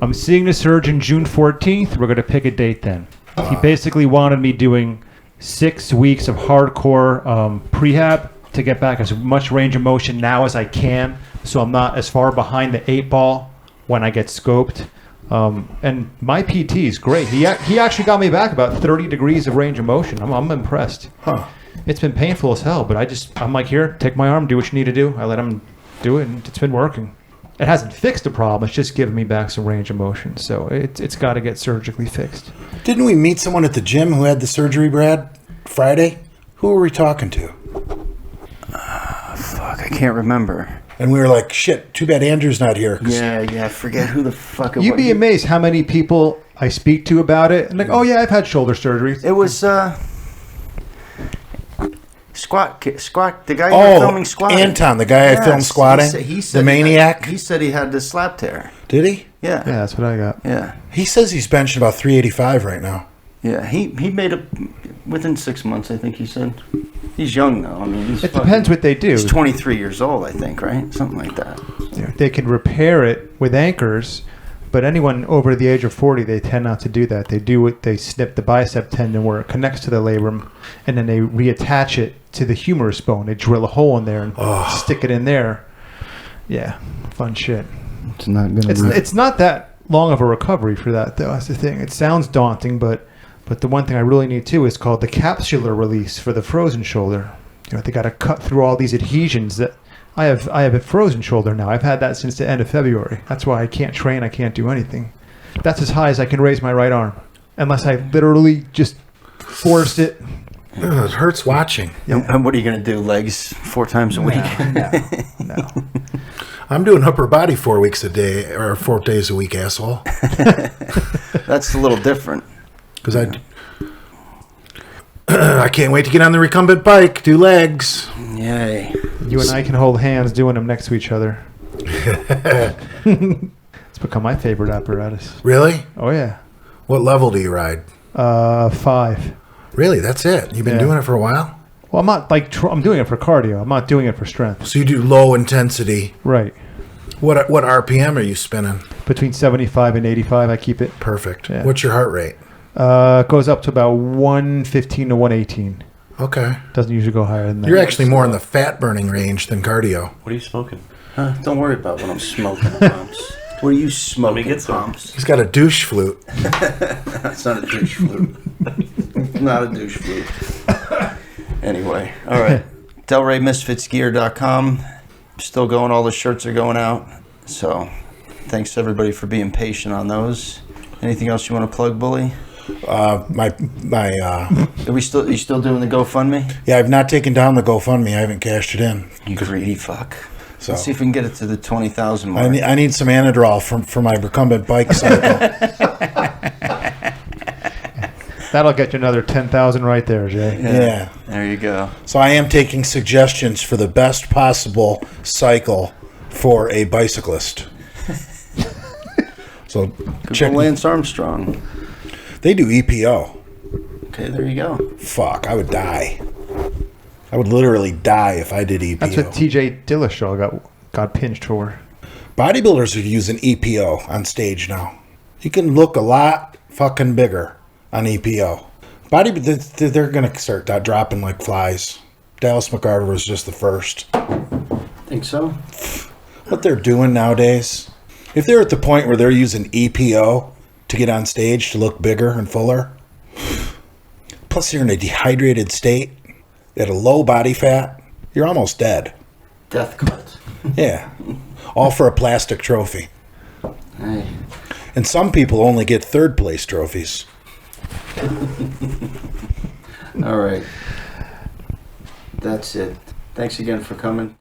I'm seeing the surgeon June 14th. We're going to pick a date then. He basically wanted me doing 6 weeks of hardcore prehab to get back as much range of motion now as I can, so I'm not as far behind the 8 ball when I get scoped. And my PT is great. He actually got me back about 30 degrees of range of motion. I'm impressed. Huh. It's been painful as hell, but I'm like, here, take my arm, do what you need to do. I let him do it, and it's been working. It hasn't fixed the problem. It's just given me back some range of motion. So it's got to get surgically fixed. Didn't we meet someone at the gym who had the surgery, Brad, Friday? Who were we talking to? Fuck, I can't remember. And we were like, shit, too bad Andrew's not here. Yeah, I forget who the fuck it was. You'd be amazed how many people I speak to about it. And like, oh yeah, I've had shoulder surgeries. It was Squat, the guy you were filming squatting. Anton, the guy I filmed squatting. He said the maniac. He said he had this slap tear. Did he? Yeah. Yeah, that's what I got. Yeah. He says he's benching about 385 right now. Yeah, he made it within 6 months, I think he said. He's young though. I mean, it depends what they do. He's 23 years old, I think, right? Something like that. Yeah, they can repair it with anchors, but anyone over the age of 40, they tend not to do that. They snip the bicep tendon where it connects to the labrum, and then they reattach it to the humerus bone. They drill a hole in there and stick it in there. Yeah, fun shit. It's not gonna. It's not that long of a recovery for that, though. That's the thing. It sounds daunting, but the one thing I really need too is called the capsular release for the frozen shoulder. You know, they got to cut through all these adhesions that. I have a frozen shoulder now. I've had that since the end of February. That's why I can't train. I can't do anything. That's as high as I can raise my right arm, unless I literally just forced it. Ugh, it hurts watching. And what are you going to do? Legs 4 times a week? No. I'm doing upper body 4 weeks a day, or 4 days a week, asshole. That's a little different. Because I can't wait to get on the recumbent bike, do legs. Yay. You and I can hold hands doing them next to each other. It's become my favorite apparatus. Really? Oh, yeah. What level do you ride? 5. Really? That's it? You've been doing it for a while? Well, I'm not I'm doing it for cardio. I'm not doing it for strength. So you do low intensity. Right. What RPM are you spinning? Between 75 and 85, I keep it. Perfect. Yeah. What's your heart rate? It goes up to about 115 to 118. Okay. Doesn't usually go higher than that. You're actually more in the fat burning range than cardio. What are you smoking? Don't worry about what I'm smoking, Pumps. What are you smoking, Let me get some. Pumps? He's got a douche flute. That's not a douche flute. Not a douche flute. Anyway, all right. DelrayMisfitsGear.com. Still going. All the shirts are going out. So thanks everybody for being patient on those. Anything else you want to plug, Bully? Are you still doing the GoFundMe? Yeah, I've not taken down the GoFundMe. I haven't cashed it in. You greedy fuck. So let's see if we can get it to the 20,000 mark. I need some Anadrol for my recumbent bike cycle. That'll get you another 10,000 right there, Jay. Yeah. There you go. So I am taking suggestions for the best possible cycle for a bicyclist. So check Lance Armstrong. They do EPO. Okay, there you go. Fuck, I would die. I would literally die if I did EPO. That's what TJ Dillashaw got pinched for. Bodybuilders are using EPO on stage now. You can look a lot fucking bigger on EPO. They're going to start dropping like flies. Dallas McCarver was just the first. Think so? What they're doing nowadays, if they're at the point where they're using EPO to get on stage to look bigger and fuller, plus you're in a dehydrated state, at a low body fat, you're almost dead. Death cut. Yeah. All for a plastic trophy. Hey. And some people only get third place trophies. All right. That's it. Thanks again for coming.